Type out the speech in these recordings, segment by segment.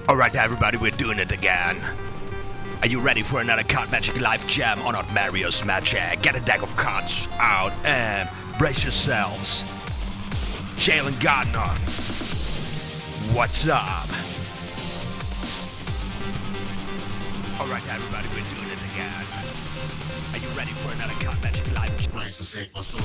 Alright everybody, we're doing it again. Are you ready for another card magic live jam on OTHMARIUS Magic? Get a deck of cards out and brace yourselves. Jalen Gardner, what's up? Alright everybody, we're doing it again. Are you ready for another card magic live jam? Brace to save my soul.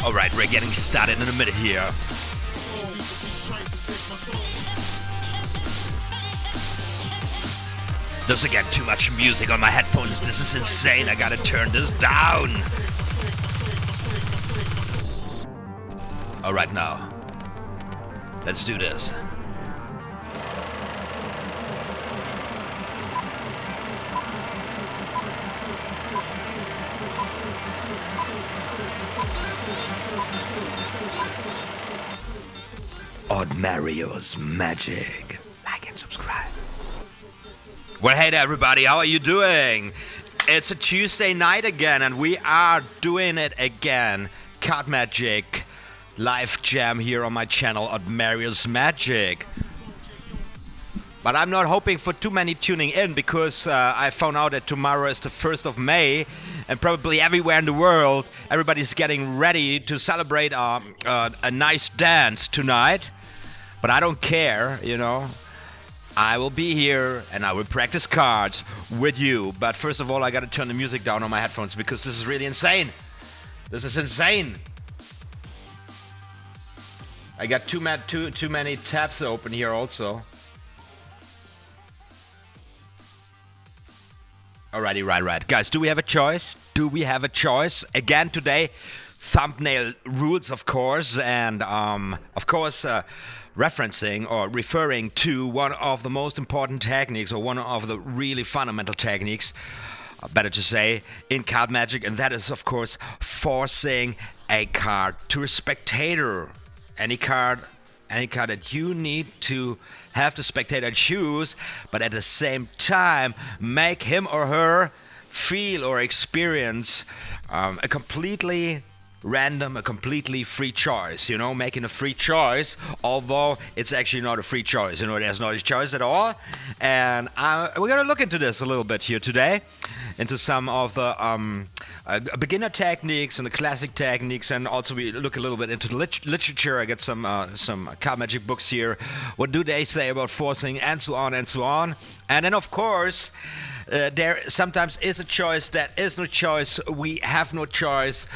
Alright, we're getting started in a minute here. There's again too much music on my headphones. This is insane. I gotta turn this down. Alright now. Let's do this. OTHMARIUS Magic. Like and subscribe. Well, hey there, everybody. How are you doing? It's a Tuesday night again, and we are doing it again. Card Magic live jam here on my channel, OTHMARIUS Magic. But I'm not hoping for too many tuning in because I found out that tomorrow is the 1st of May, and probably everywhere in the world, everybody's getting ready to celebrate a nice dance tonight. But I don't care, you know. I will be here and I will practice cards with you. But first of all, I gotta turn the music down on my headphones because this is really insane. This is insane. I got too many tabs open here also. Alrighty, right. Guys, do we have a choice? Do we have a choice? Again today, thumbnail rules, of course, and of course, referencing or referring to one of the most important techniques, or one of the really fundamental techniques, better to say, in card magic, and that is, of course, forcing a card to a spectator. Any card that you need to have the spectator choose, but at the same time make him or her feel or experience a completely random, a completely free choice, you know, making a free choice, although it's actually not a free choice, you know, there's no choice at all. And we're gonna look into this a little bit here today, into some of the beginner techniques and the classic techniques, and also we look a little bit into the literature. I got some card magic books here. What do they say about forcing, and so on and so on. And then, of course, there sometimes is a choice, there is no choice, we have no choice.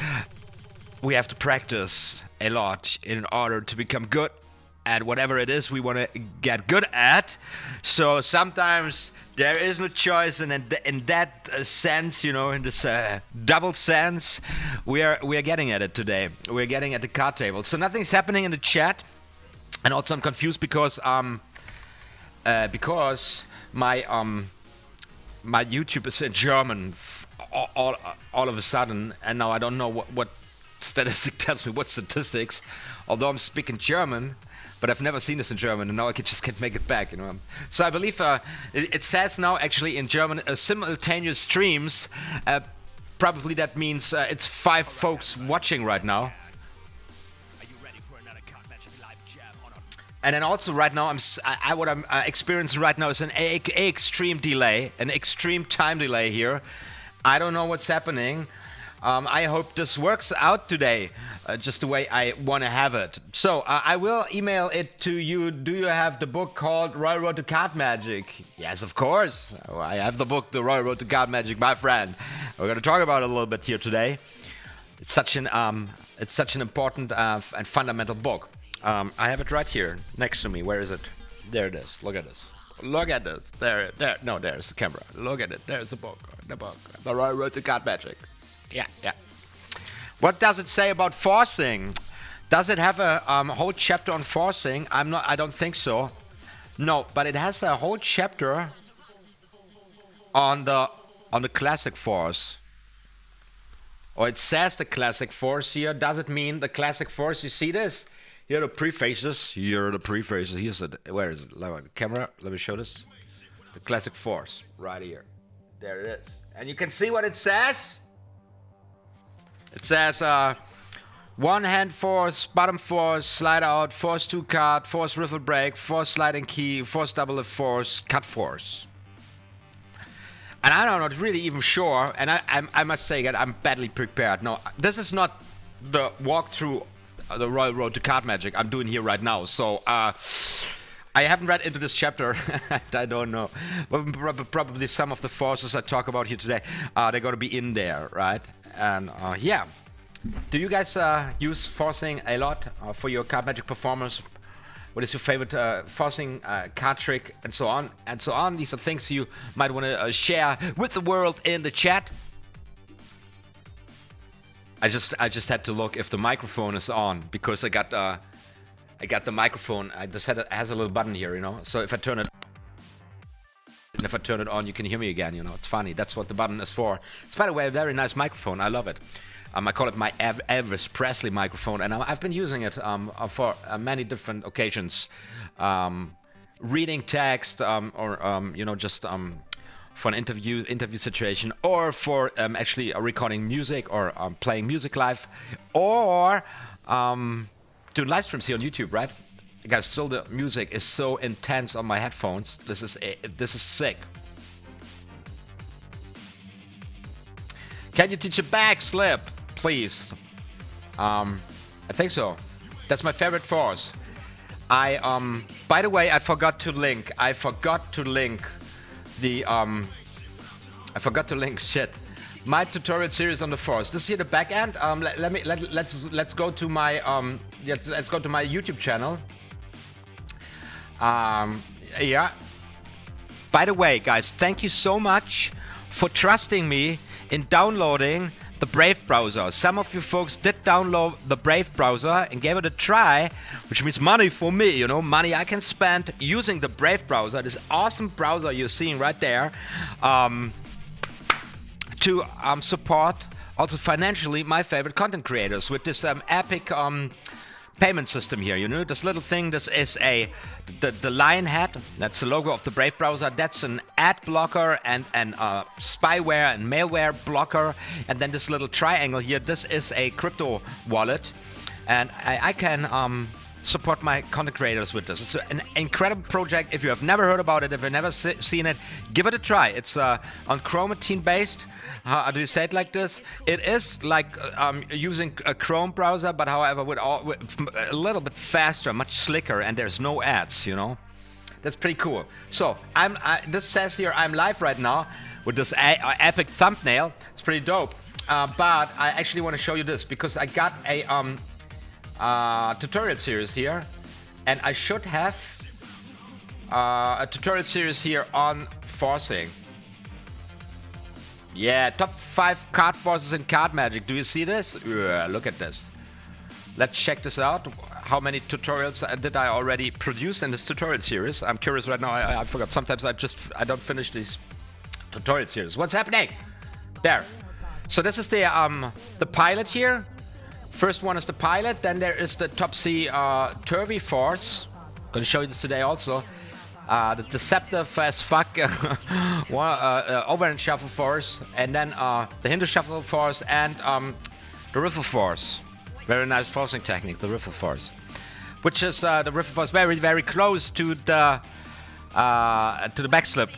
We have to practice a lot in order to become good at whatever it is we want to get good at. So sometimes there is no choice, and in that sense, you know, in this double sense, we are getting at it today. We're getting at the card table. So nothing's happening in the chat, and also I'm confused because my my YouTube is in German all of a sudden, and now I don't know what statistic tells me what statistics, although I'm speaking German, but I've never seen this in German, and now I just can't make it back, you know. So I believe it says now actually in German simultaneous streams. Probably that means it's 5 folks watching right now. Are you ready for another card magic live jam or not? And then also right now what I'm experiencing right now is an extreme delay, an extreme time delay here. I don't know what's happening. I hope this works out today, just the way I want to have it. So I will email it to you. Do you have the book called Royal Road to Card Magic? Yes, of course. I have the book, The Royal Road to Card Magic, my friend. We're going to talk about it a little bit here today. It's such an important and fundamental book. I have it right here next to me. Where is it? There it is. Look at this. Look at this. There. No, there's the camera. Look at it. There's the book. The Royal Road to Card Magic. Yeah. What does it say about forcing? Does it have a whole chapter on forcing? I don't think so. No, but it has a whole chapter on the classic force. Or it says the classic force here. Does it mean the classic force? You see this? Here are the prefaces. Here are the prefaces. Here's the, where is it? The camera. Let me show this. The classic force right here. There it is. And you can see what it says. It says one hand force, bottom force, slide out, force 2 cut, force riffle break, force sliding key, force double lift force, cut force. And I'm not really even sure, and I must say that I'm badly prepared. No, this is not the walkthrough the Royal Road to Card Magic I'm doing here right now. So I haven't read into this chapter. I don't know. Probably some of the forces I talk about here today, they're going to be in there, right? And yeah. Do you guys use forcing a lot for your card magic performance? What is your favorite forcing card trick, and so on and so on? These are things you might want to share with the world in the chat. I just had to look if the microphone is on, because I got the microphone. I just had it has a little button here, you know. So if I turn it on, you can hear me again. You know, it's funny. That's what the button is for. It's, by the way, a very nice microphone. I love it. I call it my Elvis Presley microphone, and I've been using it for many different occasions, reading text, or you know, just for an interview situation, or for actually recording music, or playing music live, or doing live streams here on YouTube, right? Guys, still the music is so intense on my headphones. This is sick. Can you teach a back slip, please? I think so. That's my favorite force. By the way, I forgot to link the shit. My tutorial series on the force. This here the back end. Let's go to my let's go to my YouTube channel. Yeah. By the way, guys, thank you so much for trusting me in downloading the Brave browser. Some of you folks did download the Brave browser and gave it a try, which means money for me, you know, money I can spend using the Brave browser, this awesome browser you're seeing right there, to support also financially my favorite content creators with this epic payment system here. You know, this little thing, this is the lion head. That's the logo of the Brave browser. That's an ad blocker and spyware and malware blocker. And then this little triangle here, this is a crypto wallet. And I can support my content creators with this. It's an incredible project. If you have never heard about it, if you've never seen it, give it a try. It's on chromatine based. How do you say it like this? It is like using a Chrome browser, but however with a little bit faster, much slicker, and there's no ads, you know. That's pretty cool. So this says here I'm live right now with this epic thumbnail. It's pretty dope. But I actually want to show you this because I got a tutorial series here, and I should have a tutorial series here on forcing. Yeah, top 5 card forces in card magic. Do you see this? Look at this. Let's check this out. How many tutorials did I already produce in this tutorial series? I'm curious right now. I forgot. Sometimes I don't finish these tutorial series. What's happening? There. So this is the pilot here. First one is the pilot. Then there is the topsy-turvy force. Gonna show you this today also. The deceptive as fuck overhand shuffle force, and then the hinder shuffle force, and the riffle force. Very nice forcing technique, the riffle force, which is the riffle force very, very close to the backslip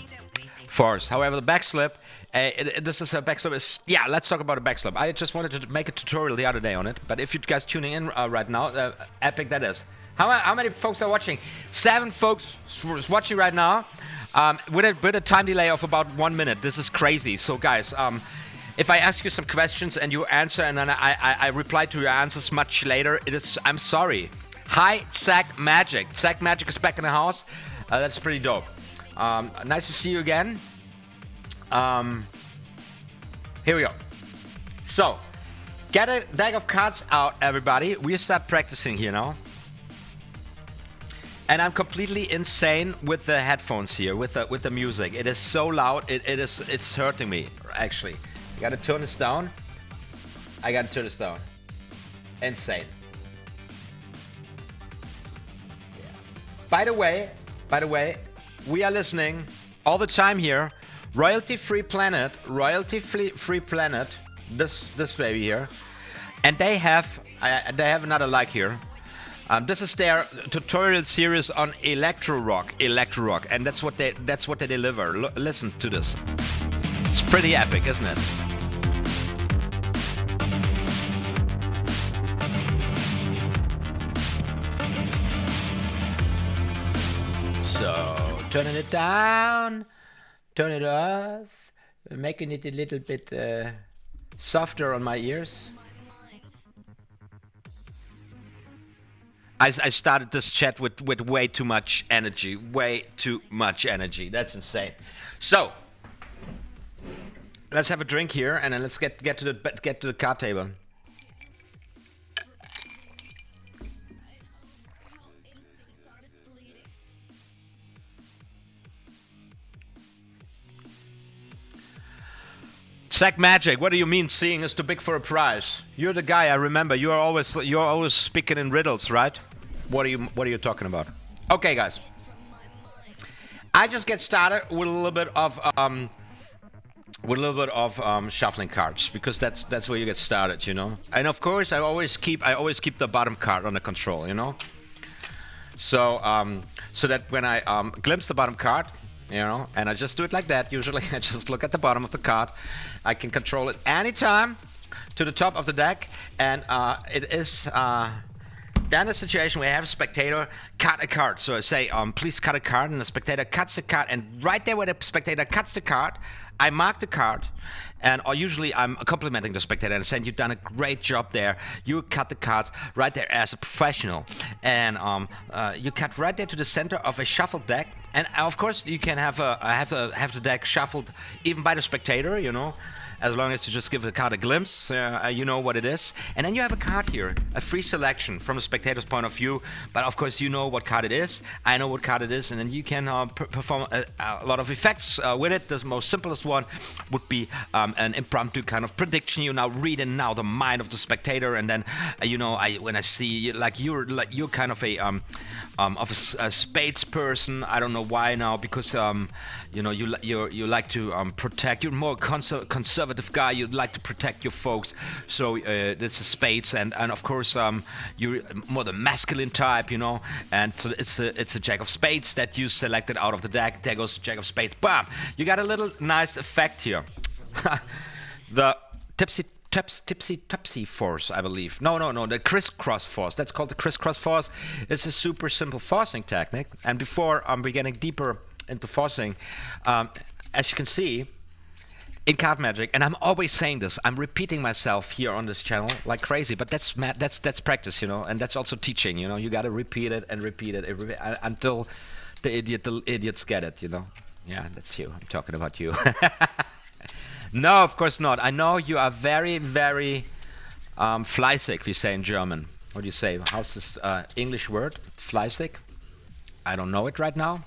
force. However, the backslip, this is a backslip. Yeah, let's talk about a backslip. I just wanted to make a tutorial the other day on it, but if you guys tuning in right now, epic that is. How many folks are watching? 7 folks is watching right now, with a time delay of about 1 minute. This is crazy. So guys, if I ask you some questions and you answer, and then I reply to your answers much later, I'm sorry. Hi, Zach Magic. Zach Magic is back in the house. That's pretty dope. Nice to see you again. Here we go. So, get a deck of cards out, everybody. We start practicing here now. And I'm completely insane with the headphones here, with the music. It is so loud. It's hurting me, actually. I gotta turn this down. Insane. By the way, we are listening all the time here. Royalty-free planet, this baby here, and they have another like here. This is their tutorial series on electro rock, and that's what they deliver. Listen to this. It's pretty epic, isn't it? So, turning it down, turn it off, making it a little bit softer on my ears. I started this chat with way too much energy, That's insane. So, let's have a drink here, and then let's get to the card table. Zach Magic, what do you mean seeing is too big for a prize? You're the guy, I remember. You're always speaking in riddles, right? What are you talking about? Okay, guys. I just get started with a little bit of shuffling cards, because that's where you get started, you know. And of course, I always keep the bottom card under control, you know. So so that when I glimpse the bottom card, you know, and I just do it like that. Usually, I just look at the bottom of the card. I can control it anytime to the top of the deck, and it is then a situation where I have a spectator cut a card. So I say, please cut a card, and the spectator cuts the card, and right there where the spectator cuts the card, I mark the card, and usually I'm complimenting the spectator and saying, you've done a great job there. You cut the card right there as a professional, and you cut right there to the center of a shuffled deck. And of course, you can have the deck shuffled even by the spectator, you know, as long as you just give the card a glimpse, you know what it is. And then you have a card here, a free selection from the spectator's point of view. But of course, you know what card it is. I know what card it is, and then you can perform a lot of effects with it. The most simplest one would be an impromptu kind of prediction. You now read in now the mind of the spectator, and then you know, when I see you're kind of a spades person. I don't know why now, because you know, you like to protect. You're more conservative guy. You'd like to protect your folks. So this is spades, and of course you're more the masculine type, you know. And so it's a jack of spades that you selected out of the deck. There goes jack of spades. Bam! You got a little nice effect here. The tipsy force, I believe. No, the crisscross force. That's called the crisscross force. It's a super simple forcing technique. And before we're getting deeper into forcing, as you can see, in card magic, and I'm always saying this, I'm repeating myself here on this channel like crazy, but that's practice, you know, and that's also teaching, you know. You got to repeat it until the idiots get it, you know. Yeah, that's you. I'm talking about you. No, of course not. I know you are very, very fleißig, we say in German. What do you say? How's this English word? Fleißig? I don't know it right now.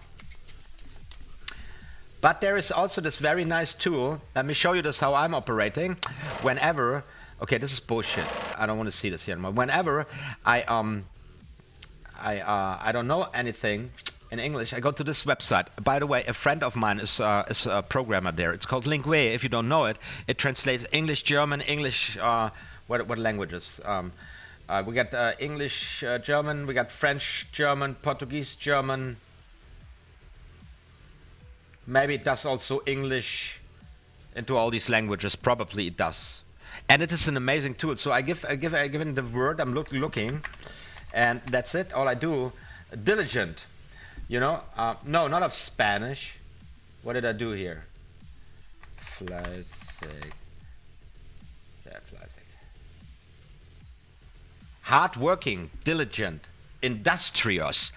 But there is also this very nice tool. Let me show you this, how I'm operating. Whenever, okay, this is bullshit. I don't want to see this here anymore. Whenever I don't know anything in English, I go to this website. By the way, a friend of mine is a programmer there. It's called Lingue. If you don't know it, it translates English, German, English. What languages? We got English, German. We got French, German, Portuguese, German. Maybe it does also English into all these languages. Probably it does, and it is an amazing tool. So I give in the word I'm looking, and that's it. All I do, diligent. You know, no, not of Spanish. What did I do here? Fleißig. Yeah, fleißig. Hardworking, diligent, industrious.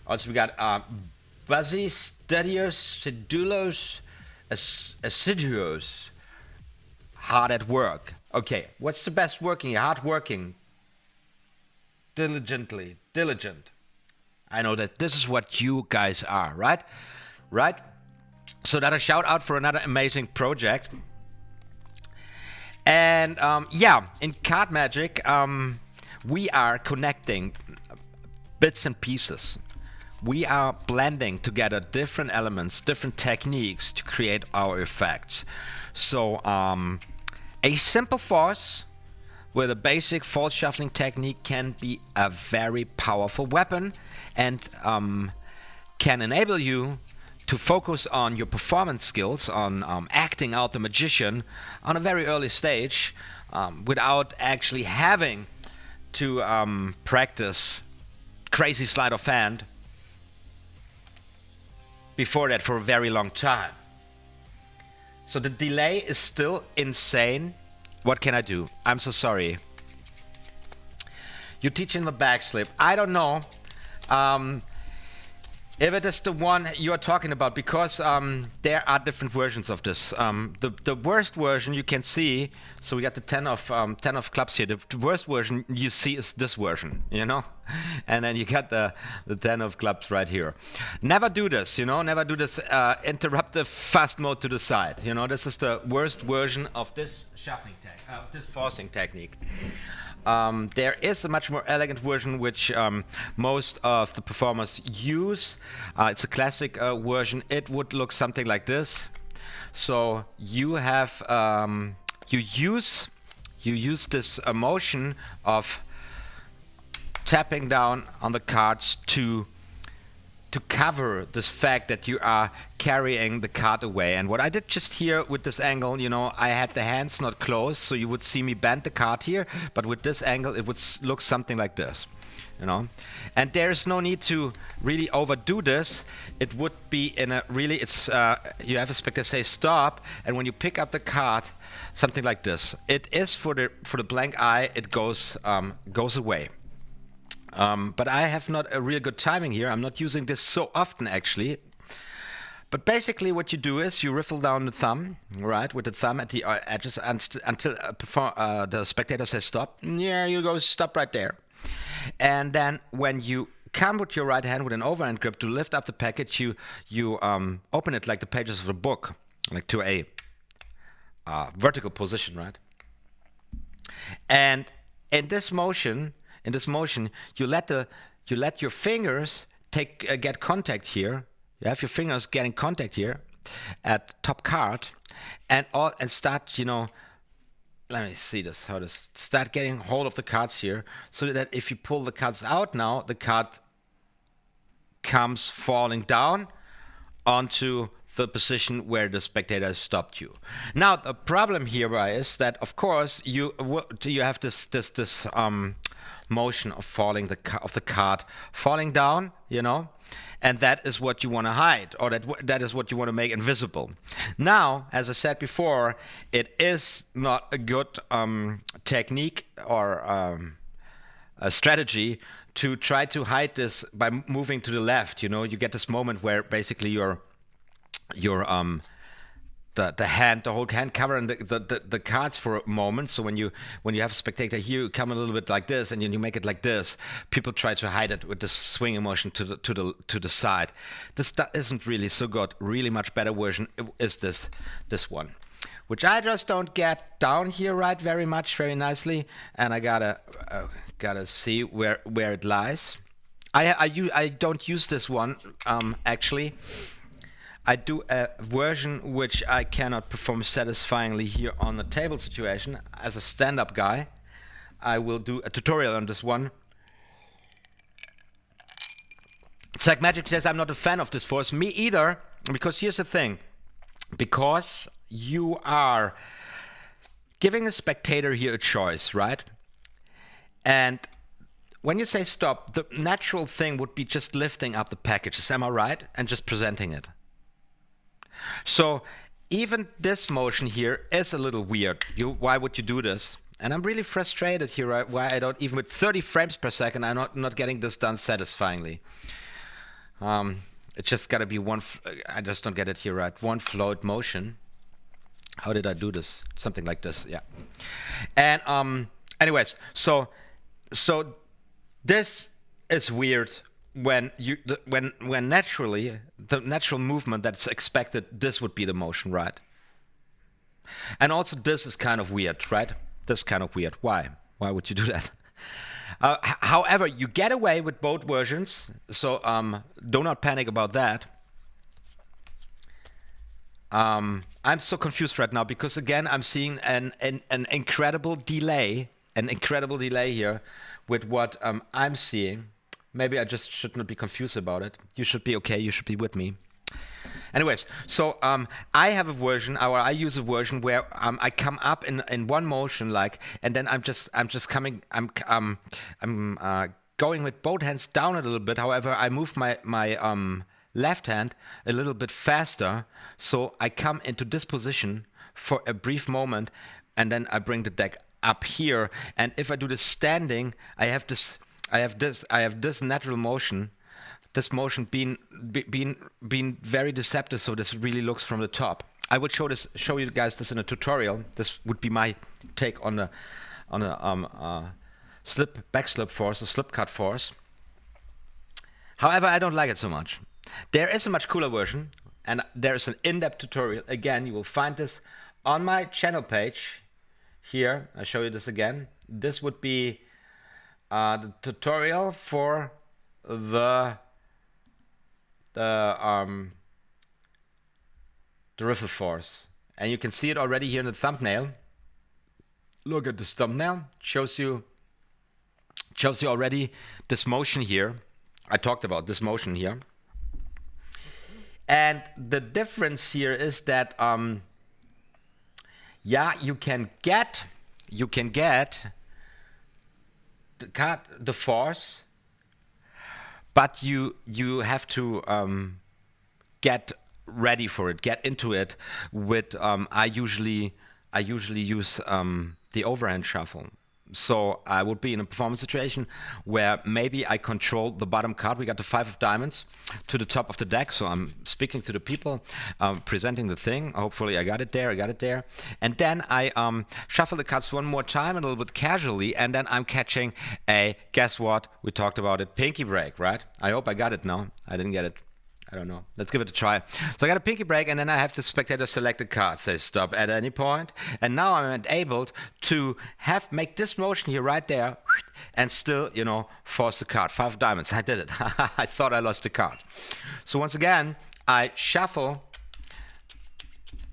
Also, we got busy, studious, assiduous, hard at work. Okay, what's the best working here? Hardworking, diligent. I know that this is what you guys are, right? Right? So that a shout out for another amazing project. And yeah, in card magic, we are connecting bits and pieces. we are blending together different elements, different techniques to create our effects. So a simple force with a basic false shuffling technique can be a very powerful weapon, and can enable you to focus on your performance skills, on acting out the magician on a very early stage, without actually having to practice crazy sleight of hand before that for a very long time. So the delay is still insane. What can I do? I'm so sorry. You're teaching the backslip. I don't know if it is the one you are talking about, because there are different versions of this. The worst version you can see, so we got the 10 of clubs here. The worst version you see is this version, you know? And then you got the 10 of clubs right here. Never do this, you know? Never do this interruptive fast mode to the side. You know, this is the worst version of this shuffling this forcing technique. There is a much more elegant version which most of the performers use. It's a classic version. It would look something like this. So you have you use this motion of tapping down on the cards to cover this fact that you are carrying the card away. And what I did just here with this angle, you know, I had the hands not closed, so you would see me bend the card here, but with this angle it would look something like this, you know. And there's no need to really overdo this. It would be in a really, it's you have a spectator say stop, and when you pick up the card, something like this. It is for the blank eye, it goes away. But I have not a real good timing here. I'm not using this so often, actually. But basically what you do is you riffle down the thumb, right, with the thumb at the edges until the spectator says stop. Yeah, you go stop right there. And then when you come with your right hand with an overhand grip to lift up the package, you open it like the pages of a book, like to a vertical position, right? And in this motion, you let your fingers get contact here. You have your fingers getting contact here at top card, and start, you know. Let me see this. How this start getting hold of the cards here, so that if you pull the cards out now, the card comes falling down onto the position where the spectator has stopped you. Now the problem here is that, of course, you have this motion of falling of the card falling down, you know, and that is what you want to hide, or that is what you want to make invisible. Now, as I said before, it is not a good technique or a strategy to try to hide this by moving to the left. You know, you get this moment where basically the whole hand covering the cards for a moment. So when you have a spectator here, you come a little bit like this, and you make it like this. People try to hide it with this swinging motion to the side. This isn't really so good. Really much better version is this one, which I just don't get down here right very nicely, and I gotta see where it lies. I don't use this one actually. I do a version which I cannot perform satisfyingly here on the table situation. As a stand-up guy, I will do a tutorial on this one. Psych Magic says I'm not a fan of this force. Me either, because here's the thing. Because you are giving a spectator here a choice, right? And when you say stop, the natural thing would be just lifting up the packages, am I right? And just presenting it. So even this motion here is a little weird. Why would you do this? And I'm really frustrated here, right? Why I don't, even with 30 frames per second, I'm not getting this done satisfyingly. It's just gotta be one, I just don't get it here, right? One float motion. How did I do this? Something like this, yeah. And anyways, so this is weird. When naturally the natural movement that's expected, this would be the motion, right? And also this is kind of weird, right? This is kind of weird. Why would you do that? However, you get away with both versions, so do not panic about that. I'm so confused right now because again I'm seeing an incredible delay, here with what I'm seeing. Maybe I just should not be confused about it. You should be okay. You should be with me. Anyways, so I have a version, or I use a version where I come up in one motion, like, and then I'm just coming, I'm going with both hands down a little bit. However, I move my left hand a little bit faster, so I come into this position for a brief moment, and then I bring the deck up here. And if I do this standing, I have this natural motion. This motion being very deceptive, so this really looks from the top. I would show you guys this in a tutorial. This would be my take on the back slip force, the slip cut force. However, I don't like it so much. There is a much cooler version, and there is an in-depth tutorial. Again, you will find this on my channel page. Here, I'll show you this again. This would be the tutorial for the riffle force, and you can see it already here in the thumbnail. Look at this thumbnail. Shows you already this motion here. I talked about this motion here, and the difference here is that yeah, you can get the force, but you have to get ready for it, get into it with I usually use the overhand shuffle. So I would be in a performance situation where maybe I control the bottom card. We got the 5 of diamonds to the top of the deck. So I'm speaking to the people, presenting the thing. Hopefully I got it there. And then I shuffle the cards one more time, a little bit casually. And then I'm catching a, guess what? We talked about it, pinky break, right? I hope I got it now. I didn't get it. I don't know. Let's give it a try. So I got a pinky break, and then I have the spectator select a card, say stop at any point. And now I'm enabled to make this motion here right there, and still, force the card. 5 diamonds. I did it. I thought I lost the card. So once again, I shuffle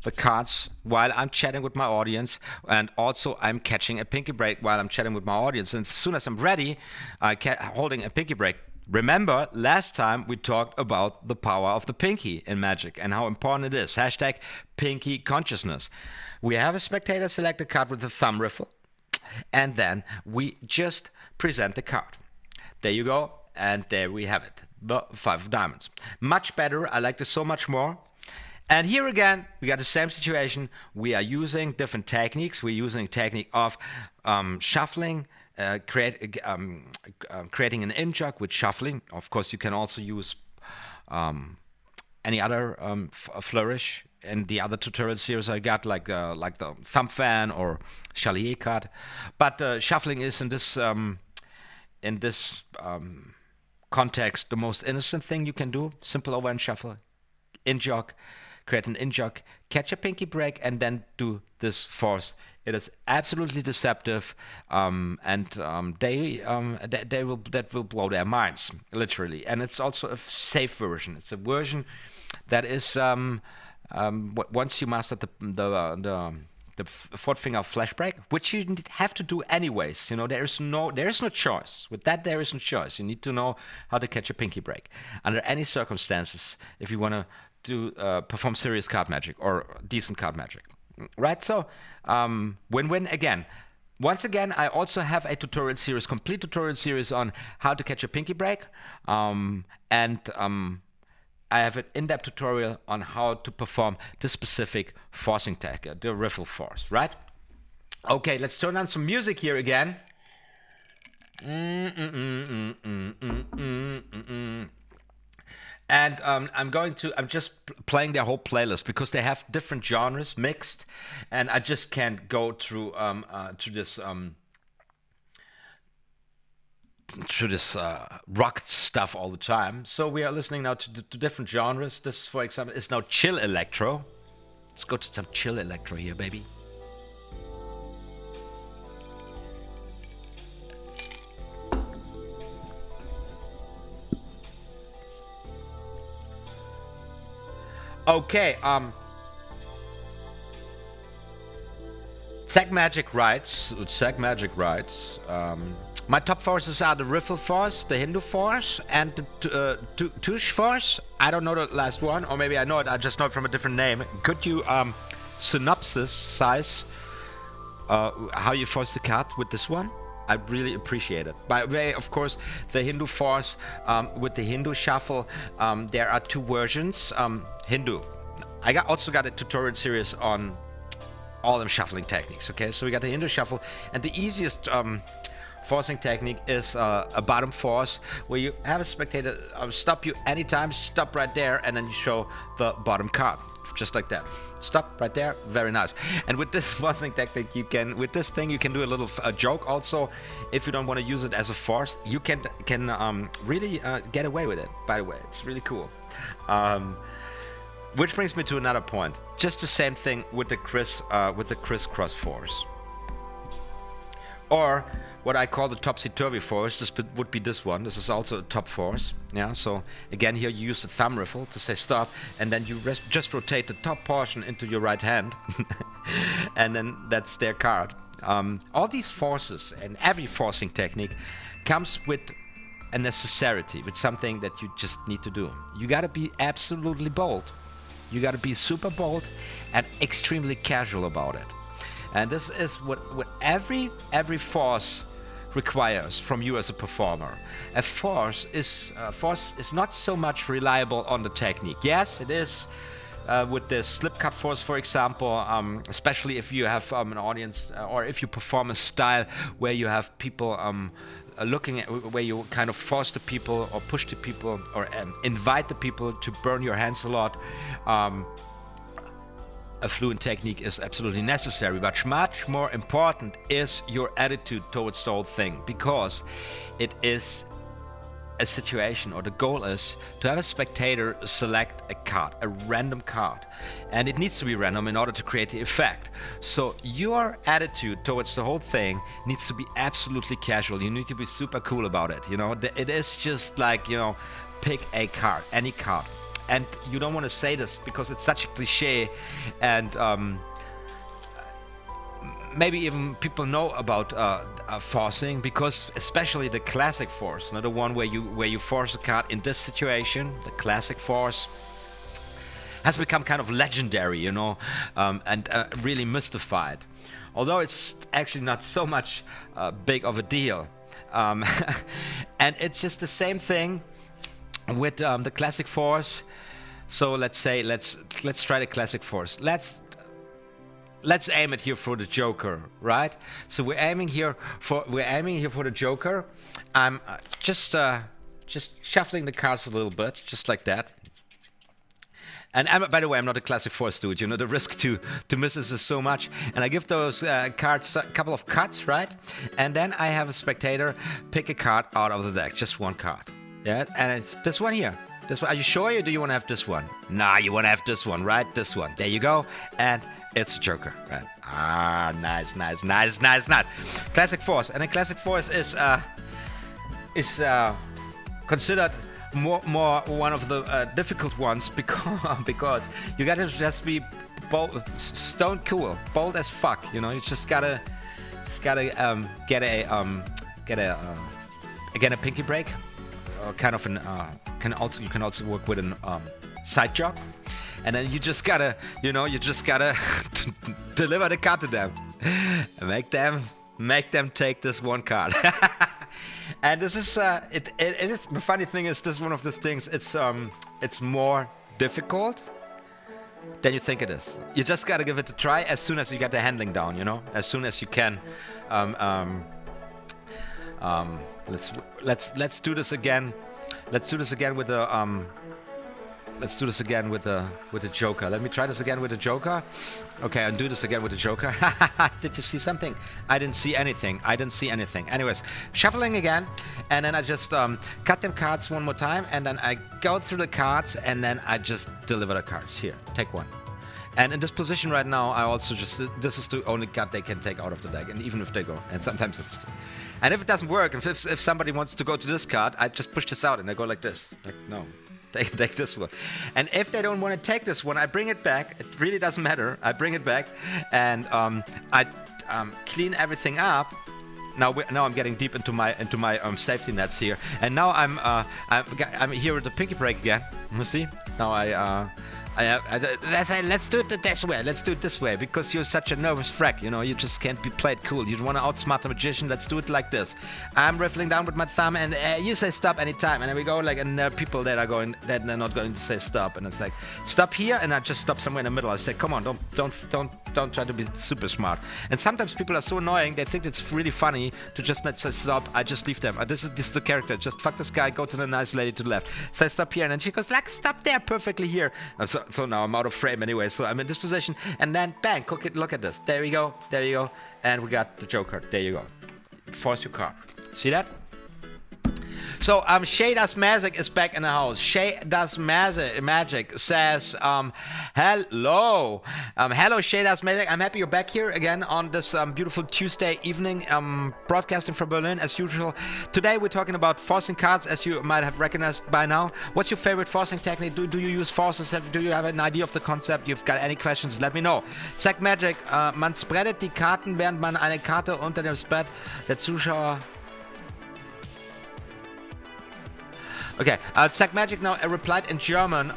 the cards while I'm chatting with my audience, and also I'm catching a pinky break while I'm chatting with my audience. And as soon as I'm ready, holding a pinky break. Remember, last time we talked about the power of the pinky in Magic and how important it is. Hashtag pinky consciousness. We have a spectator select a card with the thumb riffle, and then we just present the card. There you go, and there we have it. The 5 of diamonds. Much better. I like this so much more. And here again, we got the same situation. We are using different techniques. We're using a technique of shuffling, creating an in-jog with shuffling. Of course, you can also use any other flourish. In the other tutorial series I got, like the thumb fan or chalier card. But shuffling is in this context the most innocent thing you can do. Simple overhand shuffle, in-jog, create an in-jog, catch a pinky break, and then do this force. It is absolutely deceptive, and that will blow their minds, literally. And it's also a safe version. It's a version that is once you master the 4th finger flash break, which you have to do anyways. There is no choice. With that, there is no choice. You need to know how to catch a pinky break under any circumstances if you want to perform serious card magic or decent card magic, right? So win-win again. Once again, I also have a complete tutorial series on how to catch a pinky break, and I have an in-depth tutorial on how to perform the specific forcing tech, the riffle force, right? Okay, let's turn on some music here again. And I'm just playing their whole playlist because they have different genres mixed, and I just can't go through this rock stuff all the time. So we are listening now to different genres. This, for example, is now chill electro. Let's go to some chill electro here, baby. Okay, Magic writes, my top forces are the Riffle Force, the Hindu Force, and the Tush Force. I don't know the last one, or maybe I know it, I just know it from a different name. Could you size how you force the card with this one? I really appreciate it. By the way, of course, the Hindu Force with the Hindu Shuffle, there are two versions. Hindu. I also got a tutorial series on all them shuffling techniques, okay? So we got the Hindu Shuffle, and the easiest forcing technique is a bottom force, where you have a spectator stop you anytime, stop right there, and then you show the bottom card, just like that. Stop right there, very nice. And with this forcing technique, you can, with this thing, you can do a little joke also. If you don't want to use it as a force, you can really get away with it. By the way, it's really cool. Which brings me to another point. Just the same thing with the crisscross force, or what I call the topsy-turvy force. This would be this one. This is also a top force. Yeah. So again, here you use the thumb riffle to say stop, and then you just rotate the top portion into your right hand, and then that's their card. All these forces and every forcing technique comes with a necessity, with something that you just need to do. You got to be absolutely bold. You got to be super bold and extremely casual about it. And this is what every force requires from you as a performer. A force is not so much reliable on the technique. Yes, it is with the slip cut force, for example, especially if you have an audience or if you perform a style where you have people looking at, where you kind of force the people or push the people or invite the people to burn your hands a lot. A fluent technique is absolutely necessary, but much more important is your attitude towards the whole thing, because it is a situation, or the goal is to have a spectator select a card, a random card, and it needs to be random in order to create the effect. So your attitude towards the whole thing needs to be absolutely casual. You need to be super cool about it. You know, it is just like, you know, pick a card, any card. And you don't want to say this because it's such a cliche, and maybe even people know about forcing, because especially the classic force, the one where you force a card in this situation, the classic force has become kind of legendary, you know, and really mystified. Although it's actually not so much big of a deal, and it's just the same thing with the classic force. So let's try the classic force. Let's aim it here for the Joker, right? So we're aiming here for the Joker. I'm just shuffling the cards a little bit, just like that. And by the way, I'm not a classic force dude. You know, the risk to miss this is so much. And I give those cards a couple of cuts, right? And then I have a spectator pick a card out of the deck, just one card. Yeah, and it's this one here. This one. Are you sure, or do you want to have this one? Nah, you want to have this one, right? This one. There you go. And it's a Joker, right? Ah, nice. Classic force, and a classic force is considered more one of the difficult ones, because you gotta just be bold, stone cool, bold as fuck. You know, you just gotta get a pinky break. Kind of an you can also work with an side job, and then you just gotta deliver the card to them, make them take this one card. And this is it is the funny thing is, this is one of those things. It's more difficult than you think it is. You just gotta give it a try as soon as you get the handling down. You know, as soon as you can. Let's do this again. Let's do this again with the Joker. Let me try this again with the Joker. Okay, I'll do this again with the Joker. Did you see something? I didn't see anything. Anyways, shuffling again, and then I just cut them cards one more time, and then I go through the cards, and then I just deliver the cards. Here, take one. And in this position right now, I also this is the only card they can take out of the deck, and even if they go, and sometimes it's, and if it doesn't work, if somebody wants to go to this card, I just push this out, and they go like this, like no, Take this one. And if they don't want to take this one, I bring it back. It really doesn't matter. I bring it back, and I clean everything up. Now I'm getting deep into my safety nets here, and now I'm here with the pinky break again. You see? Now let's do it this way. Let's do it this way, because you're such a nervous frack. You know, you just can't be played cool. You want to outsmart the magician. Let's do it like this. I'm riffling down with my thumb, and you say stop anytime, and then we go like, and there are people that are not going to say stop, and it's like stop here, and I just stop somewhere in the middle. I say, come on, don't try to be super smart. And sometimes people are so annoying. They think it's really funny to just not say stop. I just leave them. This is the character. Just fuck this guy. Go to the nice lady to the left. Say stop here, and then she goes like, stop there, perfectly here. So now I'm out of frame anyway, so I'm in this position, and then bang, look at this. There we go, and we got the joker. There you go. Force your card. See that? So CHOiCE Magic is back in the house. CHOiCE Magic says, hello. Hello, CHOiCE Magic. I'm happy you're back here again on this beautiful Tuesday evening, broadcasting from Berlin as usual. Today we're talking about forcing cards, as you might have recognized by now. What's your favorite forcing technique? Do you use forces? Do you have an idea of the concept? You've got any questions? Let me know. CHOiCE Magic, man spreadet die Karten, während man eine Karte unter dem Spread der Zuschauer... Okay, CHOiCE Magic now replied in German.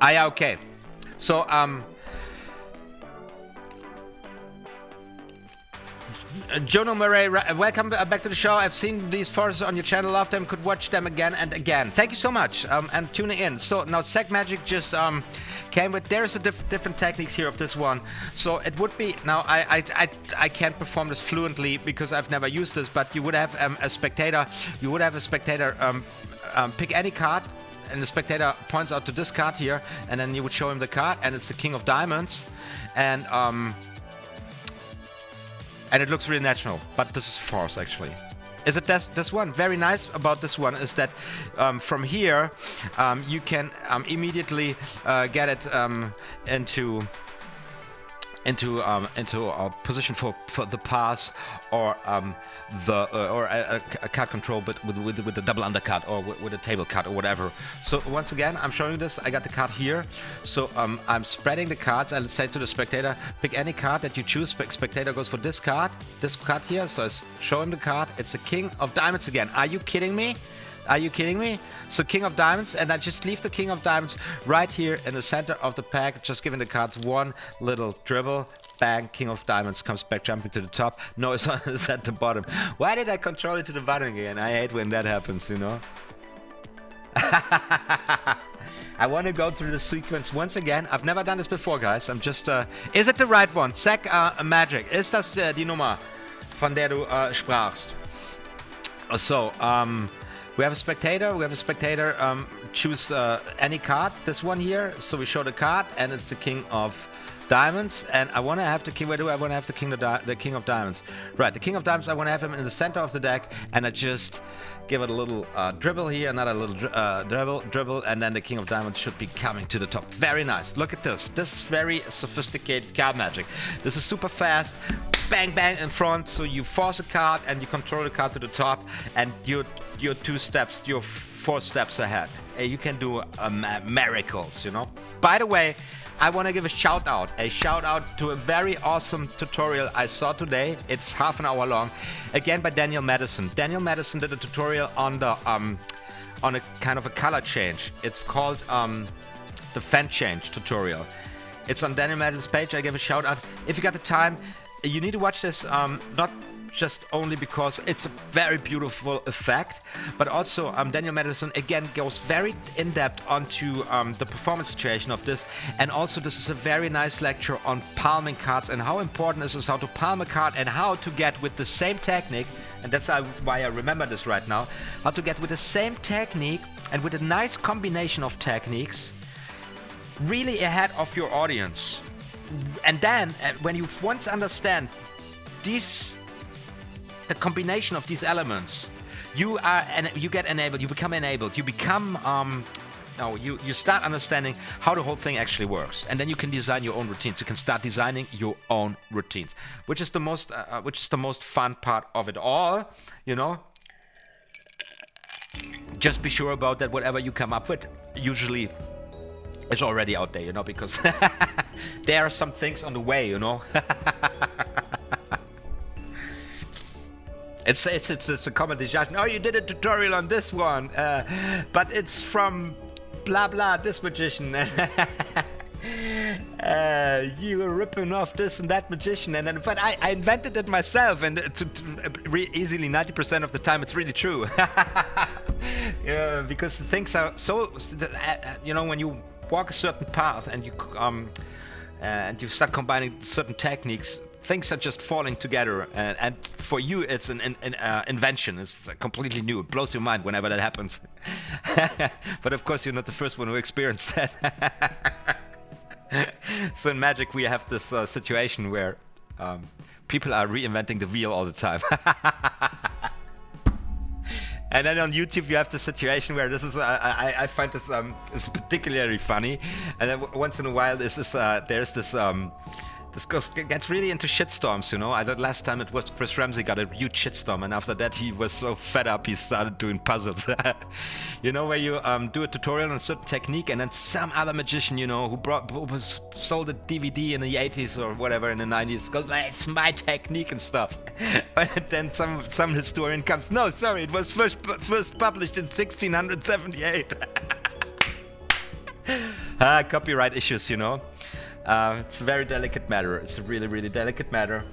Yeah, okay. So, Jono Murray, welcome back to the show. I've seen these forces on your channel, love them, could watch them again and again. Thank you so much, and tuning in. So now CHOiCE Magic just came with, there's a different techniques here of this one. So it would be, now I can't perform this fluently because I've never used this, but you would have a spectator, pick any card, and the spectator points out to this card here, and then you would show him the card, and it's the King of Diamonds, and it looks really natural, but this is force actually. Is it this one? Very nice about this one is that from here you can immediately get it into a position for the pass, or a card control, but with the double undercut, or with a table cut or whatever. So once again, I'm showing this. I got the card here, so I'm spreading the cards. I'll say to the spectator, pick any card that you choose. Spectator goes for this card here. So I show him the card. It's the King of Diamonds again. Are you kidding me? Are you kidding me? So King of Diamonds, and I just leave the King of Diamonds right here in the center of the pack, just giving the cards one little dribble. Bang, King of Diamonds comes back, jumping to the top. No, it's at the bottom. Why did I control it to the bottom again? I hate when that happens, you know? I want to go through the sequence once again. I've never done this before, guys. I'm just... Is it the right one? CHOiCE Magic. Ist das die Nummer, von der du sprachst? So, we have a spectator. Choose any card. This one here. So we show the card, and it's the King of Diamonds. And I want to have the king. Where do I want to have the King of Diamonds? Right, the King of Diamonds. I want to have him in the center of the deck, and I just give it a little dribble here, another little dribble, and then the King of Diamonds should be coming to the top. Very nice. Look at this. This is very sophisticated card magic. This is super fast. Bang, bang in front, so you force a card and you control the card to the top, and you're 4 steps ahead. You can do miracles, you know. By the way, I want to give a shout out to a very awesome tutorial I saw today. It's half an hour long, again by Daniel Madison. Daniel Madison did a tutorial on the on a kind of a color change. It's called the fan change tutorial. It's on Daniel Madison's page. I give a shout out. If you got the time, you need to watch this, not just only because it's a very beautiful effect, but also Daniel Madison again goes very in depth onto the performance situation of this, and also this is a very nice lecture on palming cards and how important this is, how to palm a card and how to get with the same technique, and that's why I remember this right now, how to get with the same technique and with a nice combination of techniques really ahead of your audience. And then, when you once understand the combination of these elements, you get enabled. You become enabled. You become now you start understanding how the whole thing actually works, and then you can design your own routines. You can start designing your own routines, which is the most fun part of it all, you know. Just be sure about that. Whatever you come up with, usually it's already out there, you know, because there are some things on the way, you know. It's a common discussion. Oh, you did a tutorial on this one, but it's from blah blah this magician. You were ripping off this and that magician, and then, but I invented it myself, and easily 90% of the time it's really true. Yeah, because things are so, you know, when you walk a certain path and you start combining certain techniques, things are just falling together, and for you it's an invention. It's completely new. It blows your mind whenever that happens. But of course you're not the first one who experienced that. So in magic we have this situation where people are reinventing the wheel all the time. And then on YouTube you have the situation where this is I find this is particularly funny, and then once in a while there's this gets really into shitstorms, you know. Last time it was Chris Ramsey got a huge shitstorm, and after that he was so fed up he started doing puzzles. You know, where you do a tutorial on a certain technique, and then some other magician, you know, who sold a DVD in the 80s or whatever in the 90s goes, it's my technique and stuff. But then some historian comes, no, sorry, it was first published in 1678. Copyright issues, you know. It's a very delicate matter. It's a really, really delicate matter.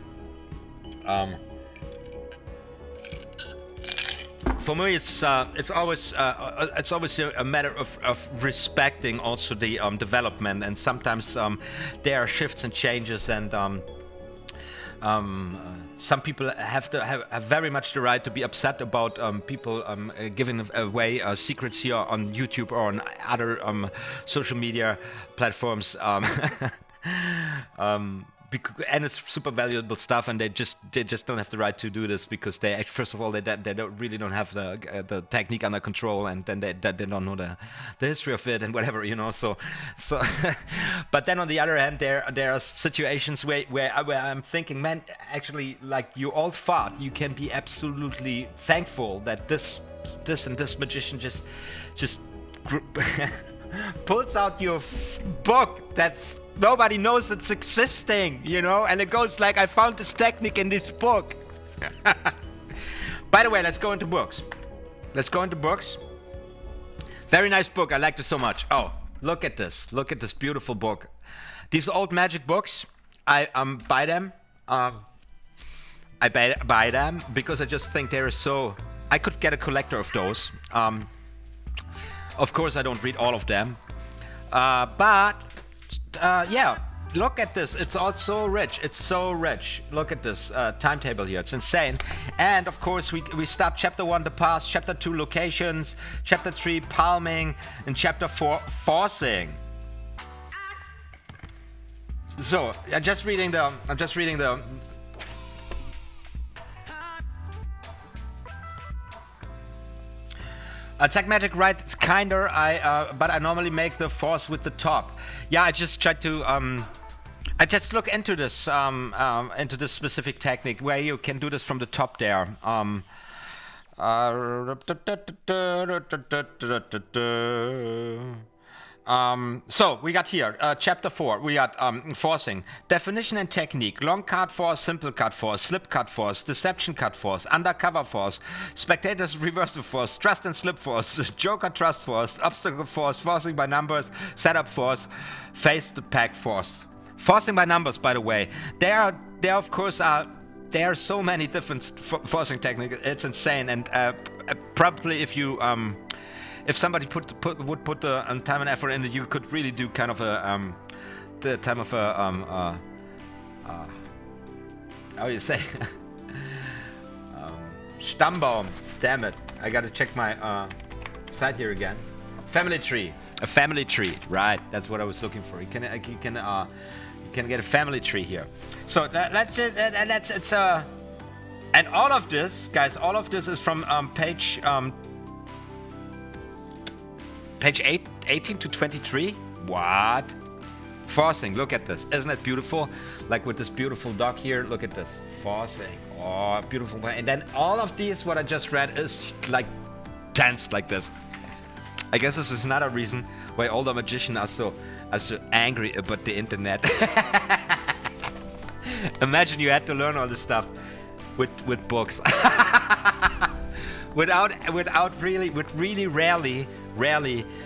For me, it's always a matter of respecting also the development, and sometimes there are shifts and changes, and some people have very much the right to be upset about people giving away secrets here on YouTube or on other social media platforms. And it's super valuable stuff, and they just don't have the right to do this, because they first of all they really don't have the technique under control, and then they don't know the history of it and whatever, you know. So but then on the other hand, there are situations where I'm thinking, man, actually, like you all thought, you can be absolutely thankful that this magician just pulls out your book that's nobody knows it's existing, you know, and it goes like, I found this technique in this book. By the way, let's go into books. Very nice book. I like this so much. Oh, look at this beautiful book. These old magic books, I buy them. I buy them because I just think they're so. I could get a collector of those. Of course, I don't read all of them, but yeah, look at this. It's all so rich. It's so rich. Look at this timetable here. It's insane. And of course, we start chapter 1, the past, chapter 2, locations, chapter 3, palming, and chapter 4, forcing. So I'm just reading the. Attack magic, right? It's kinder. But I normally make the force with the top. Yeah, I just try to. I just look into this specific technique where you can do this from the top there. So we got here chapter 4. We got forcing, definition and technique, long card force, simple card force, slip card force, deception card force, undercover force, spectators reversal force, trust and slip force, joker trust force, obstacle force, forcing by numbers, setup force, face the pack force. Forcing by numbers, by the way, there of course are. There are so many different forcing techniques. It's insane, and probably if you if somebody would put the time and effort in it, you could really do kind of a the time of a how you say Stammbaum. Damn it! I gotta check my site here again. Family tree. A family tree, right? That's what I was looking for. You can get a family tree here. So that's it. It's and all of this, guys, all of this is from page 8 18 to 23? What? Forcing, look at this. Isn't it beautiful? Like with this beautiful dog here, look at this. Forcing. Oh, beautiful. And then all of these, what I just read, is like tense like this. I guess this is another reason why older magicians are so angry about the internet. Imagine you had to learn all this stuff with books. without really rarely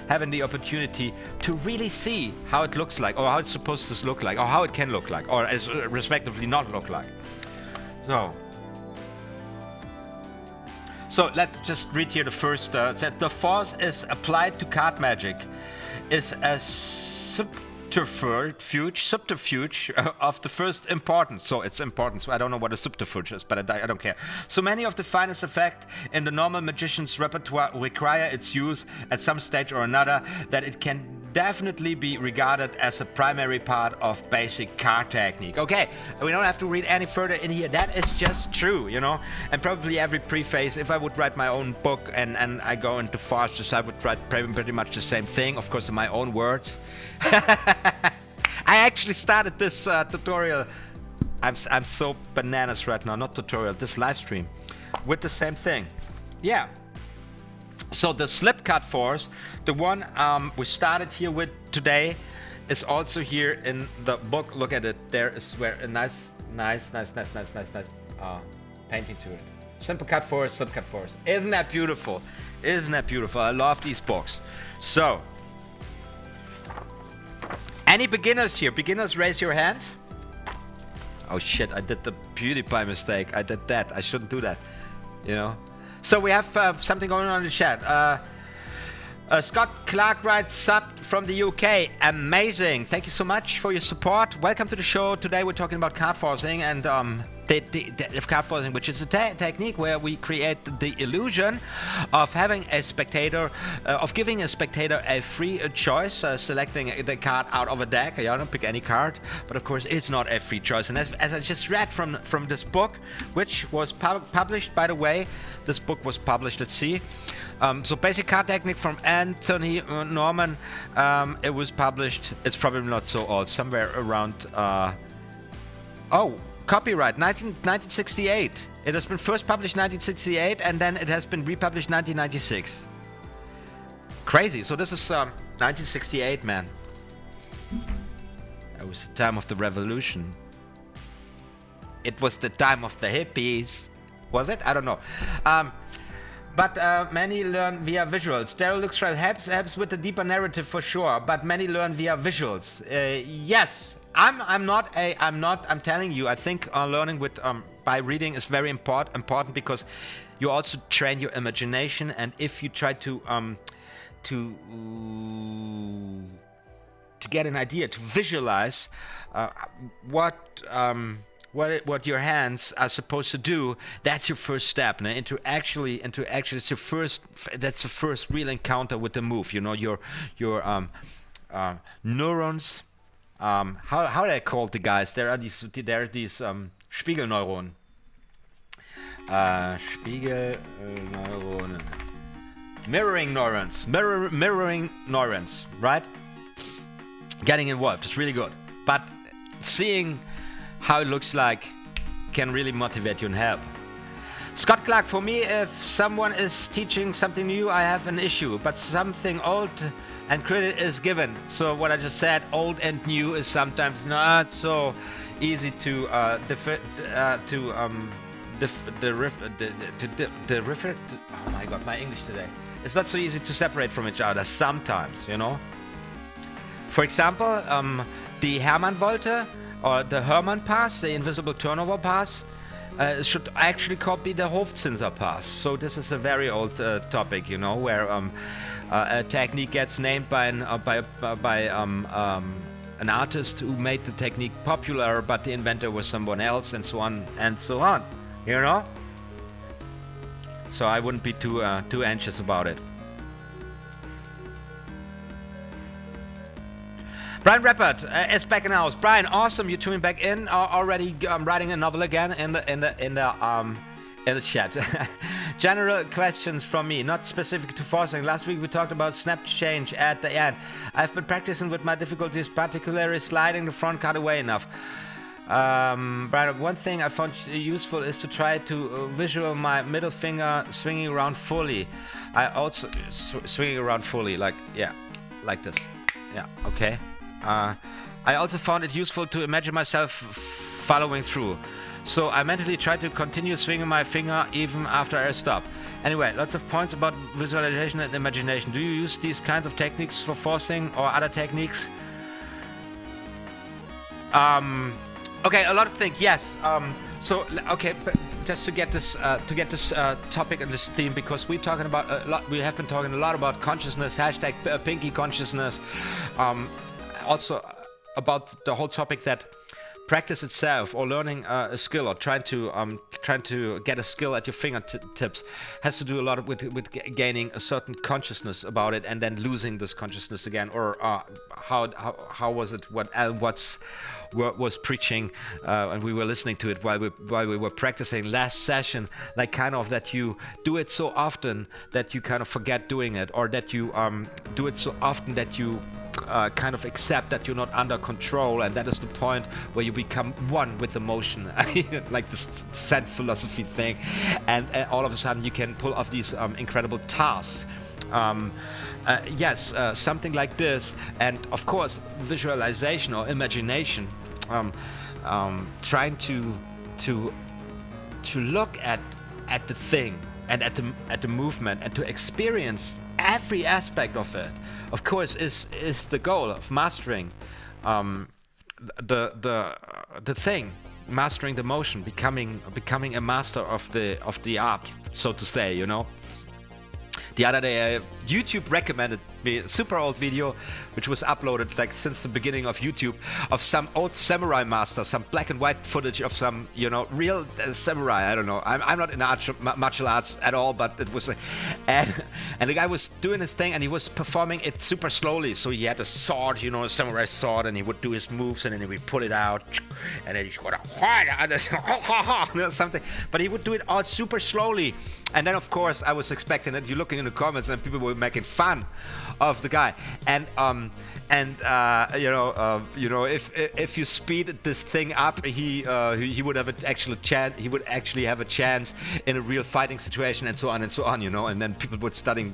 having the opportunity to really see how it looks like, or how it's supposed to look like, or how it can look like, or as respectively not look like. So let's just read here the first set. The force is applied to card magic is a subterfuge of the first importance. So it's important. So I don't know what a subterfuge is, but I don't care. So many of the finest effects in the normal magician's repertoire require its use at some stage or another, that it can definitely be regarded as a primary part of basic card technique. Okay, we don't have to read any further in here. That is just true, you know. And probably every preface, if I would write my own book and I go into farces, I would write pretty much the same thing, of course in my own words. I actually started this tutorial. I'm so bananas right now. Not tutorial, this live stream, with the same thing. Yeah. So the slip cut force, the one we started here with today, is also here in the book. Look at it. There is where a nice painting to it. Simple cut force, slip cut force. Isn't that beautiful? Isn't that beautiful? I love these books. So, any beginners here? Beginners, raise your hands. Oh shit, I did the PewDiePie mistake. I did that. I shouldn't do that, you know. So we have something going on in the chat. Scott Clark writes, sub from the UK. Amazing. Thank you so much for your support. Welcome to the show. Today we're talking about card forcing and the card forcing, which is a technique where we create the illusion of having a spectator, of giving a spectator a free choice, selecting the card out of a deck. You don't pick any card, but of course it's not a free choice. And as I just read from this book, which was published, by the way, this book was published, let's see. So basic card technique from Anthony Norman. It was published, it's probably not so old, somewhere around, copyright, 1968. It has been first published 1968, and then it has been republished 1996. Crazy. So this is 1968, man. That was the time of the revolution. It was the time of the hippies. Was it? I don't know. But many learn via visuals. Daryl looks right, helps with the deeper narrative for sure, but many learn via visuals. Yes. I'm telling you, I think learning with by reading is very important because you also train your imagination, and if you try to get an idea, to visualize what your hands are supposed to do, that's your first step. Now, into actually it's your first. That's the first real encounter with the move. You know, your neurons. How are they called, the guys? There are these Spiegelneuronen. Spiegelneuronen. Mirroring neurons, right? Getting involved is really good. But seeing how it looks like can really motivate you and help. Scott Clark, for me, if someone is teaching something new, I have an issue, but something old and credit is given. So what I just said, old and new, is sometimes not so easy to oh my god, my English today. It's not so easy to separate from each other sometimes, you know. For example, the Hermann Volte or the Hermann pass, the invisible turnover pass, should actually copy the Hofzinser pass. So this is a very old topic, you know, where a technique gets named by an artist who made the technique popular, but the inventor was someone else, and so on and so on. You know. So I wouldn't be too anxious about it. Brian Rappert is back in the house. Brian, awesome, you're tuning back in. Already writing a novel again in the chat. General questions from me, not specific to forcing. Last week we talked about snap change at the end. I've been practicing with my difficulties, particularly sliding the front card away enough. But one thing I found useful is to try to visual my middle finger swinging around fully. I also swinging around fully, like like this. Yeah, okay. I also found it useful to imagine myself following through. So I mentally try to continue swinging my finger even after I stop. Anyway, lots of points about visualization and imagination. Do you use these kinds of techniques for forcing or other techniques? Okay, a lot of things. Yes. So okay, but just to get this topic and this theme, because we're talking about a lot. We have been talking a lot about consciousness. Hashtag Pinky consciousness. Also about the whole topic that practice itself, or learning a skill, or trying to get a skill at your fingertips, has to do a lot with gaining a certain consciousness about it, and then losing this consciousness again. Or how was it? What Al Watts was preaching, and we were listening to it while we were practicing last session. Like kind of that you do it so often that you kind of forget doing it, or that you do it so often that you kind of accept that you're not under control, and that is the point where you become one with the motion, like this Zen philosophy thing, and all of a sudden you can pull off these incredible tasks. Yes, something like this, and of course visualization or imagination, trying to look at the thing and at the movement, and to experience every aspect of it, of course, is the goal of mastering the thing, mastering the motion, becoming a master of the art, so to say, you know. The other day, YouTube recommended me a super old video, which was uploaded like since the beginning of YouTube, of some old samurai master, some black and white footage of some, you know, real samurai. I don't know. I'm not in martial arts at all, but it was, and the guy was doing his thing, and he was performing it super slowly. So he had a sword, you know, a samurai sword, and he would do his moves, and then he would pull it out, and then he would something. But he would do it all super slowly. And then, of course, I was expecting that you're looking in the comments and people were making fun of the guy. And you know, if you speed this thing up, he would have an actual chance. He would actually have a chance in a real fighting situation, and so on and so on. You know, and then people were studying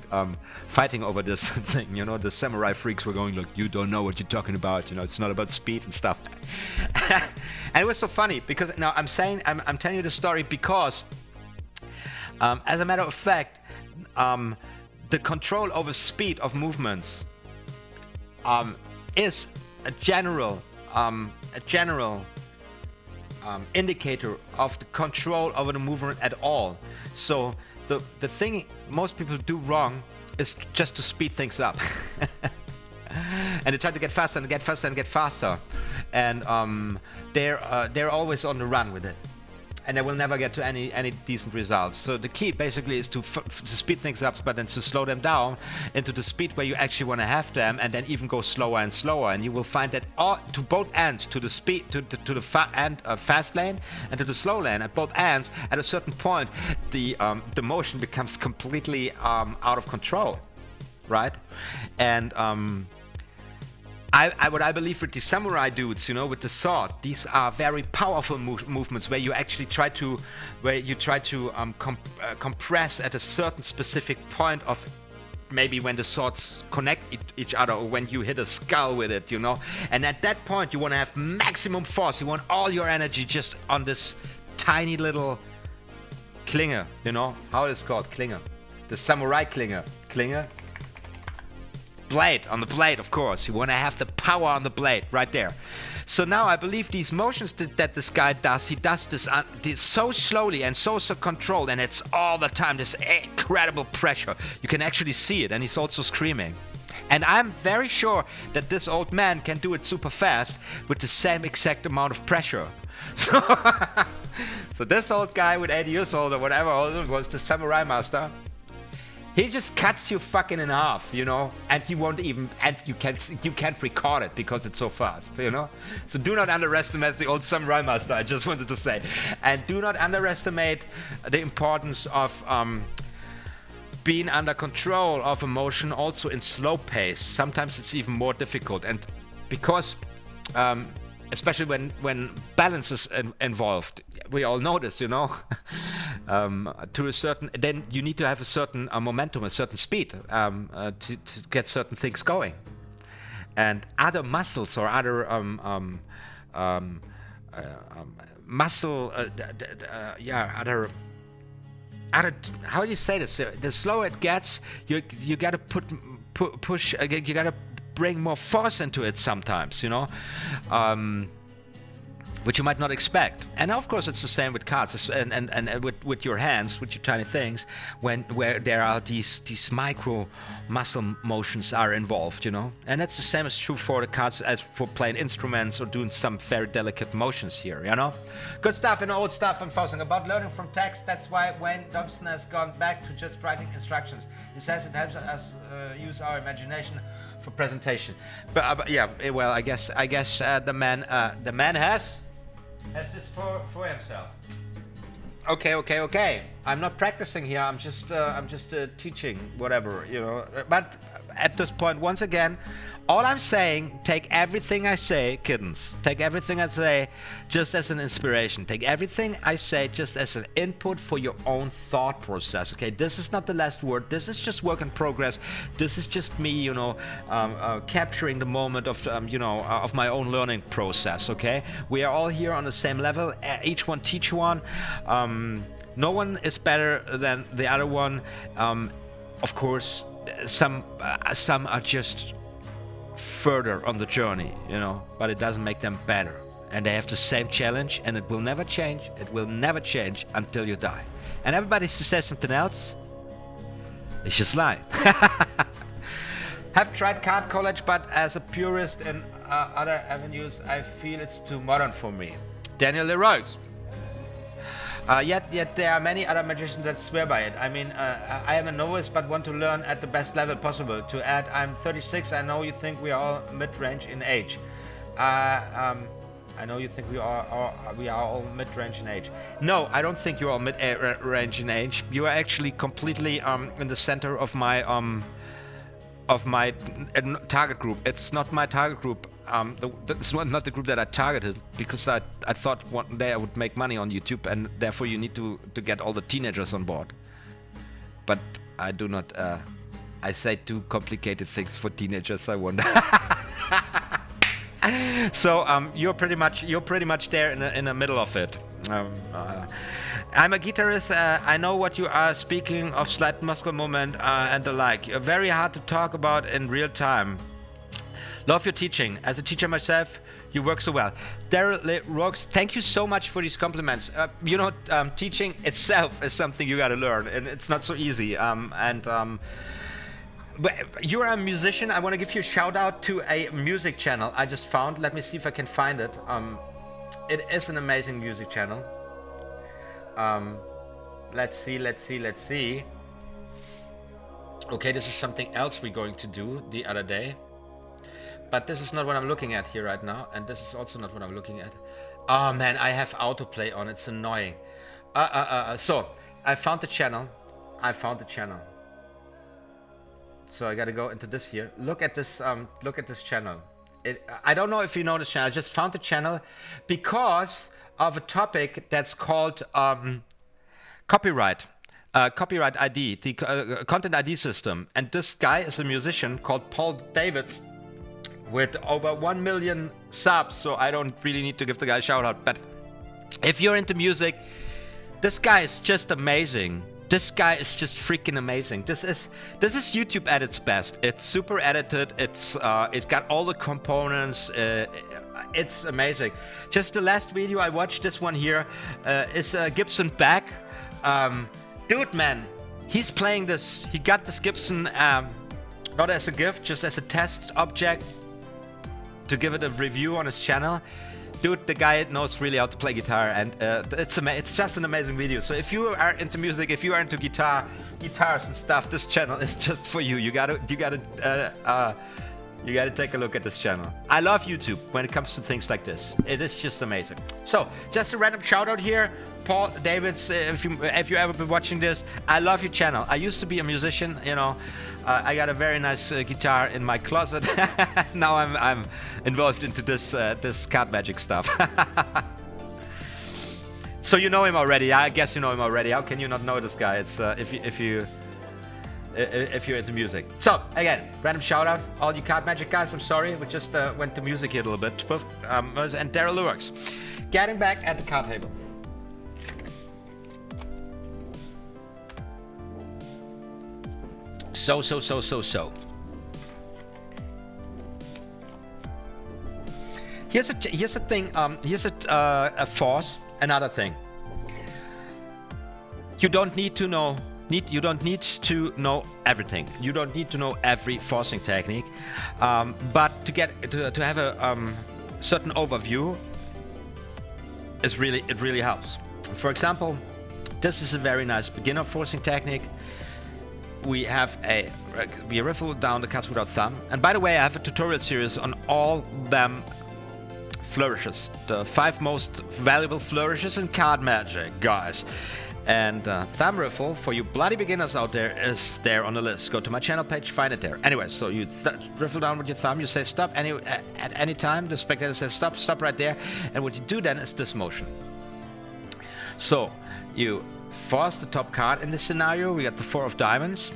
fighting over this thing. You know, the samurai freaks were going, "Look, you don't know what you're talking about. You know, it's not about speed and stuff." And it was so funny because now I'm telling you the story because. As a matter of fact, the control over speed of movements is a general indicator of the control over the movement at all. So the thing most people do wrong is just to speed things up. And they try to get faster and get faster and get faster, and they're always on the run with it. And they will never get to any decent results. So the key basically is to speed things up, but then to slow them down into the speed where you actually want to have them, and then even go slower and slower. And you will find that to both ends, to the speed, to the fast lane and to the slow lane, at both ends, at a certain point, the motion becomes completely out of control, right? And what I believe with the samurai dudes, you know, with the sword, these are very powerful movements where you actually try to compress at a certain specific point of maybe when the swords connect each other, or when you hit a skull with it, you know. And at that point, you want to have maximum force. You want all your energy just on this tiny little Klinge, you know, how it is called, Klinge, the samurai Klinge. Blade, on the blade, of course. You want to have the power on the blade right there. So now I believe these motions that this guy does, he does this so slowly and so controlled, and it's all the time this incredible pressure. You can actually see it, and he's also screaming. And I'm very sure that this old man can do it super fast with the same exact amount of pressure. So this old guy with 80 years old or whatever was the samurai master. He just cuts you fucking in half, you know, and you won't even, and you can't record it because it's so fast, you know. So do not underestimate the old samurai master. I just wanted to say, and do not underestimate the importance of being under control of emotion, also in slow pace. Sometimes it's even more difficult, and because especially when balance is involved, we all know this, you know. To a certain, then you need to have a certain momentum, a certain speed to get certain things going, and other muscles or other muscle, other. How do you say this? The slower it gets, you gotta push. You gotta bring more force into it sometimes, you know, which you might not expect. And of course, it's the same with cards and with your hands, with your tiny things, where there are these micro muscle motions are involved, you know. And that's the same as true for the cards as for playing instruments or doing some very delicate motions here, you know. Good stuff and old stuff I'm focusing about learning from text. That's why Wayne Thompson has gone back to just writing instructions. He says it helps us use our imagination for presentation. But yeah, well, I guess the man has this for himself. Okay. I'm not practicing here. I'm just teaching whatever, you know. But at this point, once again, all I'm saying, take everything I say, kittens. Take everything I say just as an inspiration. Take everything I say just as an input for your own thought process. Okay, this is not the last word. This is just work in progress. This is just me, you know, capturing the moment of, of my own learning process. Okay, we are all here on the same level. Each one teach one. No one is better than the other one. Of course, some are just further on the journey, you know, but it doesn't make them better. And they have the same challenge, and it will never change. It will never change until you die. And everybody says something else, it's just lie. Have tried card college, but as a purist in other avenues, I feel it's too modern for me. Daniel Leroy. Yet there are many other magicians that swear by it. I mean, I am a novice but want to learn at the best level possible. To add, I'm 36. I know you think we are all mid-range in age. I know you think we are all mid-range in age. No, I don't think you're all mid-range in age. You are actually completely in the center of my target group. It's not my target group. This was not the group that I targeted, because I thought one day I would make money on YouTube, and therefore you need to get all the teenagers on board. But I do not. I say too complicated things for teenagers, I wonder. So you're pretty much there in the middle of it. I'm a guitarist. I know what you are speaking of, slight muscle movement and the like. You're very hard to talk about in real time. Love your teaching. As a teacher myself, you work so well. Daryl Rocks, thank you so much for these compliments. Teaching itself is something you got to learn, and it's not so easy. You're a musician. I want to give you a shout out to a music channel I just found. Let me see if I can find it. It is an amazing music channel. Let's see. Okay, this is something else we're going to do the other day. But this is not what I'm looking at here right now, and this is also not what I'm looking at. Oh man, I have autoplay on. It's annoying. So I found the channel. So I gotta go into this here. Look at this. Look at this channel. I don't know if you know this channel. I just found the channel because of a topic that's called copyright. Copyright ID, the content ID system. And this guy is a musician called Paul Davids, with over 1 million subs, so I don't really need to give the guy a shout out. But if you're into music, this guy is just amazing. This guy is just freaking amazing. This is YouTube at its best. It's super edited. It got all the components. It's amazing. Just the last video I watched, this one here, is Gibson back. Dude, man, he's playing this. He got this Gibson not as a gift, just as a test object, to give it a review on his channel. Dude, the guy knows really how to play guitar, and it's just an amazing video. So if you are into music, if you are into guitars and stuff, this channel is just for you. You gotta take a look at this channel. I love YouTube when it comes to things like this. It is just amazing. So just a random shout out here. Paul Davids, if you ever been watching this, I love your channel. I used to be a musician, you know. I got a very nice guitar in my closet. Now I'm involved into this card magic stuff. So you know him already. I guess you know him already. How can you not know this guy? It's if you're into music. So again, random shout out, all you card magic guys. I'm sorry, we just went to music here a little bit. And Daryl Lurks. Getting back at the card table. So. Here's a thing. Here's a force. Another thing. You don't need to know. You don't need to know everything. You don't need to know every forcing technique. But to have a certain overview it really helps. For example, this is a very nice beginner forcing technique. We riffle down the cards without thumb. And by the way, I have a tutorial series on all them flourishes, the 5 most valuable flourishes in card magic, guys. And thumb riffle for you bloody beginners out there is there on the list. Go to my channel page, find it there. Anyway, so you riffle down with your thumb, you say stop at any time. The spectator says stop right there. And what you do then is this motion. So you force the top card in this scenario. We got the 4 of diamonds.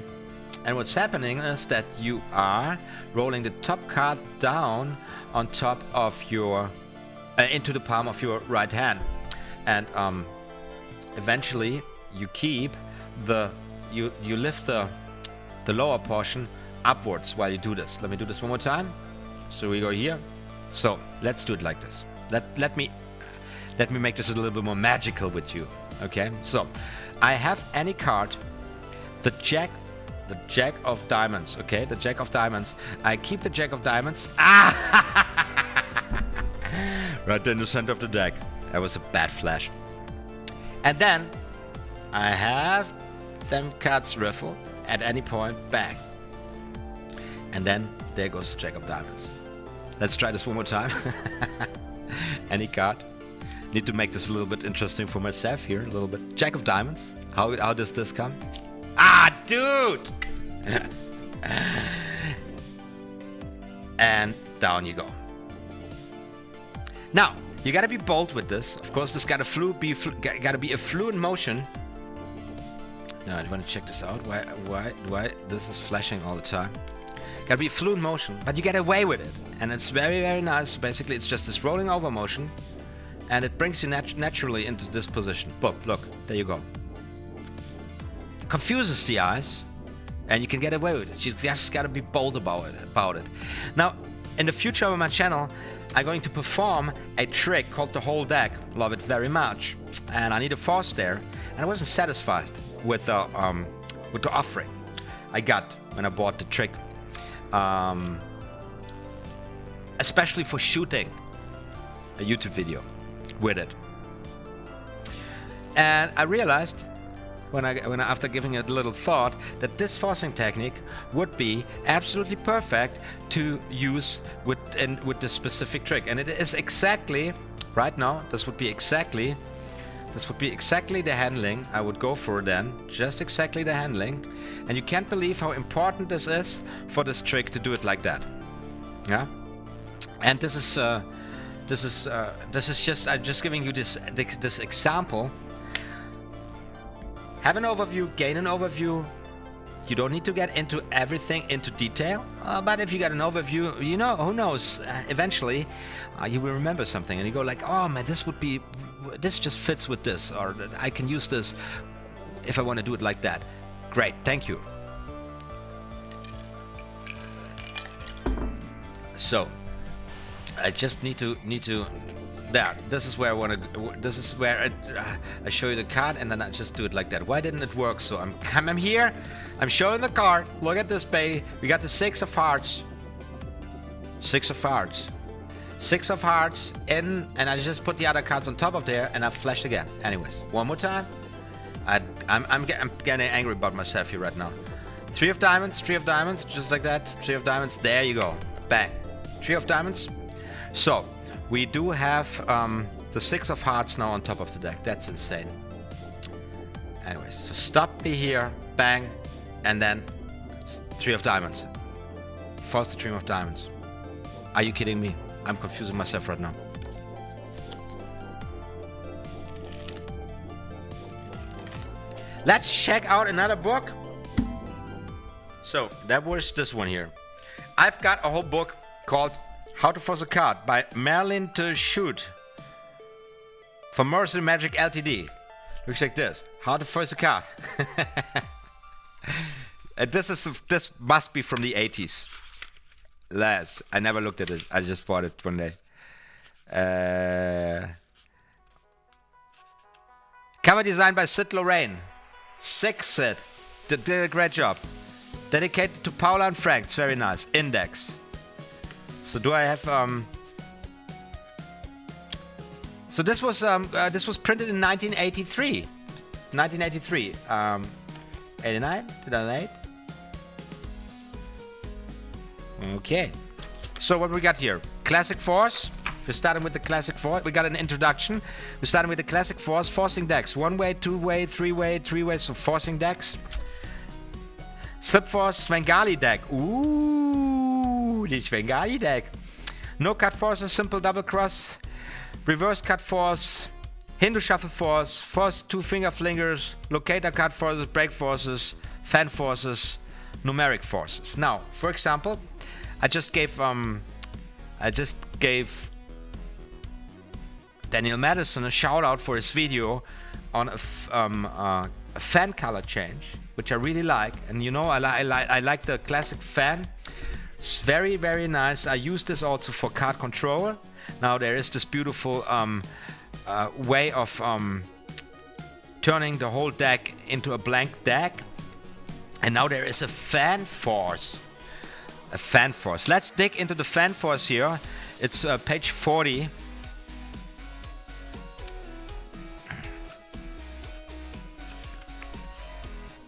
And what's happening is that you are rolling the top card down on top of your into the palm of your right hand. And eventually you keep you lift the lower portion upwards while you do this. Let me do this one more time. So we go here. So let's do it like this. Let me make this a little bit more magical with you. Okay, so I have any card, the jack of diamonds. Okay, the jack of diamonds. I keep the jack of diamonds. Right in the center of the deck. That was a bad flash. And then I have them cards riffle at any point, bang. And then there goes the jack of diamonds. Let's try this one more time. Any card. Need to make this a little bit interesting for myself here, a little bit. Jack of diamonds. How does this come? Ah, dude! And down you go. Now, you gotta be bold with this. Of course, this gotta be a fluent motion. Now, I want to check this out. Why this is flashing all the time? Gotta be a fluent motion, but you get away with it, and it's very, very nice. Basically, it's just this rolling over motion, and it brings you naturally into this position. Boom! Look, there you go. Confuses the eyes, and you can get away with it. You just gotta be bold about it. Now, in the future on my channel, I'm going to perform a trick called the whole deck. Love it very much, and I need a force there. And I wasn't satisfied with the offering I got when I bought the trick, especially for shooting a YouTube video with it. And I realized after giving it a little thought, that this forcing technique would be absolutely perfect to use with this specific trick. And it is exactly right now. This would be exactly the handling I would go for then. Just exactly the handling. And you can't believe how important this is for this trick to do it like that. Yeah. And this is just I'm just giving you this example. Have an overview, gain an overview. You don't need to get into everything into detail, but if you get an overview, you know, who knows, eventually you will remember something and you go like, oh man, this just fits with this, or I can use this if I want to do it like that. Great, thank you. So I just need to there. This is where I want to. This is where I show you the card, and then I just do it like that. Why didn't it work? So I'm here. I'm showing the card. Look at this, baby. We got the 6 of hearts. 6 of hearts. 6 of hearts in, and I just put the other cards on top of there, and I flashed again. Anyways, one more time. I'm getting angry about myself here right now. 3 of diamonds, just like that. 3 of diamonds, there you go. Bang. 3 of diamonds. So, we do have the 6 of hearts now on top of the deck. That's insane. Anyways, so stop me here, bang, and then 3 of diamonds. Force the 3 of diamonds. Are you kidding me? I'm confusing myself right now. Let's check out another book. So, that was this one here. I've got a whole book called How to Force a Card by Marilyn Shoot from Mercy Magic Ltd. Looks like this. How to Force a Card. This must be from the 80s. I never looked at it. I just bought it one day. Cover design by Sid Lorraine. Sick Sid. Did a great job. Dedicated to Paula and Frank. It's very nice. Index. So do I have So this was printed in 1983. 1983. 89? 2008? Okay. So what we got here? Classic Force. We're starting with the Classic Force. We got an introduction. We're starting with the Classic Force. Forcing decks. 1-way, 2-way, 3-way, 3-way. So forcing decks. Slip Force Svengali deck. Ooh, the Svengali deck. No cut forces, simple double cross. Reverse cut force. Hindu shuffle force. Force 2 finger flingers. Locator cut forces, break forces, fan forces, numeric forces. Now, for example, I just gave Daniel Madison a shout out for his video on a fan color change, which I really like. And you know, I like the classic fan. It's very, very nice. I use this also for card control. Now there is this beautiful way of turning the whole deck into a blank deck. And now there is a fan force. A fan force. Let's dig into the fan force here. It's page 40.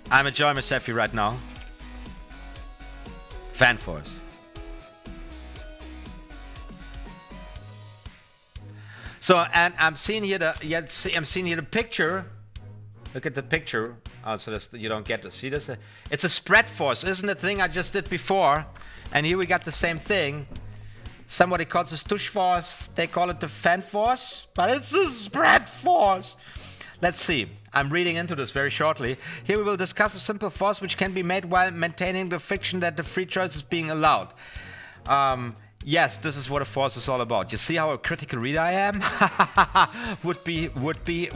I'm enjoying myself here right now. Fan force. So, and I'm seeing here the picture. Look at the picture. So you don't get to see this. It's a spread force, isn't it? Thing I just did before. And here we got the same thing. Somebody calls this tush force. They call it the fan force, but it's a spread force. Let's see. I'm reading into this very shortly. Here we will discuss a simple force which can be made while maintaining the fiction that the free choice is being allowed. Yes, this is what a force is all about. You see how a critical reader I am? would be pretty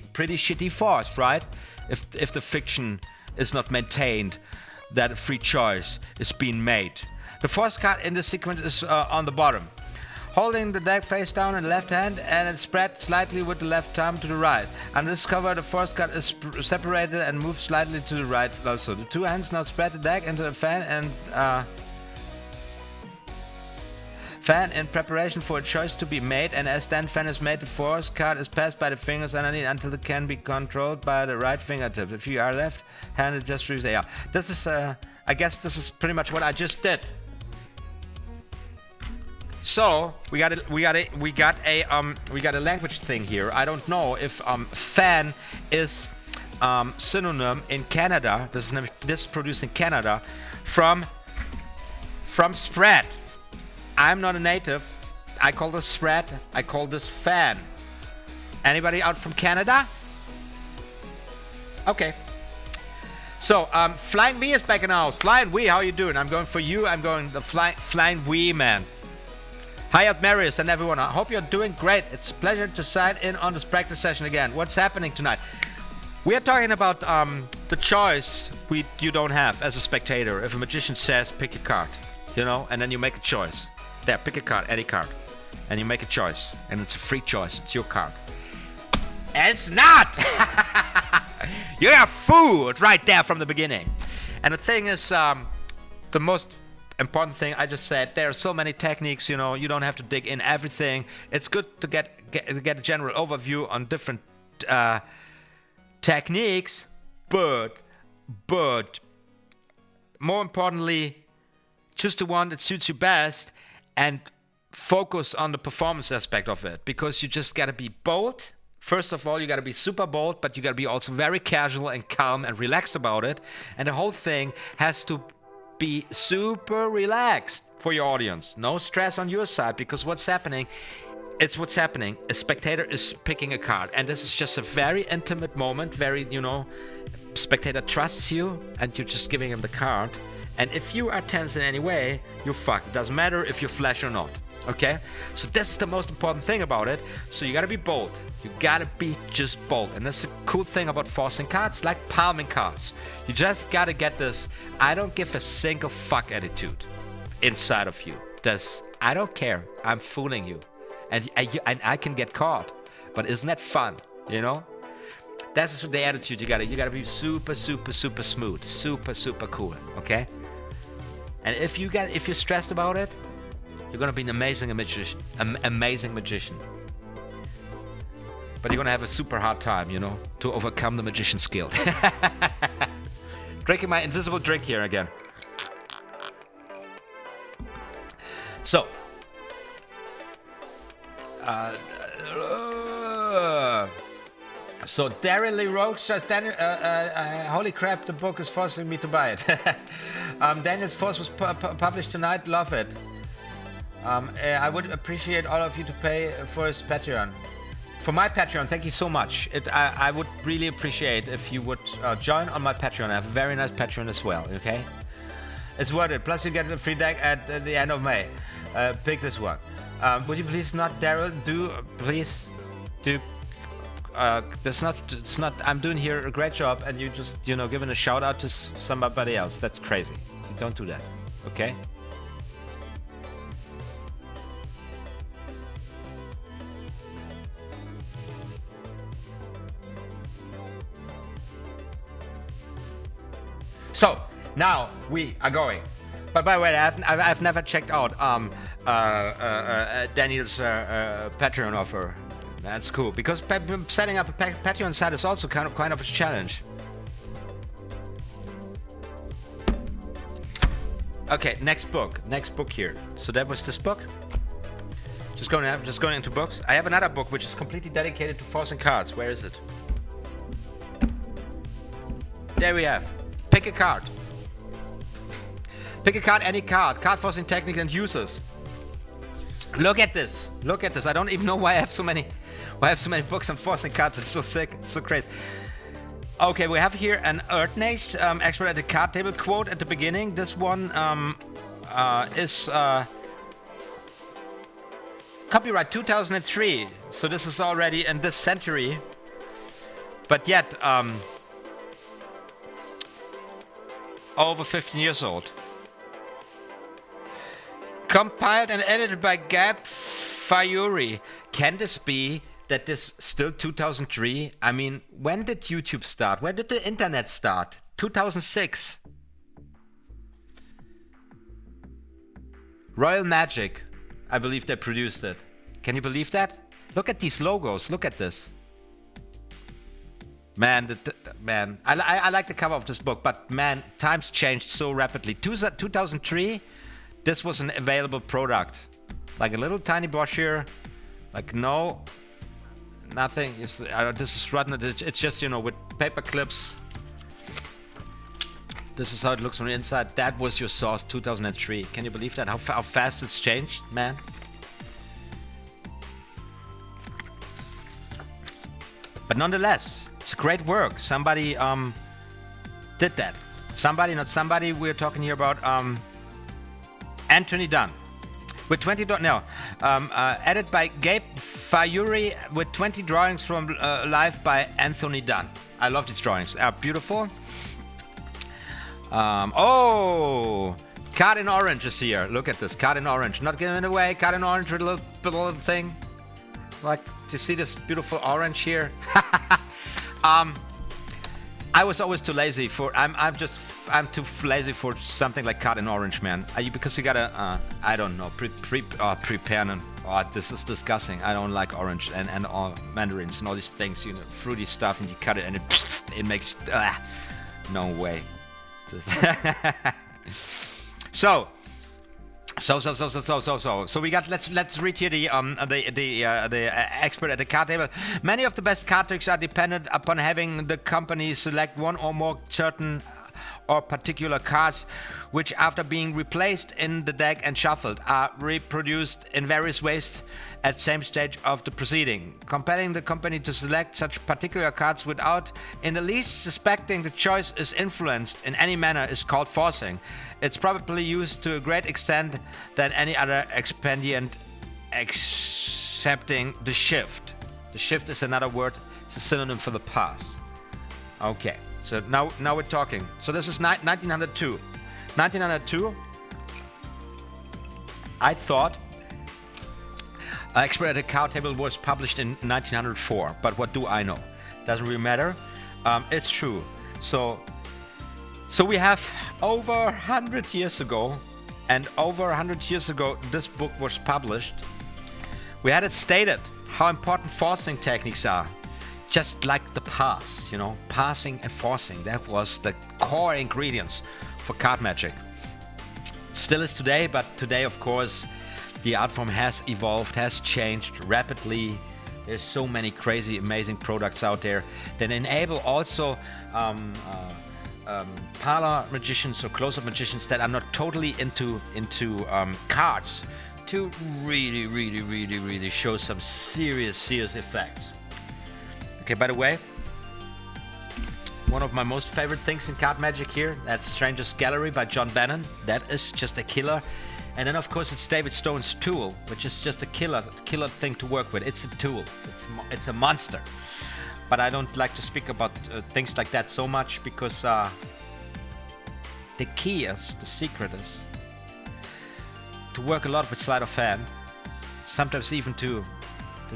shitty force, right? If the fiction is not maintained, that a free choice is being made. The force card in this sequence is on the bottom. Holding the deck face down in the left hand, and it's spread slightly with the left thumb to the right. Under this cover, the force card is separated and moves slightly to the right also. The 2 hands now spread the deck into a fan and fan in preparation for a choice to be made, and as then fan is made, the force card is passed by the fingers underneath until it can be controlled by the right fingertip. If you are left-handed, just use the This is, I guess this is pretty much what I just did. So we got a language thing here. I don't know if fan is synonym in Canada. This is produced in Canada from spread. I'm not a native. I call this spread. I call this fan. Anybody out from Canada? Okay. So Flying V is back in the house. Flying V, how you doing? I'm going for you. I'm going the Flying V man. Hi OTHMARIUS and everyone. I hope you're doing great. It's a pleasure to sign in on this practice session again. What's happening tonight? We are talking about the choice you don't have as a spectator. If a magician says pick a card, you know, and then you make a choice. There, pick a card, any card, and you make a choice, and it's a free choice. It's your card. And it's not. You're fooled right there from the beginning. And the thing is, the most important thing I just said, there are so many techniques, you know, you don't have to dig in everything. It's good to get a general overview on different techniques, but more importantly, choose the one that suits you best and focus on the performance aspect of it, because you just gotta be bold. First of all, you gotta be super bold, but you gotta be also very casual and calm and relaxed about it. And the whole thing has to be super relaxed for your audience. No stress on your side, because what's happening, a spectator is picking a card, and this is just a very intimate moment, very, you know, spectator trusts you and you're just giving him the card. And if you are tense in any way, you're fucked. It doesn't matter if you flash or not. Okay? So this is the most important thing about it. So you gotta be bold. You gotta be just bold. And that's the cool thing about forcing cards, like palming cards. You just gotta get this I don't give a single fuck attitude inside of you. This I don't care. I'm fooling you. And I can get caught. But isn't that fun? You know? That's the attitude you gotta be super, super, super smooth. Super, super cool. Okay? And if you're stressed about it, you're gonna be an amazing magician. Amazing magician. But you're gonna have a super hard time, you know, to overcome the magician's guilt. Drinking my invisible drink here again. So, Daryl Lee Roach says, holy crap, the book is forcing me to buy it. Daniel's Force was published tonight, love it. I would appreciate all of you to pay for his Patreon. For my Patreon, thank you so much. I would really appreciate if you would join on my Patreon. I have a very nice Patreon as well, okay? It's worth it. Plus you get a free deck at the end of May. Pick this one. Would you please not, Daryl, please do... it's not, I'm doing here a great job and you just, you know, giving a shout out to somebody else. That's crazy. You don't do that, okay? So, now we are going. But by the way, I've never checked out Daniel's Patreon offer. That's cool, because setting up a Patreon site is also kind of a challenge. Okay, next book here. So that was this book. Just going into books. I have another book which is completely dedicated to forcing cards. Where is it? There we have. Pick a card. Pick a card, any card. Card forcing technique and uses. Look at this. Look at this. I don't even know why I have so many books on forcing cards. It's so sick. It's so crazy. Okay, we have here an Erdnase expert at the card table quote at the beginning. This one is copyright 2003. So this is already in this century. But yet, over 15 years old. Compiled and edited by Gab Fayuri. Can this be that this still 2003? I mean, when did YouTube start? When did the internet start? 2006. Royal Magic. I believe they produced it. Can you believe that? Look at these logos. Look at this. Man, man, I like the cover of this book, but man, times changed so rapidly. 2003, this was an available product. Like a little tiny brochure, like nothing. This is rotten. It's just, you know, with paper clips. This is how it looks from the inside. That was your source, 2003. Can you believe that? How fast it's changed, man? But nonetheless, it's a great work. Somebody did that. Somebody, not somebody. We're talking here about Anthony Dunn. With 20 edited by Gabe Fayuri with 20 drawings from life by Anthony Dunn. I love these drawings. They are beautiful. Oh, card in orange is here. Look at this, card in orange. Not giving it away. Card in orange with a little thing. Like, do you see this beautiful orange here? I was always too lazy for. I'm too lazy for something like card in orange, man. Because you gotta. I don't know. Prepare and. Oh, this is disgusting. I don't like orange and all mandarins and all these things. You know, fruity stuff, and you cut it and it makes. No way. Just So we got. Let's read here the expert at the card table. Many of the best card tricks are dependent upon having the company select one or more certain or particular cards, which after being replaced in the deck and shuffled are reproduced in various ways at same stage of the proceeding. Compelling the company to select such particular cards without in the least suspecting the choice is influenced in any manner is called forcing. It's probably used to a great extent than any other expedient excepting the shift. The shift is another word, it's a synonym for the pass. Okay, so now we're talking. So this is 1902. 1902, I thought Expert at the Card Table was published in 1904, but what do I know? Doesn't really matter. It's true. So we have over 100 years ago, and over 100 years ago this book was published. We had it stated how important forcing techniques are. Just like the pass, you know, passing and forcing. That was the core ingredients for card magic. Still is today, but today, of course, the art form has evolved, has changed rapidly. There's so many crazy, amazing products out there that enable also parlor magicians or close-up magicians that are not totally into cards to really show some serious effects. Okay, by the way, one of my most favorite things in card magic here, that's Stranger's Gallery by John Bannon. That is just a killer. And then of course it's David Stone's Tool, which is just a killer thing to work with. It's a tool, it's a monster. But I don't like to speak about things like that so much because the key is, the secret is to work a lot with sleight of hand, sometimes even to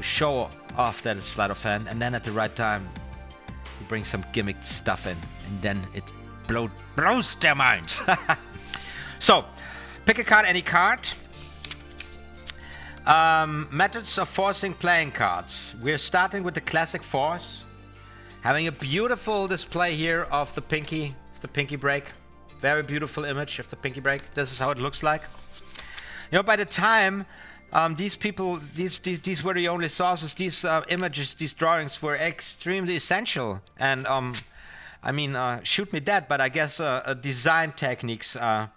show off that it's sleight of hand, and then at the right time you bring some gimmicked stuff in, and then it blows their minds. So, pick a card, any card. Methods of forcing playing cards. We're starting with the classic force, having a beautiful display here of the pinky break. Very beautiful image of the pinky break. This is how it looks like. You know, by the time these people, these were the only sources. These images, these drawings were extremely essential. And I mean, shoot me dead, but I guess design techniques has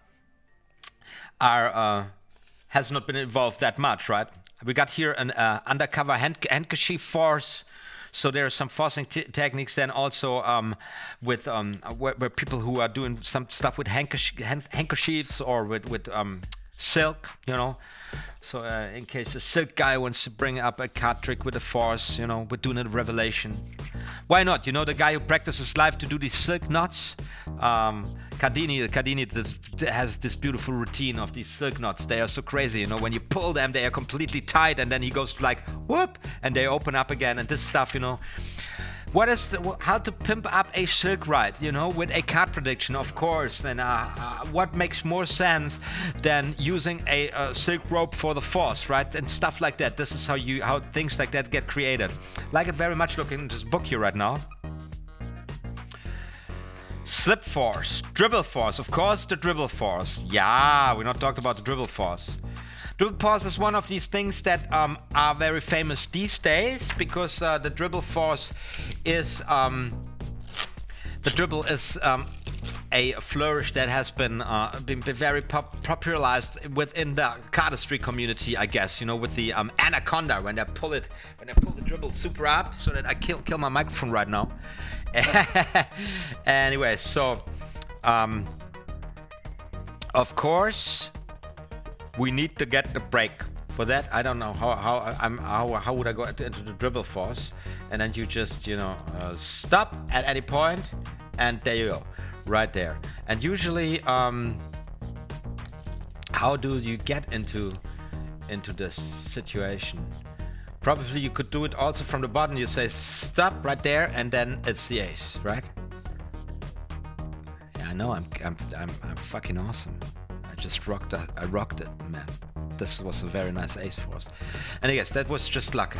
not been involved that much, right? We got here an undercover handkerchief force. So there are some forcing techniques then also with where people who are doing some stuff with handkerchiefs or with silk, you know. So in case the silk guy wants to bring up a card trick with a force, you know, we're doing a revelation. Why not? You know, the guy who practices live to do these silk knots, Cardini has this beautiful routine of these silk knots. They are so crazy, you know, when you pull them, they are completely tight, and then he goes like, whoop, and they open up again, and this stuff, you know. How to pimp up a silk ride, you know, with a card prediction, of course, and what makes more sense than using a silk rope for the force, right, and stuff like that. This is how things like that get created. Like it very much looking at this book here right now. Slip force, dribble force, of course, the dribble force. Yeah, we're not talking about the dribble force. Dribble force is one of these things that are very famous these days because the dribble force is a flourish that has been very popularized within the cardistry community, I guess. You know, with the anaconda when they pull the dribble super up, so that I kill my microphone right now. Anyway, so of course. We need to get the break. For that, I don't know how would I go into the dribble force, and then you just, you know, stop at any point, and there you go, right there. And usually, how do you get into this situation? Probably you could do it also from the bottom. You say stop right there, and then it's the ace, right? know I'm fucking awesome. I rocked it, man. This was a very nice ace for us. And I guess that was just luck.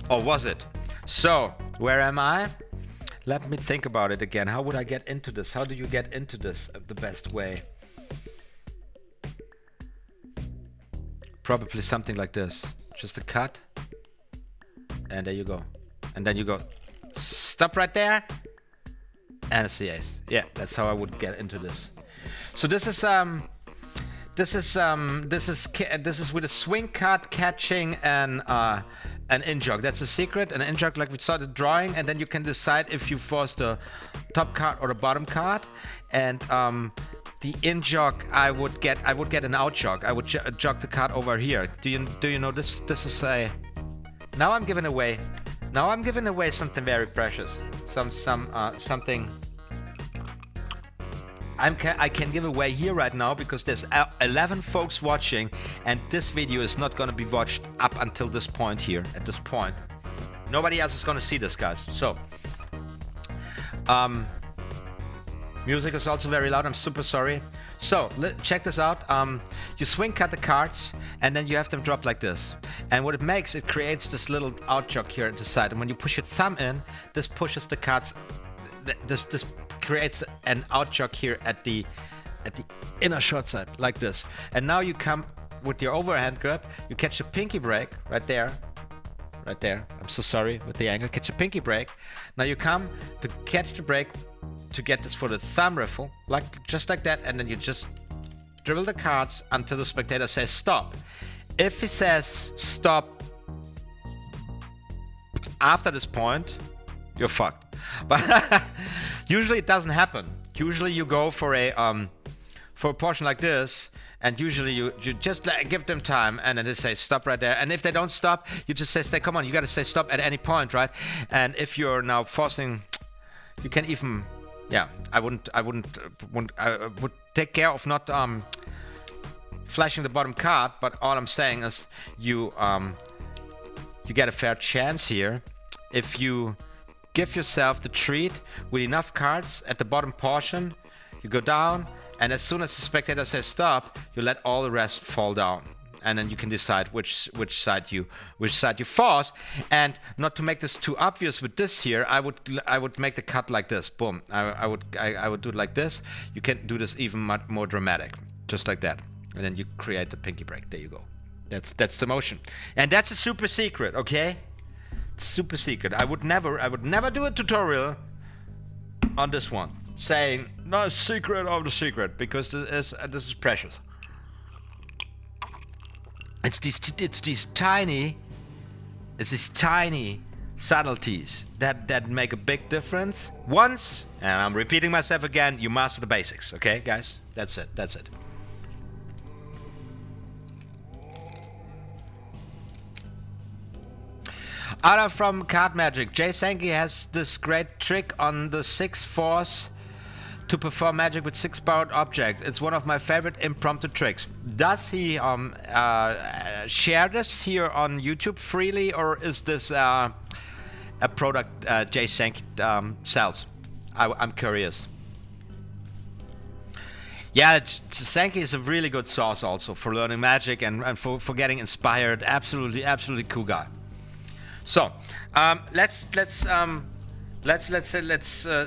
Or was it? So, where am I? Let me think about it again. How would I get into this? How do you get into this the best way? Probably something like this. Just a cut. And there you go. And then you go, stop right there. And it's the ace. Yeah, that's how I would get into this. So this is with a swing cut catching an in jog. That's a secret. An in jog, like we started drawing, and then you can decide if you force the top card or the bottom card. And the in jog, I would get an out jog. I would jog the card over here. Do you know this? This is a. Now I'm giving away something very precious. Something. I can give away here right now because there's 11 folks watching, and this video is not going to be watched up until this point here. At this point, nobody else is going to see this, guys. So, music is also very loud. I'm super sorry. So check this out. You swing cut the cards, and then you have them drop like this. And what it makes, it creates this little out jog here at the side. And when you push your thumb in, this pushes the cards. This creates an out jog here at the inner short side, like this. And now you come with your overhand grip, you catch a pinky break right there. I'm so sorry with the angle. Catch a pinky break. Now you come to catch the break to get this for the thumb riffle, just like that, and then you just dribble the cards until the spectator says stop. If he says stop after this point, you're fucked. But usually it doesn't happen. Usually you go for a portion like this, and usually you just give them time, and then they say stop right there. And if they don't stop, you just say, come on, you got to say stop at any point, right? And if you're now forcing, you can even, yeah, I would take care of not flashing the bottom card, but all I'm saying is you get a fair chance here if you give yourself the treat with enough cards at the bottom portion. You go down, and as soon as the spectator says stop, you let all the rest fall down, and then you can decide which side you force. And not to make this too obvious with this here, I would make the cut like this. Boom. I would do it like this. You can do this even much more dramatic, just like that, and then you create the pinky break. There you go. That's the motion, and that's a super secret. Okay. Super secret. I would never do a tutorial on this one saying no secret of the secret, because this is precious. It's these tiny subtleties that make a big difference. Once, and I'm repeating myself again, you master the basics. Okay, guys, that's it. Ada from Card Magic. Jay Sankey has this great trick on the 6 force to perform magic with 6 borrowed objects. It's one of my favorite impromptu tricks. Does he share this here on YouTube freely, or is this a product Jay Sankey sells? I'm curious. Yeah, Sankey is a really good source also for learning magic and for getting inspired. Absolutely cool guy. So let's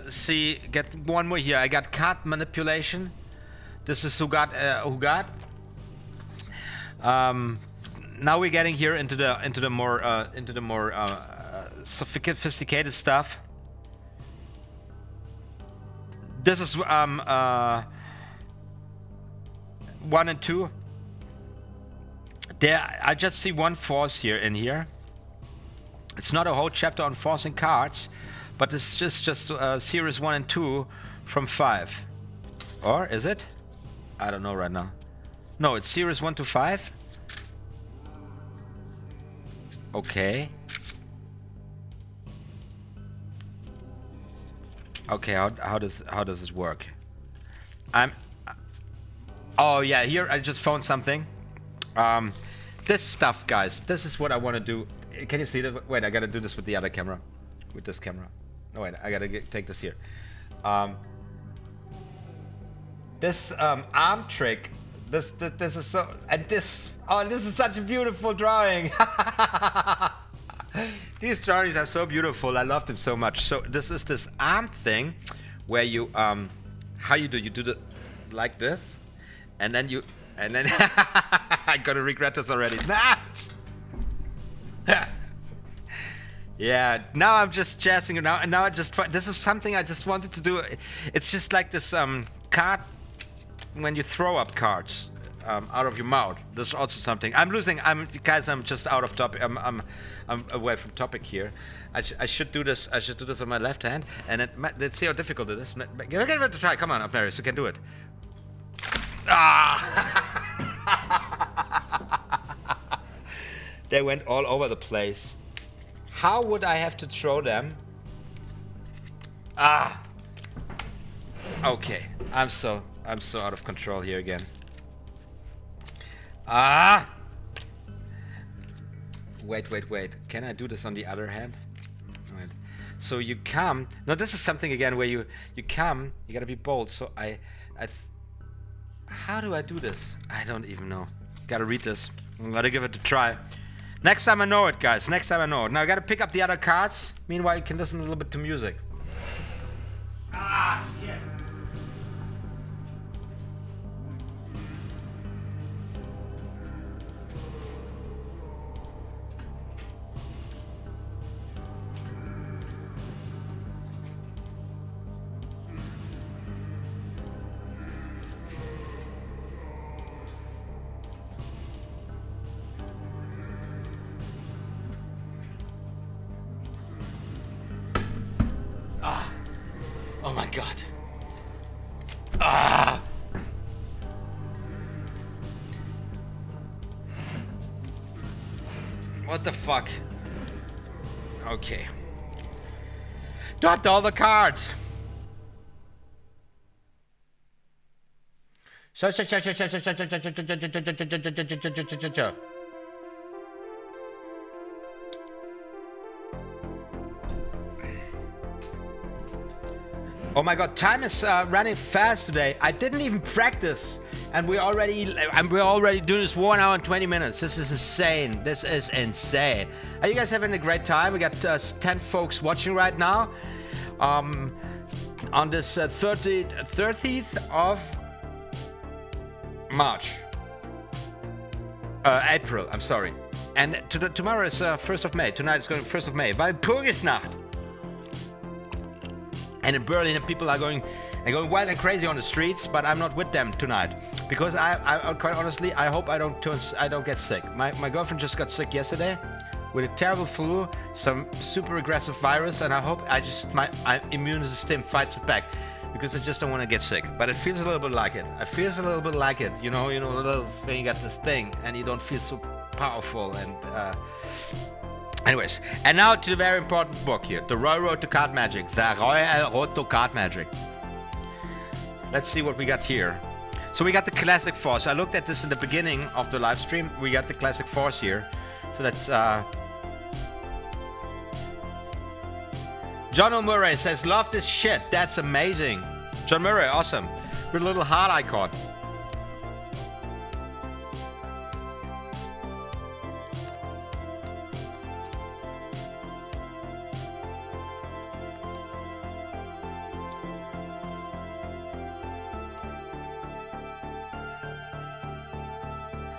see. Get one more here. I got card manipulation. This is who got. Now we're getting here into the more sophisticated stuff. This is 1 and 2. There, I just see one force here in here. It's not a whole chapter on forcing cards, but it's just series 1 and 2 from 5. Or is it? I don't know right now. No, it's series 1 to 5. Okay. Okay, how does it work? Oh yeah, here I just found something. This stuff, guys. This is what I want to do. Can you see that? Wait, I gotta do this with the other camera. With this camera. No, wait, I gotta take this here. this arm trick. This is so, and this is such a beautiful drawing. These drawings are so beautiful. I love them so much. So this is this arm thing, where you how you do the like this, and then I'm gonna regret this already. Yeah, now I'm just jazzing it now, and now this is something I just wanted to do. It's just like this card when you throw up cards out of your mouth. There's also something. I'm just out of topic. I'm away from topic here. I should do this. I should do this on my left hand, and let's see how difficult it is. Give it a try. Come on, OTHMARIUS, you can do it. They went all over the place. How would I have to throw them? Okay, I'm so out of control here again. Wait. Can I do this on the other hand? Wait. So you come. No, this is something again where you come. You gotta be bold. So how do I do this? I don't even know. Gotta read this. I'm gonna give it a try. Next time I know it, guys. Next time I know it. Now I gotta pick up the other cards. Meanwhile, you can listen a little bit to music. Shit. Oh my God. What the fuck? Okay. Dropped all the cards. Oh my God, time is running fast today. I didn't even practice, and we're already doing this 1 hour and 20 minutes. This is insane. This is insane. Are you guys having a great time? We got 10 folks watching right now. On this 30th of March. April. I'm sorry. And tomorrow is 1st of May. Tonight is going 1st of May. Walpurgisnacht. And in Berlin, people are going wild and crazy on the streets, but I'm not with them tonight because I quite honestly, I hope I don't get sick. My girlfriend just got sick yesterday with a terrible flu, some super aggressive virus, and I hope my immune system fights it back because I just don't want to get sick. But it feels a little bit like it. It feels a little bit like it. You know, a little thing, you got this thing, and you don't feel so powerful and. Anyways, and now to the very important book here, The Royal Road to Card Magic. The Royal Road to Card Magic. Let's see what we got here. So we got the Classic Force. I looked at this in the beginning of the live stream. We got the Classic Force here. So that's... John O'Murray says, love this shit. That's amazing. John Murray, awesome. With a little heart icon.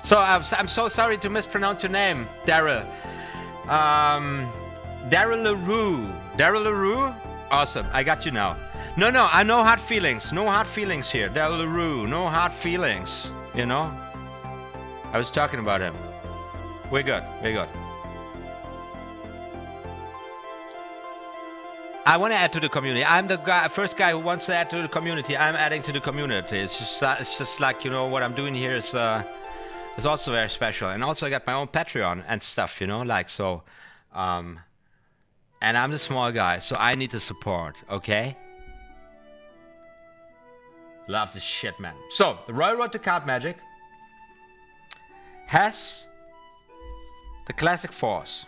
So I'm so sorry to mispronounce your name, Daryl. Daryl LaRue. Daryl LaRue? Awesome, I got you now. No, I no hard feelings. No hard feelings here. Daryl LaRue, no hard feelings. You know? I was talking about him. We're good, we're good. I want to add to the community. I'm the first guy who wants to add to the community. I'm adding to the community. It's just like, you know, what I'm doing here is also very special. And also I got my own Patreon and stuff, you know, like so. And I'm the small guy, so I need the support, okay? Love this shit, man. So, the Royal Road to Card Magic has the Classic Force.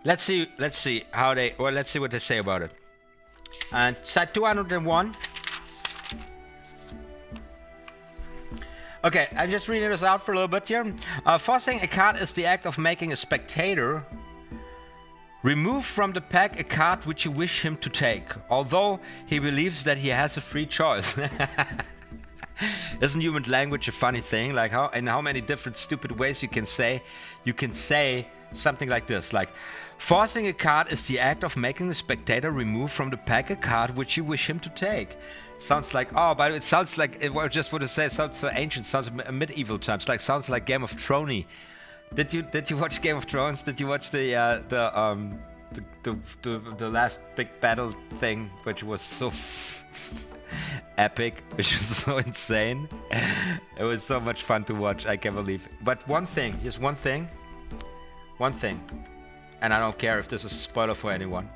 Let's see how let's see what they say about it. And side 201, Okay, I'm just reading this out for a little bit here. Forcing a card is the act of making a spectator remove from the pack a card which you wish him to take, although he believes that he has a free choice. Isn't human language a funny thing? Like how many different stupid ways you can say something like this, like forcing a card is the act of making the spectator remove from the pack a card which you wish him to take. Sounds like, oh, but it sounds like, I just want to say, it sounds so ancient, sounds medieval times, like sounds like Game of Thrones. Did you watch Game of Thrones? Did you watch the last big battle thing, which was so epic, which was so insane? It was so much fun to watch. I can't believe it. But here's one thing, and I don't care if this is a spoiler for anyone.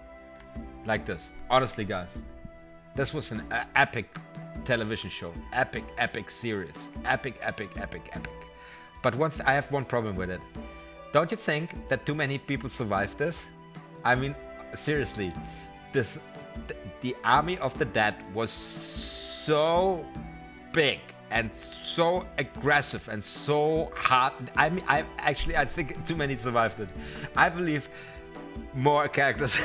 Like this, honestly, guys, this was an epic television show, epic series, epic. But I have one problem with it. Don't you think that too many people survived this? I mean, seriously, the army of the dead was so big and so aggressive and so hard. I mean, I think too many survived it. I believe more characters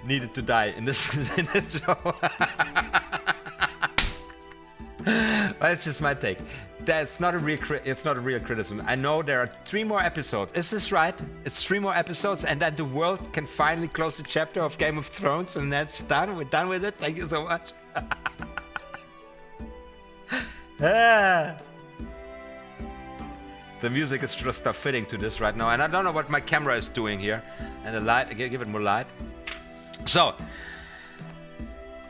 needed to die in this show. But it's just my take. That's not a real. It's not a real criticism. I know there are 3 more episodes. Is this right? It's 3 more episodes, and then the world can finally close the chapter of Game of Thrones, and that's done. We're done with it. Thank you so much. The music is just not fitting to this right now, and I don't know what my camera is doing here. And the light, again, give it more light. So,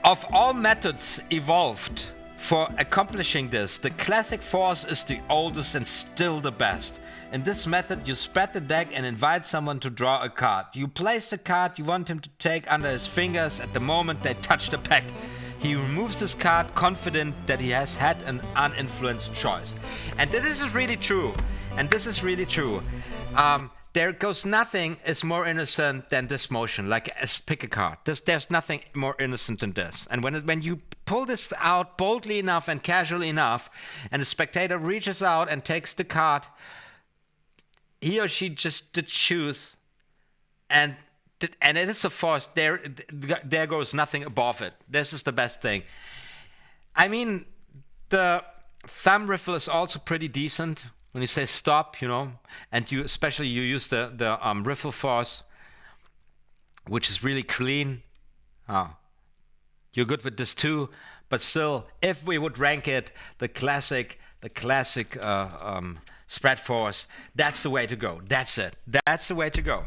of all methods evolved for accomplishing this, the classic force is the oldest and still the best. In this method, you spread the deck and invite someone to draw a card. You place the card you want him to take under his fingers at the moment they touch the pack. He removes this card confident that he has had an uninfluenced choice. And this is really true. There goes nothing is more innocent than this motion, like pick a card. There's nothing more innocent than this. And when you pull this out boldly enough and casually enough, and the spectator reaches out and takes the card, he or she just did choose, and it is a force. There goes nothing above it. This is the best thing. I mean, the thumb riffle is also pretty decent. When you say stop, and you use the riffle force, which is really clean. You're good with this too, but still, if we would rank it, the classic spread force, that's the way to go. That's it. That's the way to go.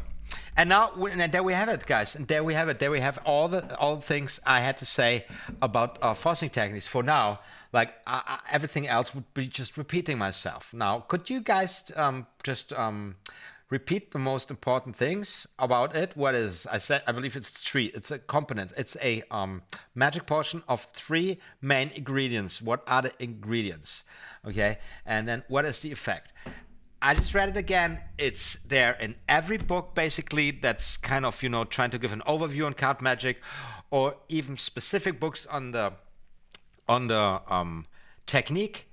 And now, there we have it, guys. And there we have it. There we have all the things I had to say about forcing techniques for now. Like everything else would be just repeating myself. Now, could you guys just repeat the most important things about it? What is, I believe it's 3. It's a component. It's a magic potion of 3 main ingredients. What are the ingredients? Okay. And then what is the effect? I just read it again. It's there in every book, basically, that's kind of, trying to give an overview on card magic, or even specific books on the technique.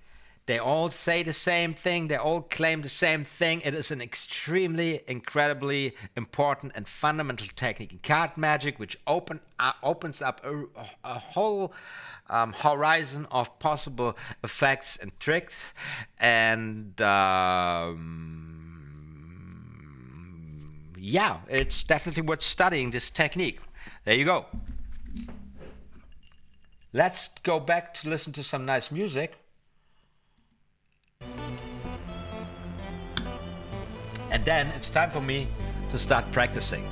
They all say the same thing. They all claim the same thing. It is an extremely, incredibly important and fundamental technique in card magic, which opens up a whole horizon of possible effects and tricks. And yeah, it's definitely worth studying this technique. There you go. Let's go back to listen to some nice music. And then it's time for me to start practicing.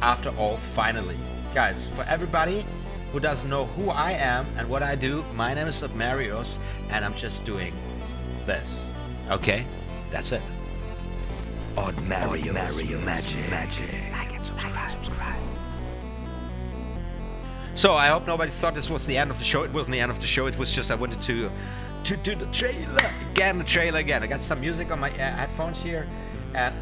After all, finally. Guys, for everybody who doesn't know who I am and what I do, my name is OTHMARIUS, and I'm just doing this. Okay? That's it. OTHMARIUS Magic. Like and subscribe. So I hope nobody thought this was the end of the show. It wasn't the end of the show. It was just I wanted to do the trailer again. I got some music on my headphones here, and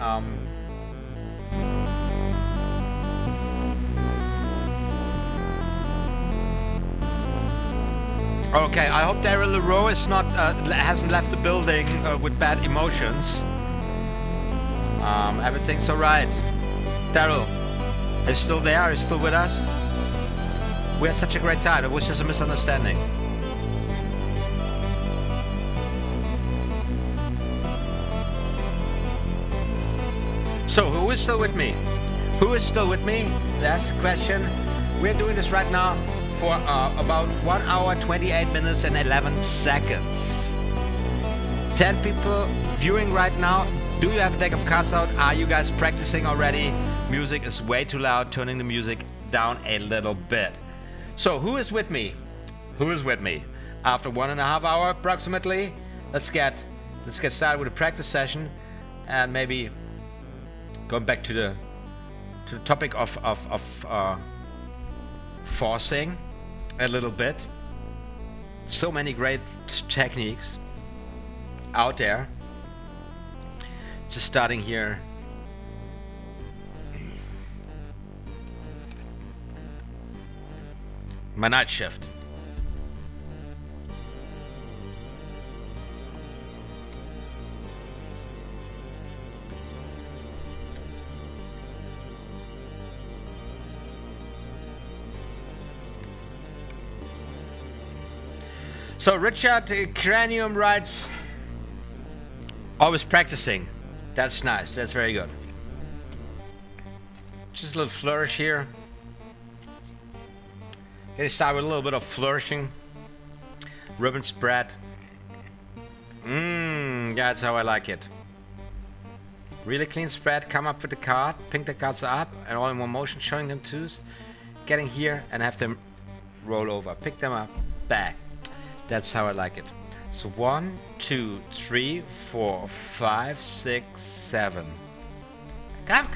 Okay, I hope Daryl LeRoe is not hasn't left the building with bad emotions. Everything's alright. Daryl, are you still there? Are you still with us? We had such a great time. It was just a misunderstanding. So, who is still with me? Who is still with me? That's the question. We're doing this right now for about 1 hour, 28 minutes and 11 seconds. 10 people viewing right now. Do you have a deck of cards out? Are you guys practicing already? Music is way too loud. Turning the music down a little bit. So, who is with me? Who is with me? After 1.5 hours approximately, let's get started with a practice session, and maybe going back to the topic of forcing a little bit. So many great techniques out there. Just starting here. My night shift. So Richard Cranium writes, always practicing. That's nice. That's very good. Just a little flourish here. Gonna start with a little bit of flourishing. Ribbon spread. Yeah, that's how I like it. Really clean spread. Come up with the card. Pick the cards up and all in one motion, showing them twos. Getting here and have them roll over. Pick them up. Back. That's how I like it. So 1, 2, 3, 4, 5, 6, 7. Come.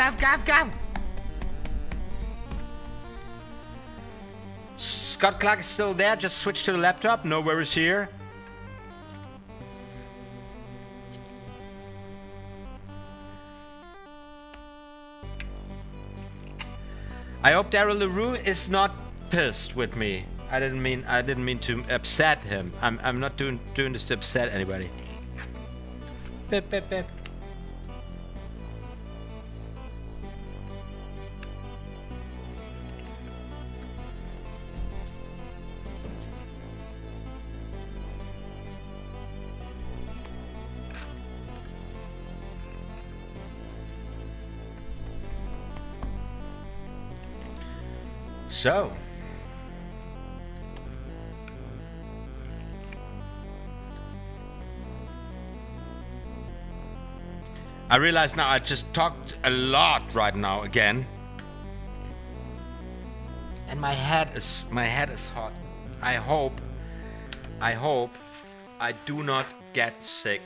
Scott Clark is still there. Just switch to the laptop. No worries here. I hope Daryl LeRoe is not pissed with me. I didn't mean to upset him. I'm not doing this to upset anybody. Pip, pip, pip. So, I realize now I just talked a lot right now again, and my head is hot. I hope I do not get sick.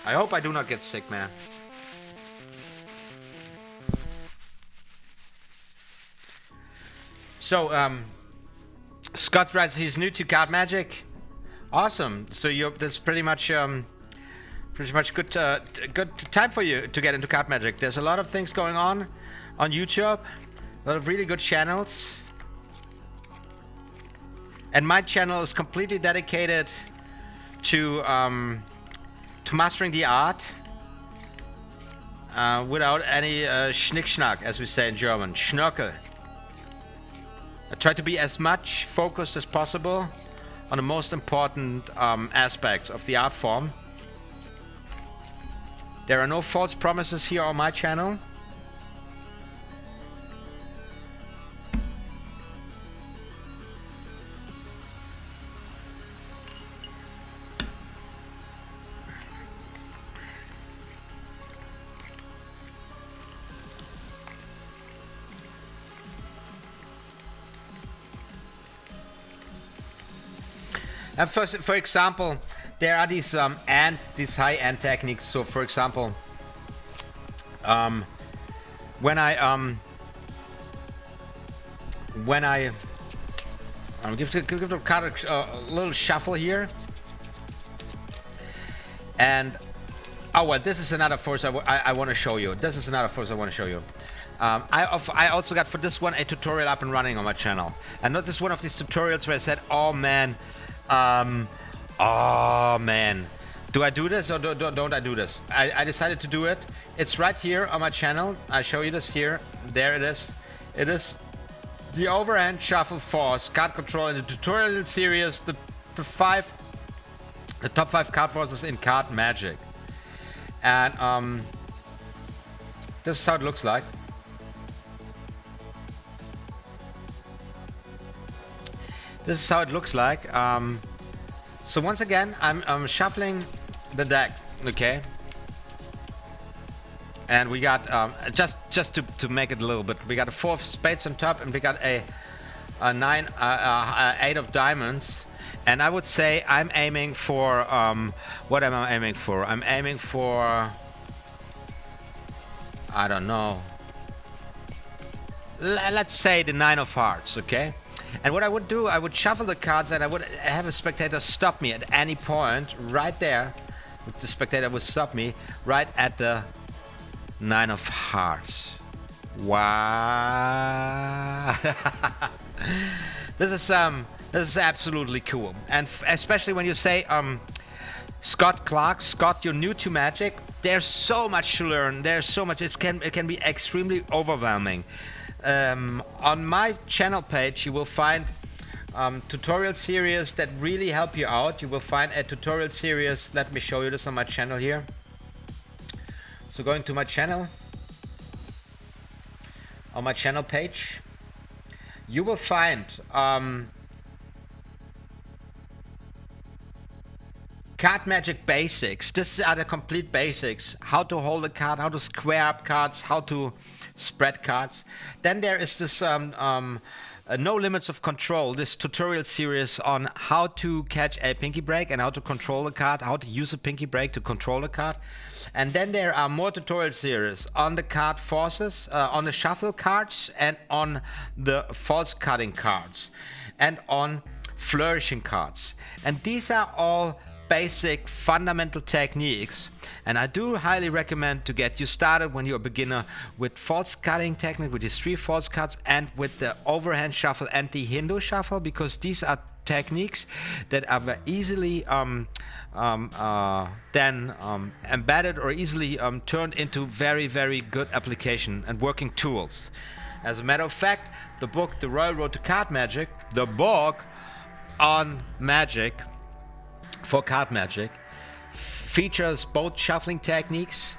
I hope I do not get sick, man. So, Scott writes he's new to card magic. Awesome. So that's pretty much good time for you to get into card magic. There's a lot of things going on YouTube, a lot of really good channels, and my channel is completely dedicated to mastering the art without any schnick-schnack, as we say in German, Schnörkel. I try to be as much focused as possible on the most important aspects of the art form. There are no false promises here on my channel. And for example, there are these high-end techniques. So, for example, when I give the card a little shuffle here, and this is another force I want to show you. I also got for this one a tutorial up and running on my channel, and not just one of these tutorials where I said, oh man, Oh man, do I do this or don't I do this? I decided to do it. It's right here on my channel. I show you this here. There it is. It is the overhand shuffle force card control in the tutorial series. The top 5 card forces in card magic. And this is how it looks like. This is how it looks like. So once again, I'm shuffling the deck, okay? And we got just to make it a little bit, we got a 4 of spades on top, and we got a 8 of diamonds. And I would say I'm aiming for what am I aiming for? I'm aiming for, I don't know. Let's say the 9 of hearts, okay? And what I would do, I would shuffle the cards and I would have a spectator stop me at any point right there. The spectator would stop me right at the 9 of hearts. Wow. This is absolutely cool. And especially when you say, Scott Clark, Scott, you're new to Magic. There's so much to learn. There's so much. It can be extremely overwhelming. On my channel page you will find tutorial series that really help you out. You will find a tutorial series, let me show you this on my channel here. So going to my channel, on my channel page you will find card magic basics. These are the complete basics. How to hold a card, how to square up cards, how to spread cards. Then there is this no limits of control, this tutorial series on how to catch a pinky break and how to control a card, how to use a pinky break to control a card. And then there are more tutorial series on the card forces, on the shuffle cards, and on the false cutting cards, and on flourishing cards. And these are all basic fundamental techniques, and I do highly recommend to get you started when you're a beginner with false cutting technique, with these 3 false cuts, and with the overhand shuffle and the Hindu shuffle, because these are techniques that are very easily embedded or easily turned into very, very good application and working tools. As a matter of fact, the book The Royal Road to Card Magic, the book on magic for card magic, features both shuffling techniques,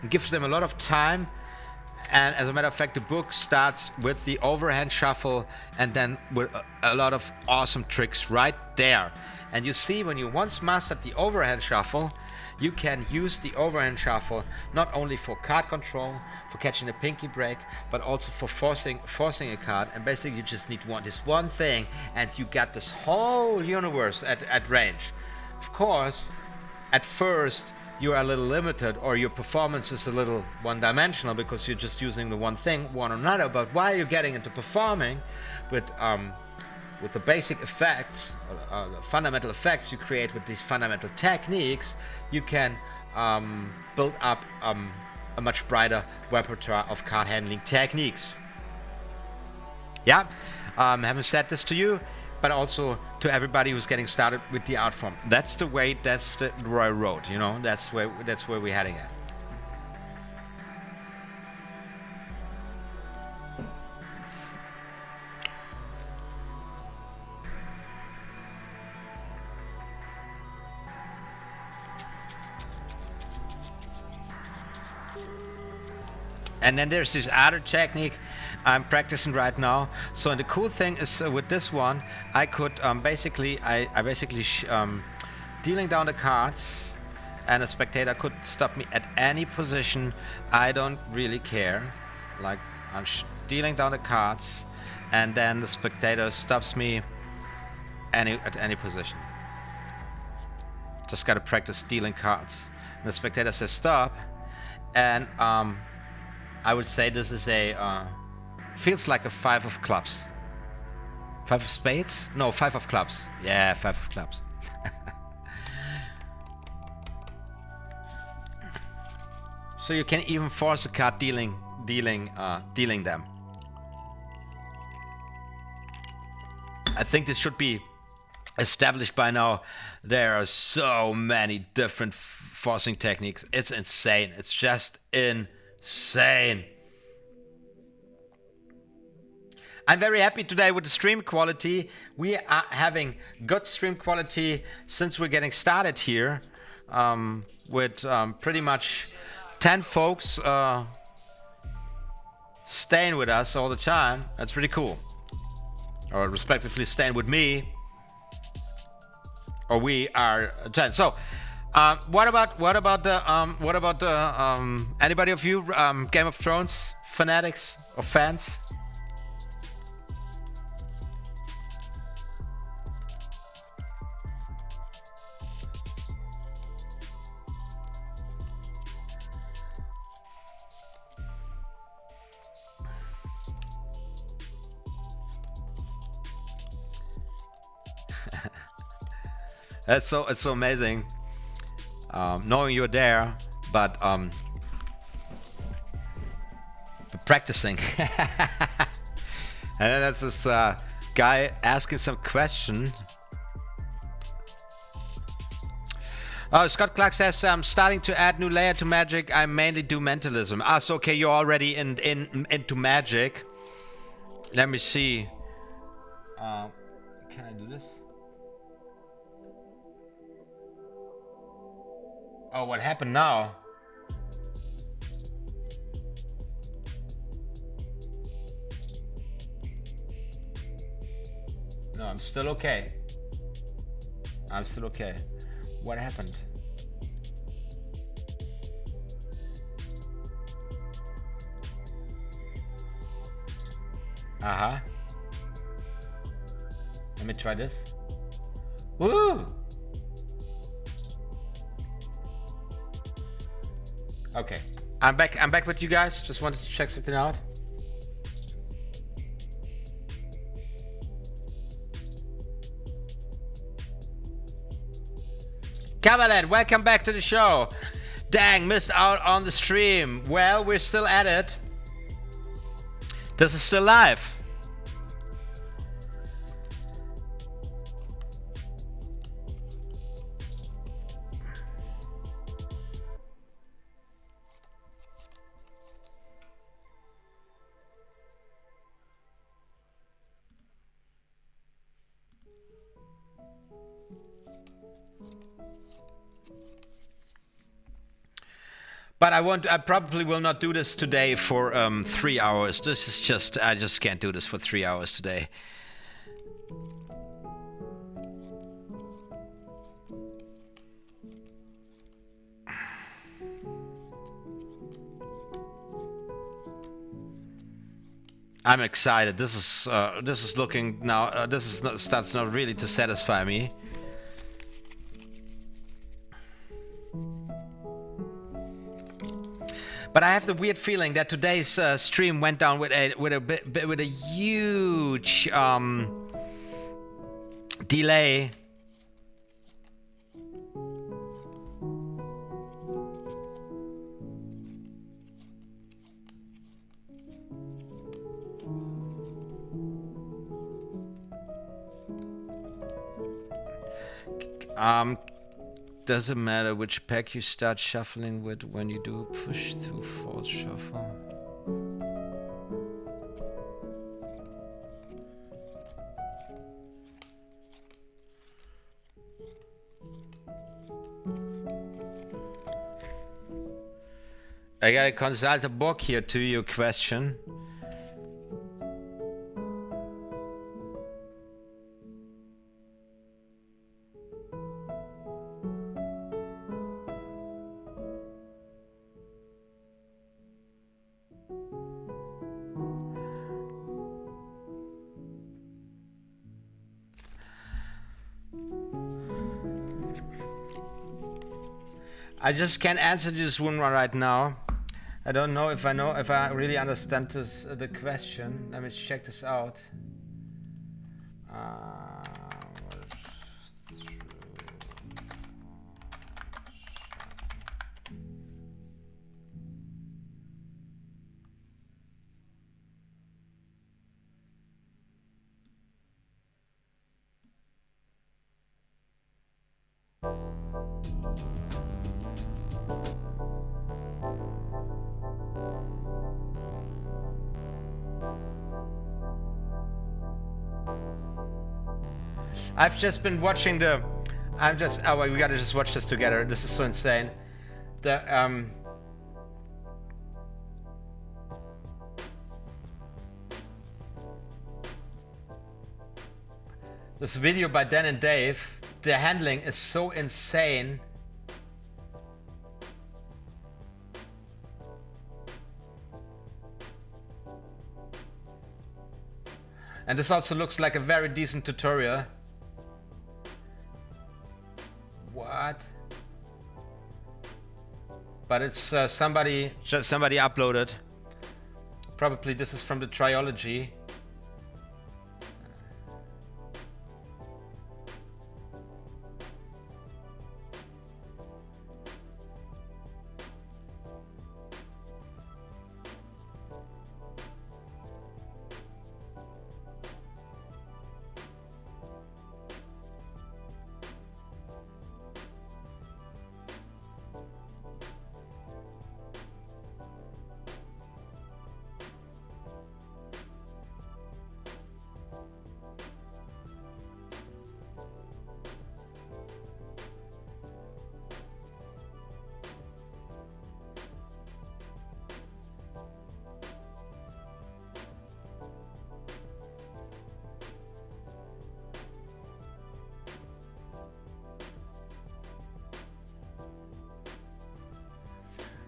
gives them a lot of time, and as a matter of fact the book starts with the overhand shuffle and then with a lot of awesome tricks right there. And you see, when you once mastered the overhand shuffle, you can use the overhand shuffle not only for card control, for catching a pinky break, but also for forcing a card. And basically you just need this one thing and you got this whole universe at range. Of course, at first you are a little limited, or your performance is a little one-dimensional because you're just using the one thing, one or another. But while you're getting into performing with the basic effects, the fundamental effects you create with these fundamental techniques, you can build up a much brighter repertoire of card handling techniques. Yeah, haven't said this to you, but also to everybody who's getting started with the art form. That's the way, that's the royal road, you know, that's where we're heading at. And then there's this other technique I'm practicing right now. So, and the cool thing is with this one, I could basically dealing down the cards, and a spectator could stop me at any position. I don't really care. Like, I'm dealing down the cards, and then the spectator stops me at any position. Just gotta practice dealing cards. And the spectator says stop, and I would say this is a feels like a 5 of clubs. 5 of spades? No, 5 of clubs. Yeah, 5 of clubs. So you can even force a card dealing them. I think this should be established by now. There are so many different forcing techniques. It's insane. It's just insane. I'm very happy today with the stream quality. We are having good stream quality since we're getting started here, with pretty much 10 folks staying with us all the time. That's really cool. Or respectively staying with me. Or we are 10. So, what about the anybody of you Game of Thrones fanatics or fans? It's so amazing knowing you're there, but practicing. And then there's this guy asking some question. Oh, Scott Clark says, I'm starting to add new layer to magic. I mainly do mentalism. Ah, so okay, you're already into magic. Let me see. Can I do this? Oh, what happened now? No, I'm still okay. I'm still okay. What happened? Uh-huh. Let me try this. Woo! Okay, I'm back with you guys. Just wanted to check something out. Cavalad, welcome back to the show. Dang, missed out on the stream. Well, we're still at it. This is still live. But I probably will not do this today for 3 hours. This is just, I just can't do this for 3 hours today. I'm excited. This is looking now. Starts not really to satisfy me. But I have the weird feeling that today's stream went down with a huge delay. Doesn't matter which pack you start shuffling with when you do a push to force shuffle. I gotta consult a book here to your question. I just can't answer this one right now. I don't know if I really understand this the question. Let me check this out. I've just been watching the... oh, we gotta just watch this together. This is so insane. This video by Dan and Dave, the handling is so insane. And this also looks like a very decent tutorial. What? But it's somebody uploaded. Probably this is from the trilogy.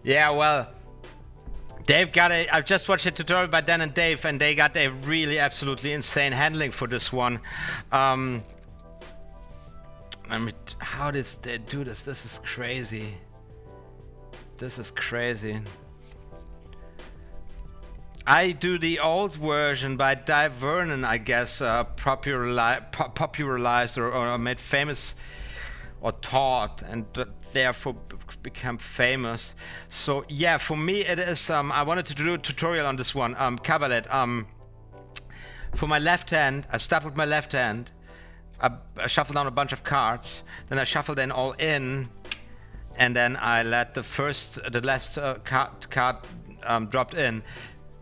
Yeah, well, I've just watched a tutorial by Dan and Dave, and they got a really absolutely insane handling for this one. I mean, how did they do this? This is crazy. This is crazy. I do the old version by Dave Vernon, I guess, popularized or made famous or taught, and therefore become famous. So yeah, for me it is, I wanted to do a tutorial on this one, cabaret. For my left hand, I start with my left hand, I shuffle down a bunch of cards, then I shuffle them all in, and then I let the last card dropped in,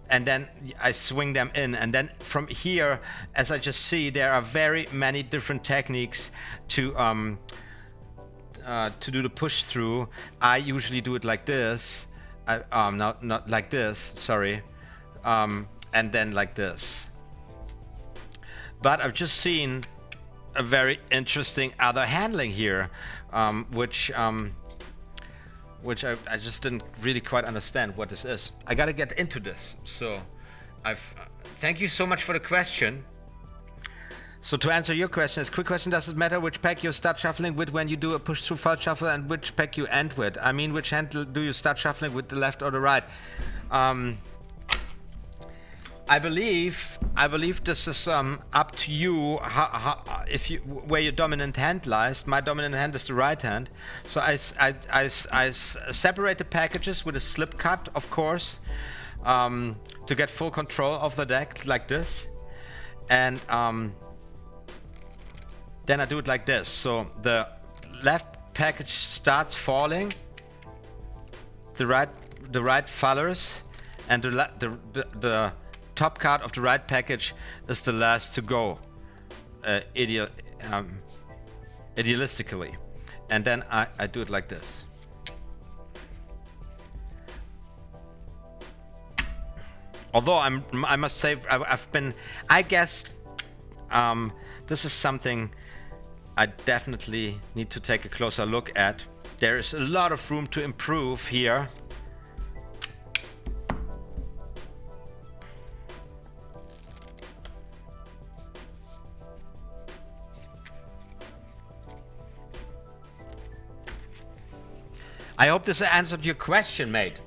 and then I swing them in, and then from here, as I just see, there are very many different techniques to do the push through. I usually do it like this, not like this, sorry, and then like this. But I've just seen a very interesting other handling here, which I just didn't really quite understand what this is. I gotta get into this. So thank you so much for the question. So to answer your question, quick question, does it matter which pack you start shuffling with when you do a push through felt shuffle, and which pack you end with? I mean, which hand do you start shuffling with, the left or the right? I believe this is up to you, where your dominant hand lies. My dominant hand is the right hand, so I separate the packages with a slip cut, of course, to get full control of the deck, like this, and then I do it like this. So the left package starts falling, the right follows, and the top card of the right package is the last to go, idealistically. And then I do it like this. Although I must say, I guess this is something I definitely need to take a closer look at. There is a lot of room to improve here. I hope this answered your question, mate.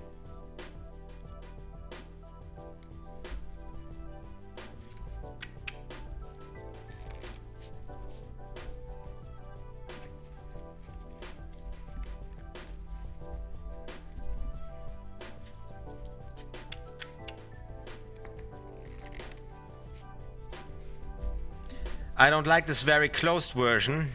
I don't like this very closed version.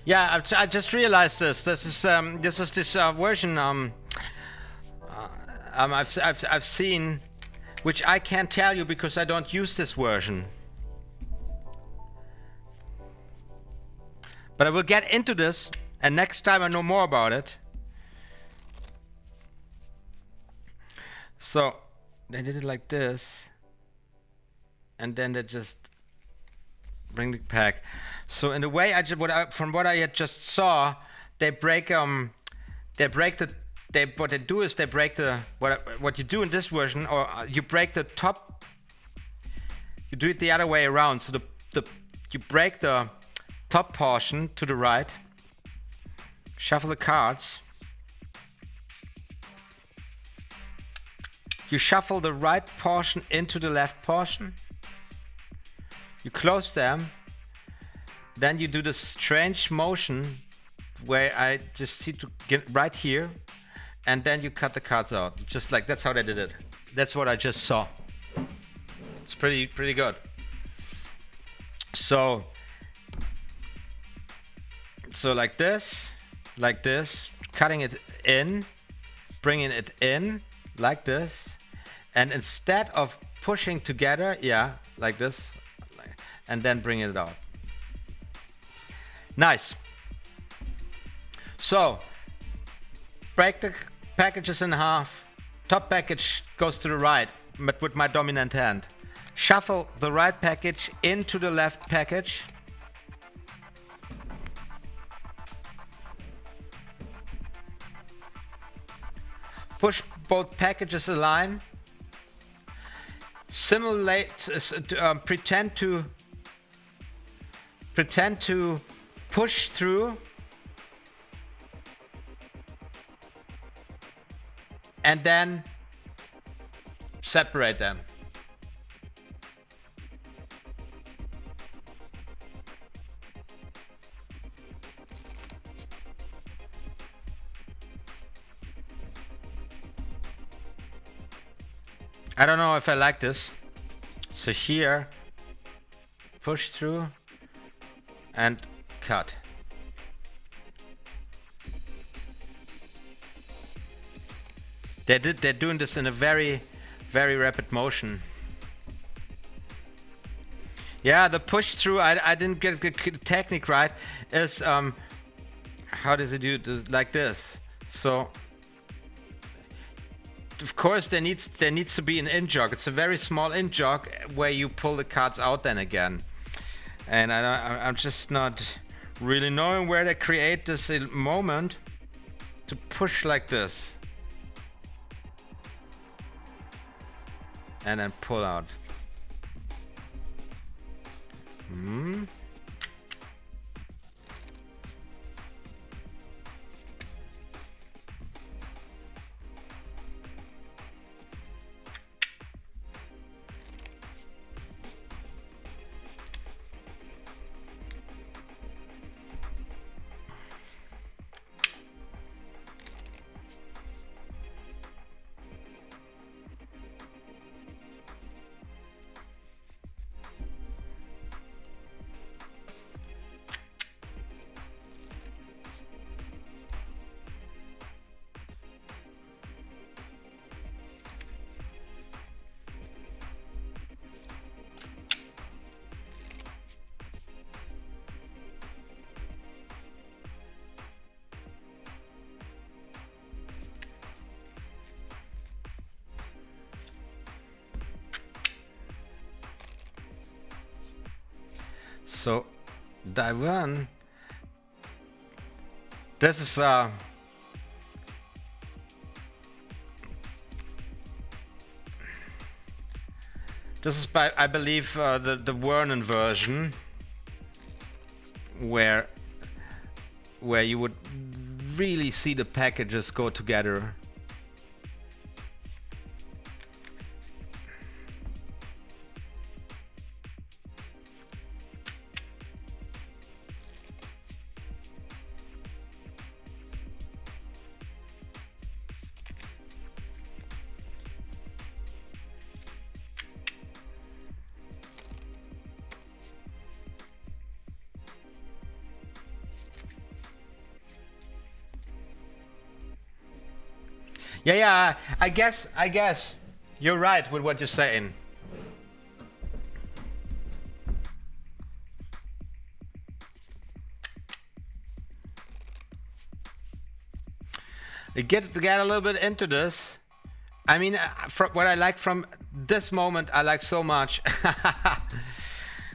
Yeah, I just realized this. This is this version I've seen, which I can't tell you because I don't use this version. But I will get into this, and next time I know more about it. So they did it like this, and then they just bring the pack. So in the way from what I had just saw, they break what they do is they break what you do in this version, or you break the top. You do it the other way around. So you break the top portion to the right. Shuffle the cards. You shuffle the right portion into the left portion. You close them. Then you do this strange motion where I just see to get right here. And then you cut the cards out. Just like that's how they did it. That's what I just saw. It's pretty good. So like this, cutting it in, bringing it in, like this. And instead of pushing together, yeah, like this, and then bring it out. Nice. So, break the packages in half. Top package goes to the right, but with my dominant hand. Shuffle the right package into the left package. Push both packages align. Simulate, pretend to push through and then separate them. I don't know if I like this. So here, push through and cut. They're doing this in a very, very rapid motion. Yeah, the push through, I didn't get the technique right, is how does it do this, like this? So of course there needs to be an in jog. It's a very small in jog where you pull the cards out then again. And I'm just not really knowing where they create this moment to push like this. And then pull out. So die one. This is by, I believe, the Vernon version, where you would really see the packages go together. Yeah. I guess you're right with what you're saying. You get a little bit into this. I mean, from what I like from this moment, I like so much.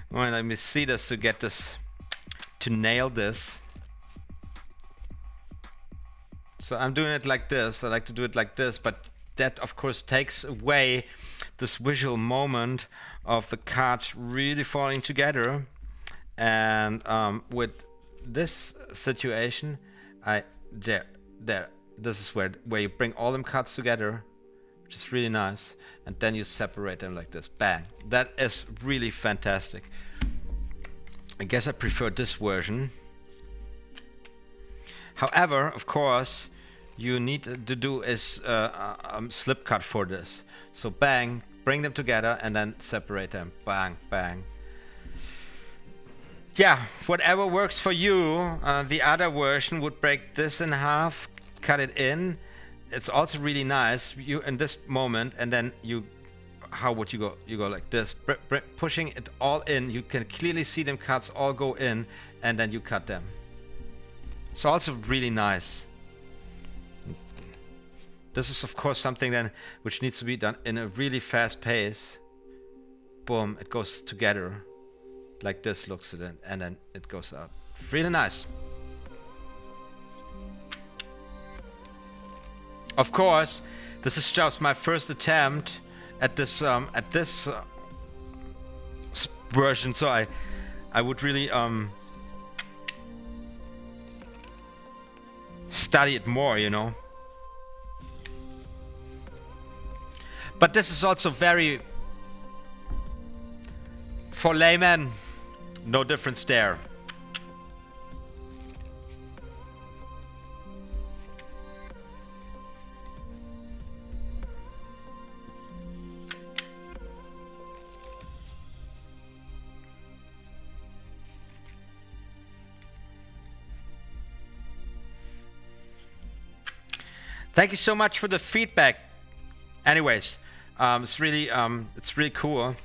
Well, let me see this to get this, to nail this. So I'm doing it like this. I like to do it like this, but that of course takes away this visual moment of the cards really falling together. And with this situation, this is where you bring all them cards together, which is really nice, and then you separate them like this. Bang. That is really fantastic. I guess I prefer this version. However, of course, you need to do is slip cut for this. So bang, bring them together and then separate them. Bang, bang. Yeah, whatever works for you. The other version would break this in half, cut it in. It's also really nice. You in this moment, and then you, how would you go? You go like this, pushing it all in. You can clearly see them cuts all go in, and then you cut them. It's also really nice. This is of course something then which needs to be done in a really fast pace. Boom, it goes together. Like this looks at it, and then it goes out. Really nice. Of course, this is just my first attempt at this version, so I would really study it more, you know. But this is also very, for laymen, no difference there. Thank you so much for the feedback. Anyways, it's really cool.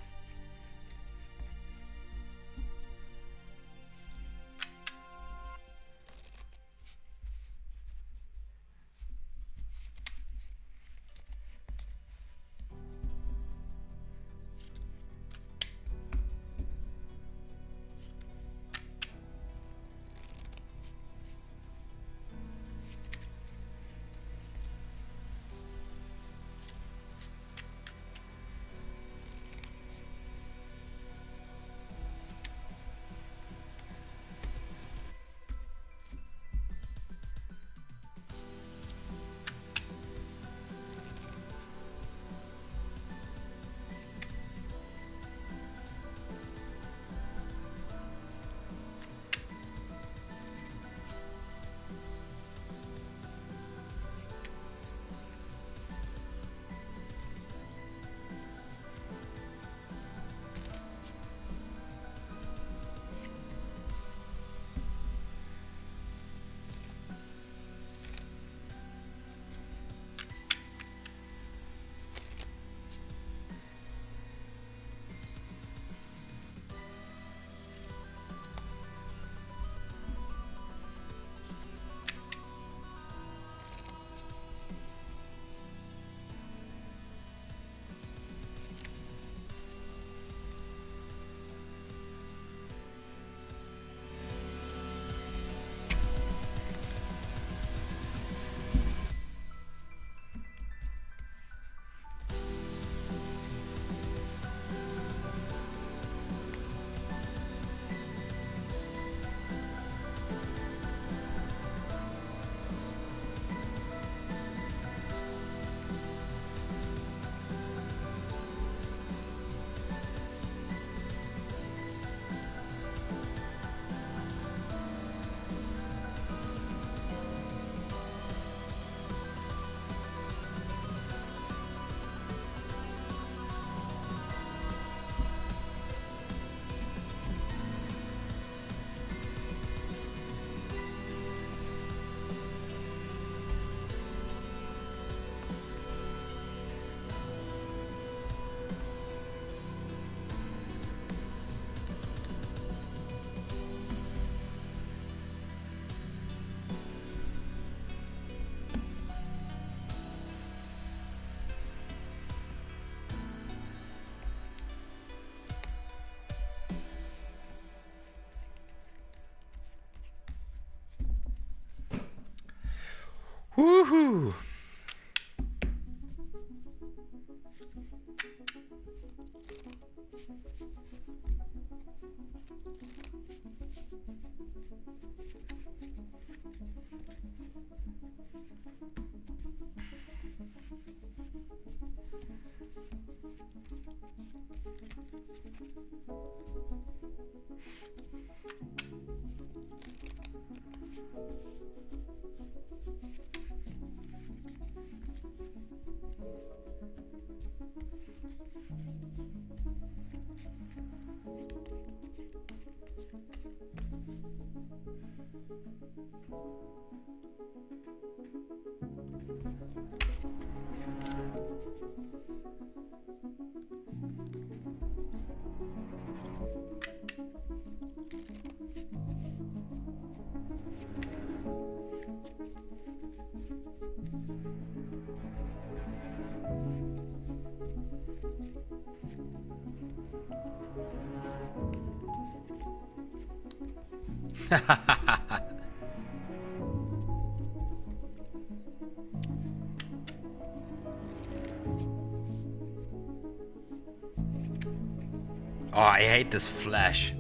Woohoo! Oh, I hate this flash.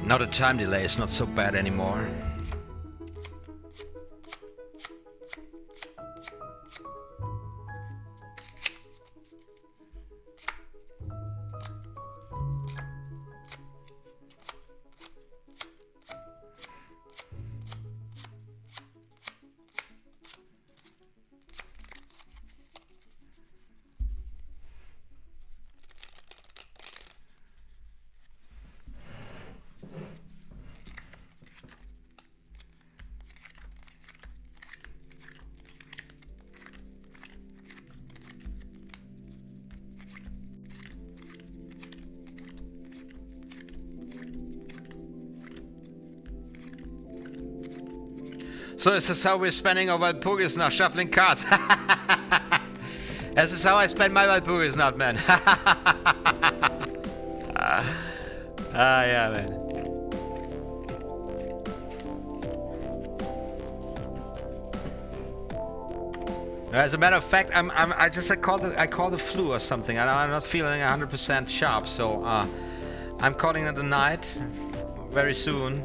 Now the time delay is not so bad anymore. So is this how we're spending our Walpurgis now, shuffling cards? This is how I spend my Walpurgis now, man. Yeah, man. As a matter of fact, I called the flu or something. I'm not feeling 100% sharp, so I'm calling it a night very soon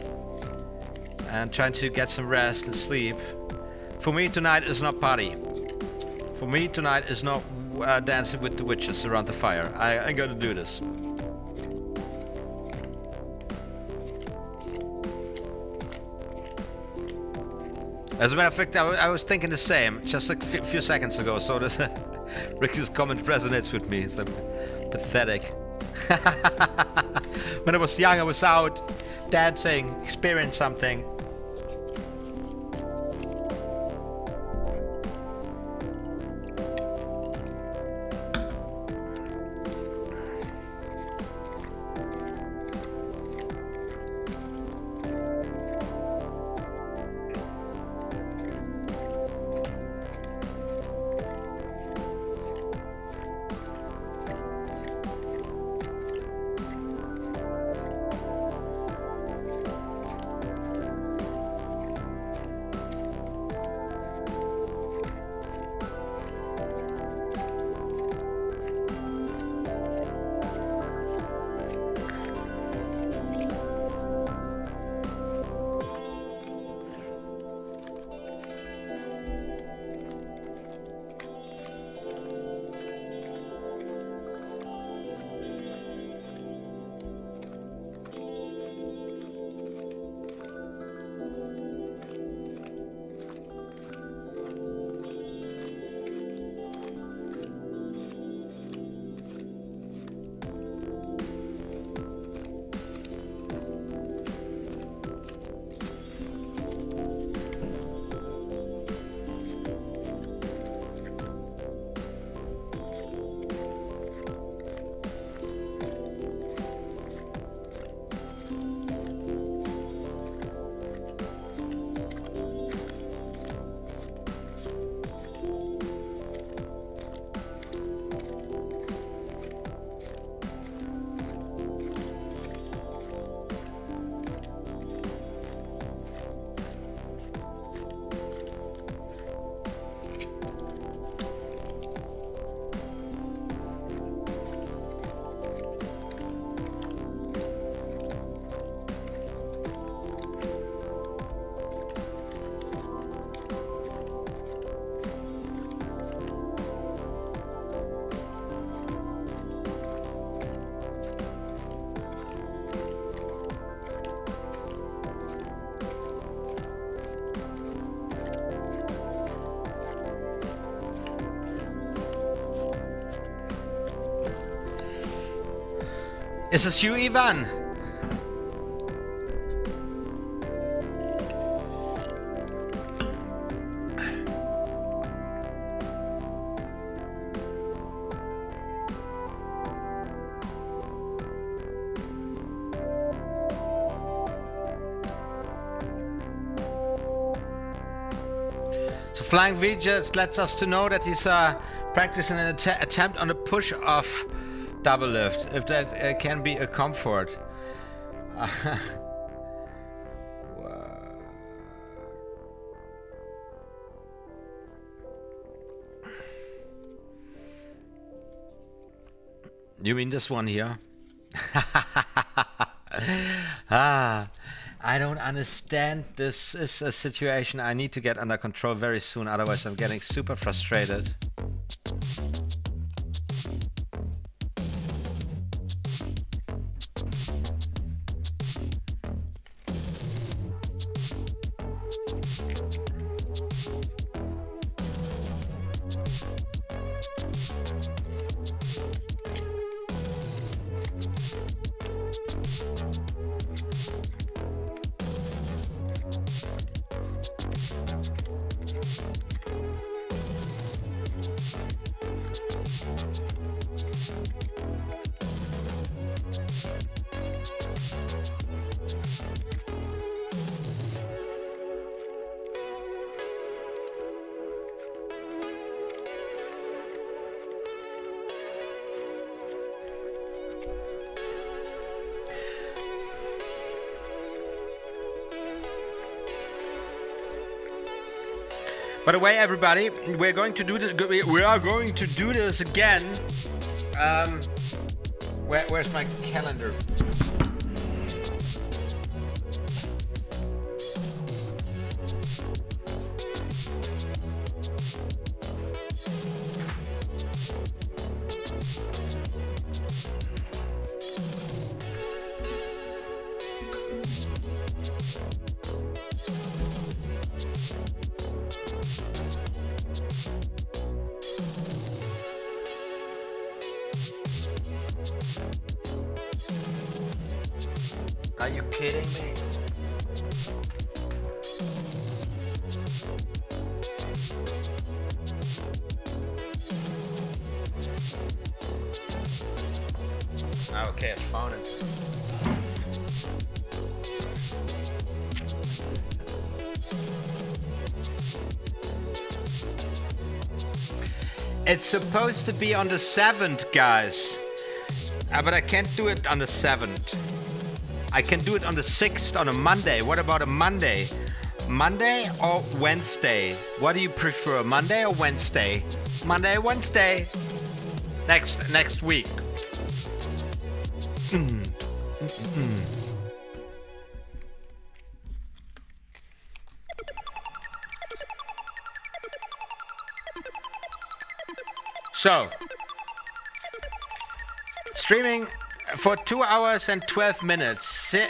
and trying to get some rest and sleep. For me tonight is not party. For me tonight is not dancing with the witches around the fire. I'm gonna do this. As a matter of fact, I was thinking the same just a few seconds ago, so this Ricky's comment resonates with me. It's like pathetic. When I was young, I was out dancing, experiencing something. Is this you, Ivan? So Flying V just lets us to know that he's practicing an attempt on a push-off double lift, if that can be a comfort. You mean this one here? I don't understand. This is a situation I need to get under control very soon, otherwise I'm getting super frustrated. By the way, everybody, we are going to do this again. Where's my calendar? Are you kidding me? Okay, I found it. It's supposed to be on the 7th, guys. But I can't do it on the 7th. I can do it on the 6th on a Monday. What about a Monday? Monday or Wednesday? What do you prefer, Monday or Wednesday? Monday, Wednesday. Next week. So, streaming for 2 hours and 12 minutes.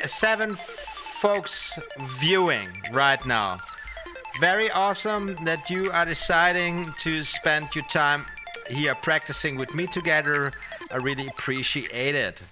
7 folks viewing right now. Very awesome that you are deciding to spend your time here practicing with me together. I really appreciate it.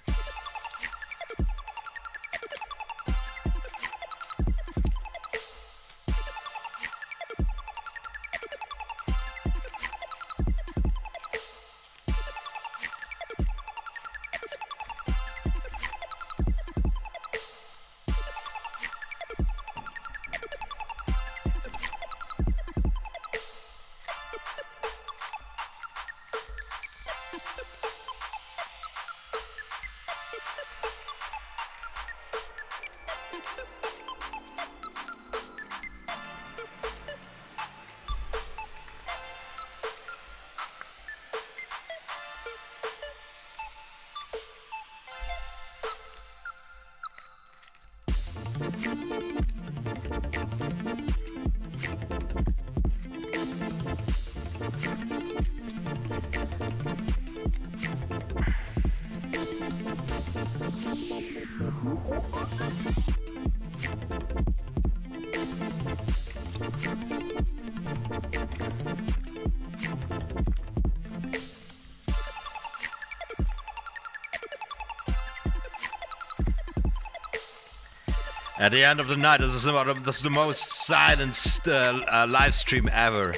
At the end of the night, this is the most silenced live stream ever.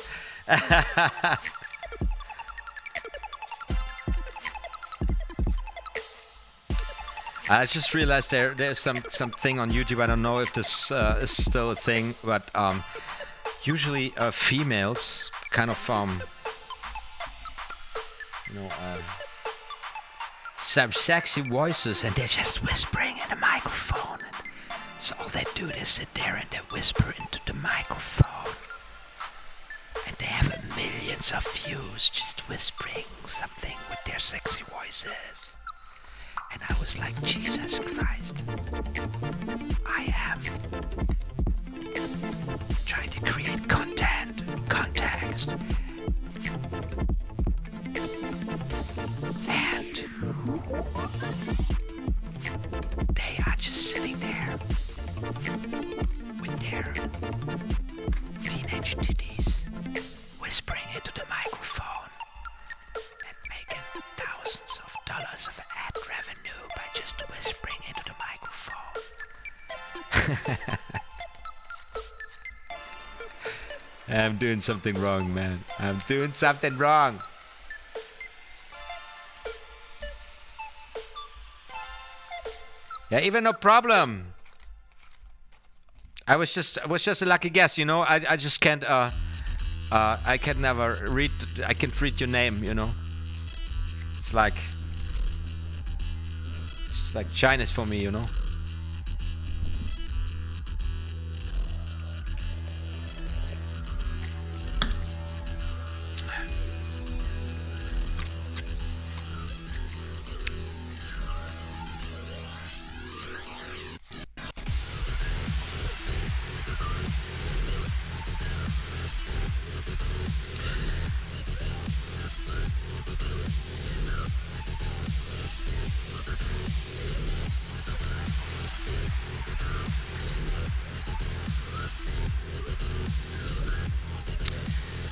I just realized there's something on YouTube. I don't know if this is still a thing, but usually females kind of some sexy voices, and they're just whispering in the microphone. So all they do is sit there and they whisper into the microphone. And they have millions of views just whispering something with their sexy voices. And I was like, Jesus Christ. I am trying to create content, context. And they are just sitting there with their teenage titties whispering into the microphone and making thousands of dollars of ad revenue by just whispering into the microphone. I'm doing something wrong, man. I'm doing something wrong. Yeah, even no problem. I was just a lucky guess, you know. I just can't I can never read. I can't read your name, you know. It's like Chinese for me, you know.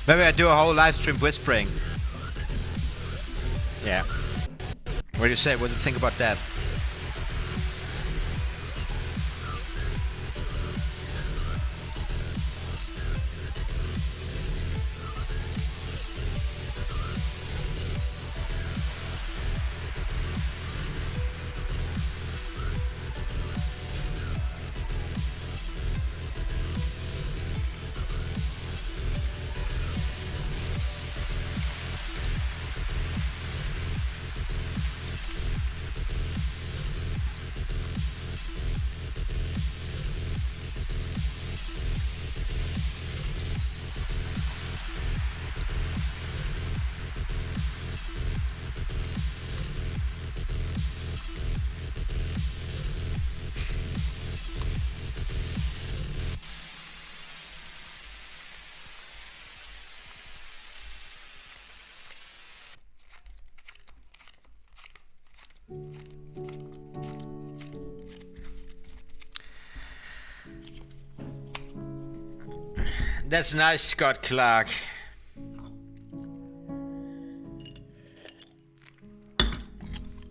Maybe I do a whole live stream whispering. Yeah. What do you say? What do you think about that? That's nice, Scott Clark.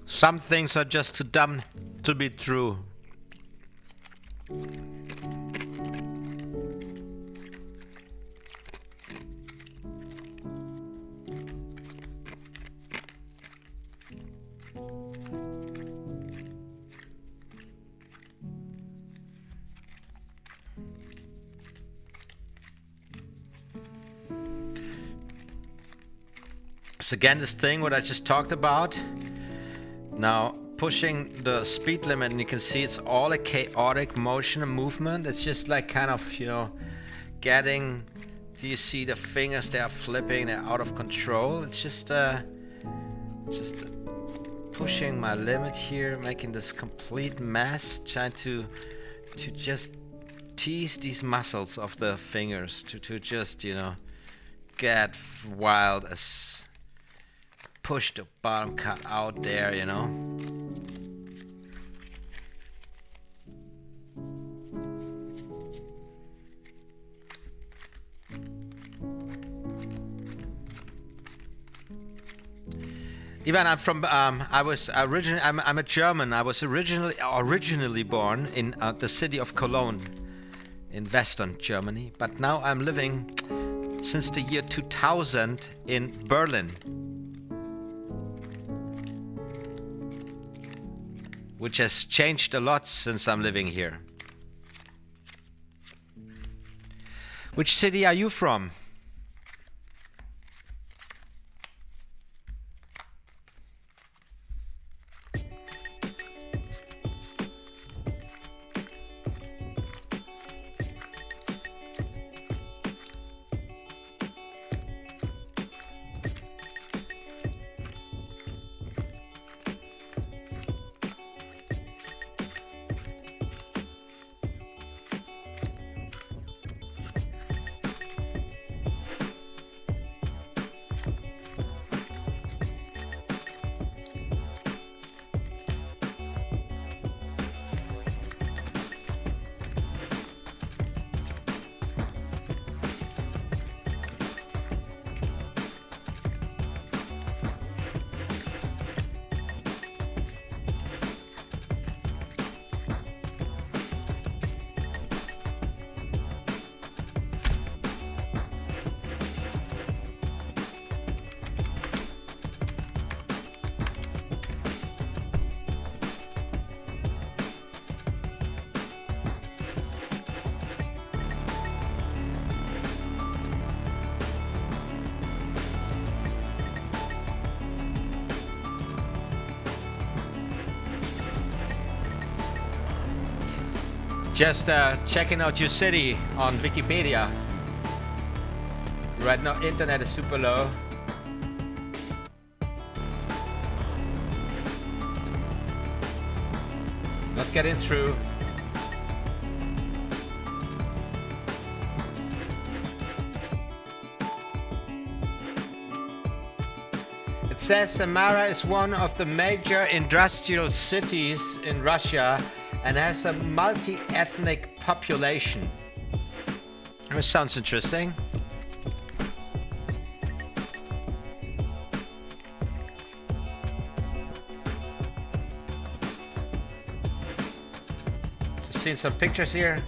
Some things are just too dumb to be true. So again, this thing what I just talked about. Now pushing the speed limit, and you can see it's all a chaotic motion and movement. It's just like kind of, you know, getting, do you see the fingers? They are flipping, they're out of control. It's just pushing my limit here, making this complete mess, trying to just tease these muscles of the fingers to just, you know, get wild as push the bottom cut out there, you know. Ivan, I'm from I'm a German. I was originally born in the city of Cologne in Western Germany, but now I'm living since the year 2000 in Berlin, which has changed a lot since I'm living here. Which city are you from? Just checking out your city on Wikipedia. Right now, internet is super low. Not getting through. It says Samara is one of the major industrial cities in Russia and has a multi-ethnic population. That sounds interesting. seen some pictures here.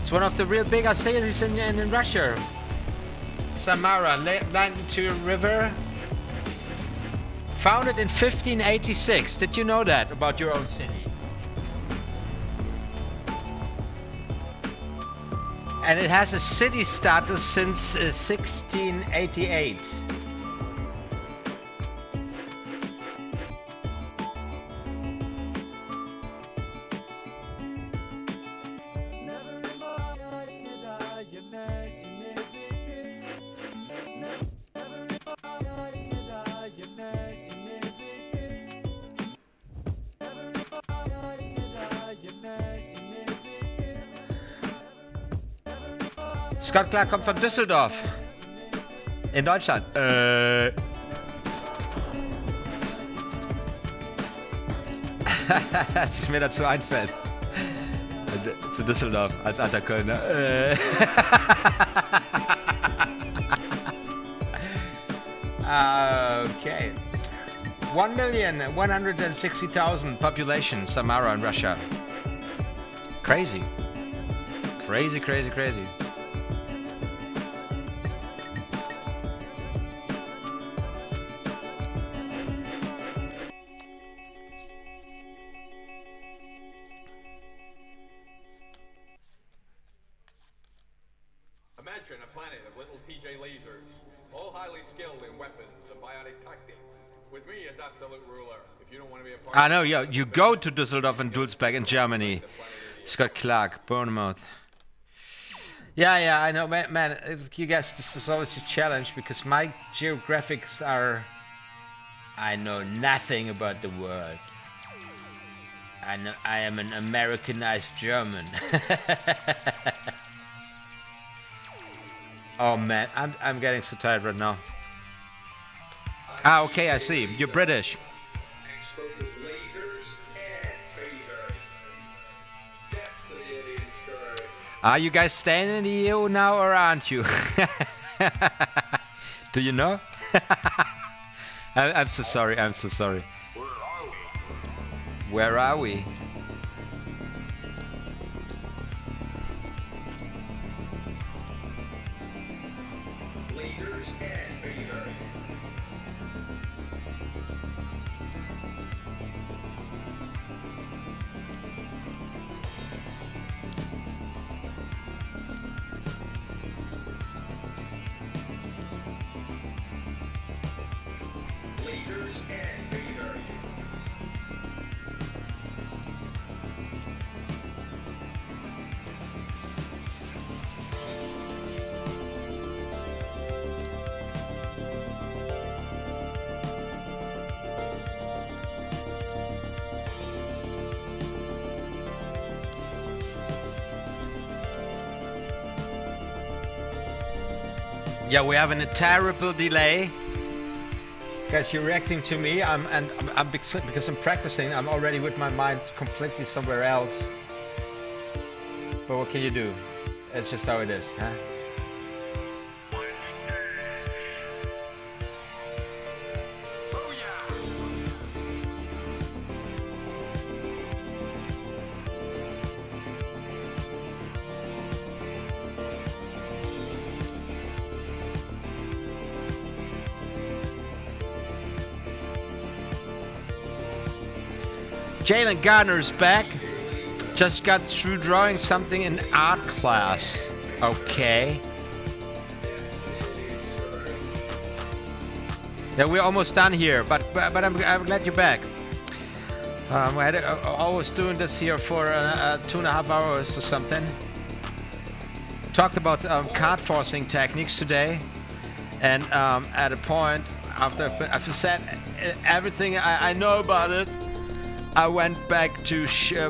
It's one of the real big cities in Russia. Samara, land into a river. Founded in 1586. Did you know that about your own city? And it has a city status since 1688. Scott Clark kommt von Düsseldorf. In Deutschland. Was mir dazu einfällt. Für Düsseldorf als alter Kölner. Okay. 1,160,000 population, Samara in Russia. Crazy. Crazy, crazy, crazy. Imagine a planet of little TJ lasers, all highly skilled in weapons and biotic tactics, with me as absolute ruler. If you don't want to be a part I know, yeah, you go to Düsseldorf and Dulsberg in Germany. Scott Clark, Bournemouth. Yeah, I know, man, you guys, this is always a challenge because my geographics are... I know nothing about the world. I know I am an Americanized German. Oh man, I'm getting so tired right now. Ah, okay, I see. You're British. Are you guys staying in the EU now or aren't you? Do you know? I'm so sorry, I'm so sorry. Where are we? lasers and phasers. Lasers and phasers. Yeah, we're having a terrible delay. Guys, you're reacting to me. Because I'm practicing. I'm already with my mind completely somewhere else. But what can you do? It's just how it is, huh? Jalen Gardner's back. Just got through drawing something in art class. Okay. Yeah, we're almost done here, but I'm glad you're back. I was doing this here for 2.5 hours or something. Talked about card forcing techniques today, and at a point after said everything I know about it, I went back to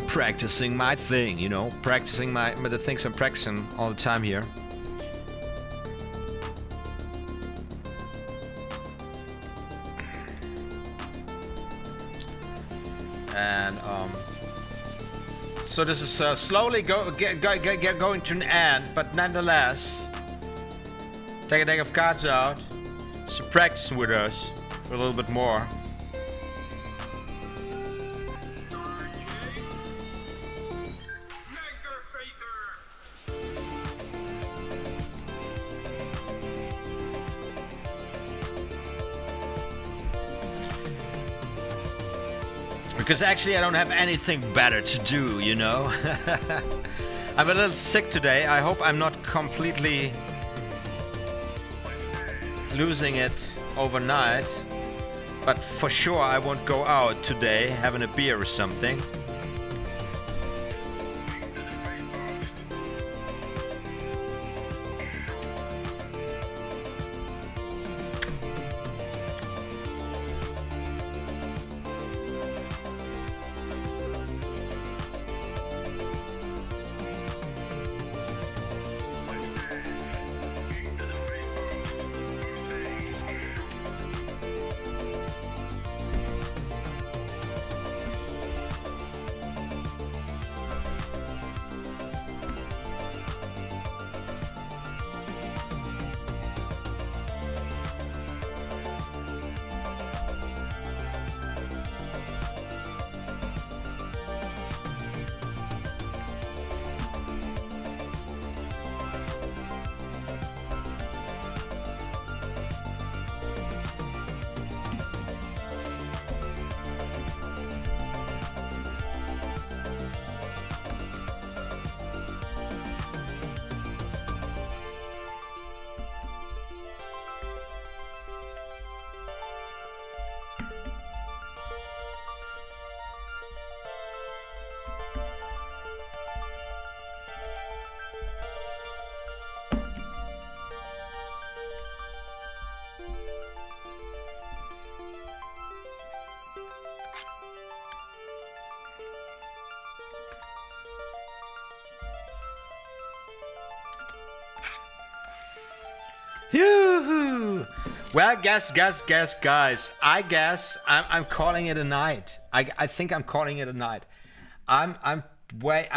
practicing my thing, you know, practicing the things I'm practicing all the time here. So this is slowly going to an end, but nonetheless, take a deck of cards out, so practice with us for a little bit more. Because actually I don't have anything better to do, you know. I'm a little sick today. I hope I'm not completely losing it overnight. But for sure I won't go out today having a beer or something. Yoo-hoo! Well, guys, I guess I'm calling it a night. I think I'm calling it a night. I'm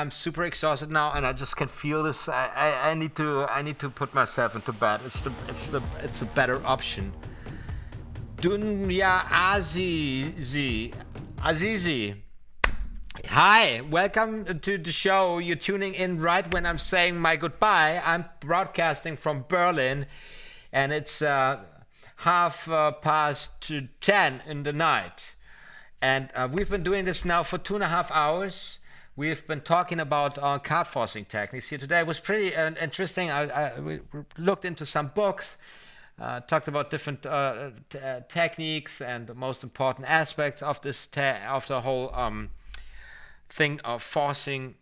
super exhausted now, and I just can feel this. I need to put myself into bed. It's a better option. Dunya Azizi. Hi, welcome to the show. You're tuning in right when I'm saying my goodbye. I'm broadcasting from Berlin, and it's 10:30 in the night. And we've been doing this now for 2.5 hours. We've been talking about card forcing techniques here today. It was pretty interesting. We looked into some books, talked about different techniques and the most important aspects of this of the whole thing of forcing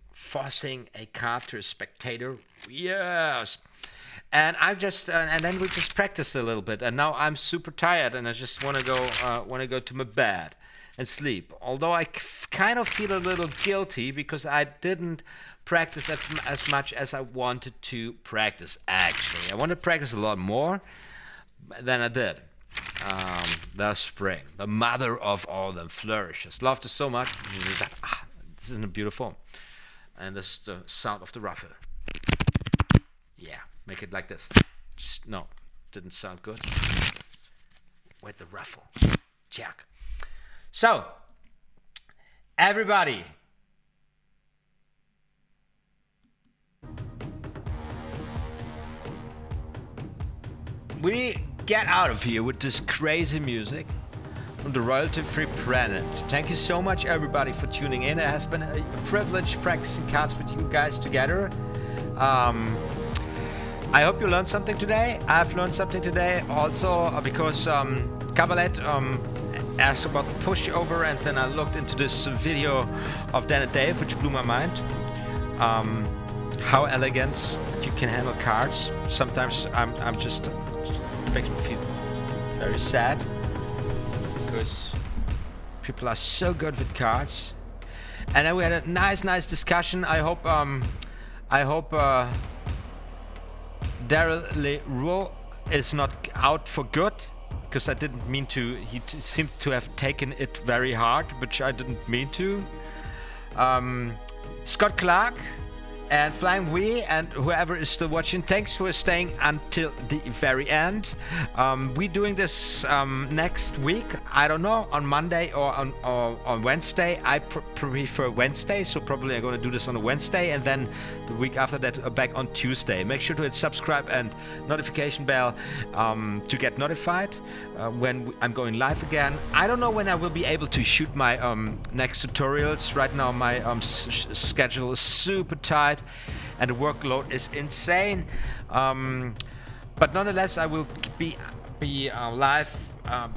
a card to a spectator. Yes. And I just and then we just practiced a little bit, and now I'm super tired, and I just want to go to my bed and sleep. Although I kind of feel a little guilty because I didn't practice as much as I wanted to practice. Actually, I want to practice a lot more than I did. The spring, the mother of all them flourishes. Loved it so much. This isn't beautiful, and this is the sound of the ruffle. Yeah. Make it like this. No, didn't sound good. With the ruffle. Jack. So, everybody. We get out of here with this crazy music from the royalty-free planet. Thank you so much, everybody, for tuning in. It has been a privilege practicing cards with you guys together. I hope you learned something today. I've learned something today also because Cabalet asked about the pushover, and then I looked into this video of Dan and Dave, which blew my mind. How elegant you can handle cards. Sometimes I'm just makes me feel very sad because people are so good with cards. And then we had a nice discussion. I hope Daryl Leroux is not out for good, because I didn't mean to. He seemed to have taken it very hard, which I didn't mean to. Scott Clark and Flying V and whoever is still watching, thanks for staying until the very end. We're doing this next week, I don't know, on Monday or on Wednesday. I prefer Wednesday, so probably I'm going to do this on a Wednesday, and then the week after that back on Tuesday. Make sure to hit subscribe and notification bell to get notified when I'm going live again. I don't know when I will be able to shoot my next tutorials. Right now my schedule is super tight and the workload is insane, but nonetheless I will be live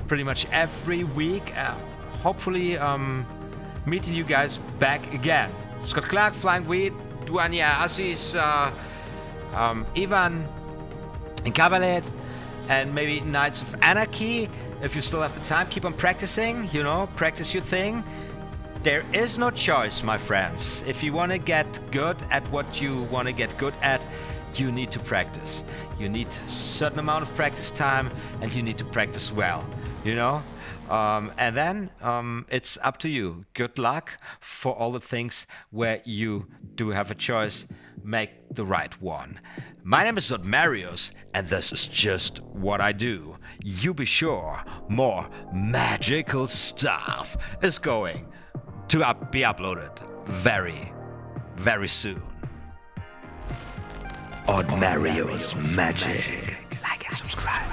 pretty much every week, hopefully meeting you guys back again. Scott Clark, Flying V, Duanya Assis, Ivan and Cabalet, and maybe Knights of Anarchy. If you still have the time, keep on practicing, you know, practice your thing. There is no choice, my friends. If you want to get good at what you want to get good at, you need to practice. You need a certain amount of practice time, and you need to practice well, you know? And then it's up to you. Good luck for all the things where you do have a choice. Make the right one. My name is OTHMARIUS, and this is just what I do. You be sure more magical stuff is going to be uploaded very, very soon. OTHMARIUS Magic. Like and subscribe.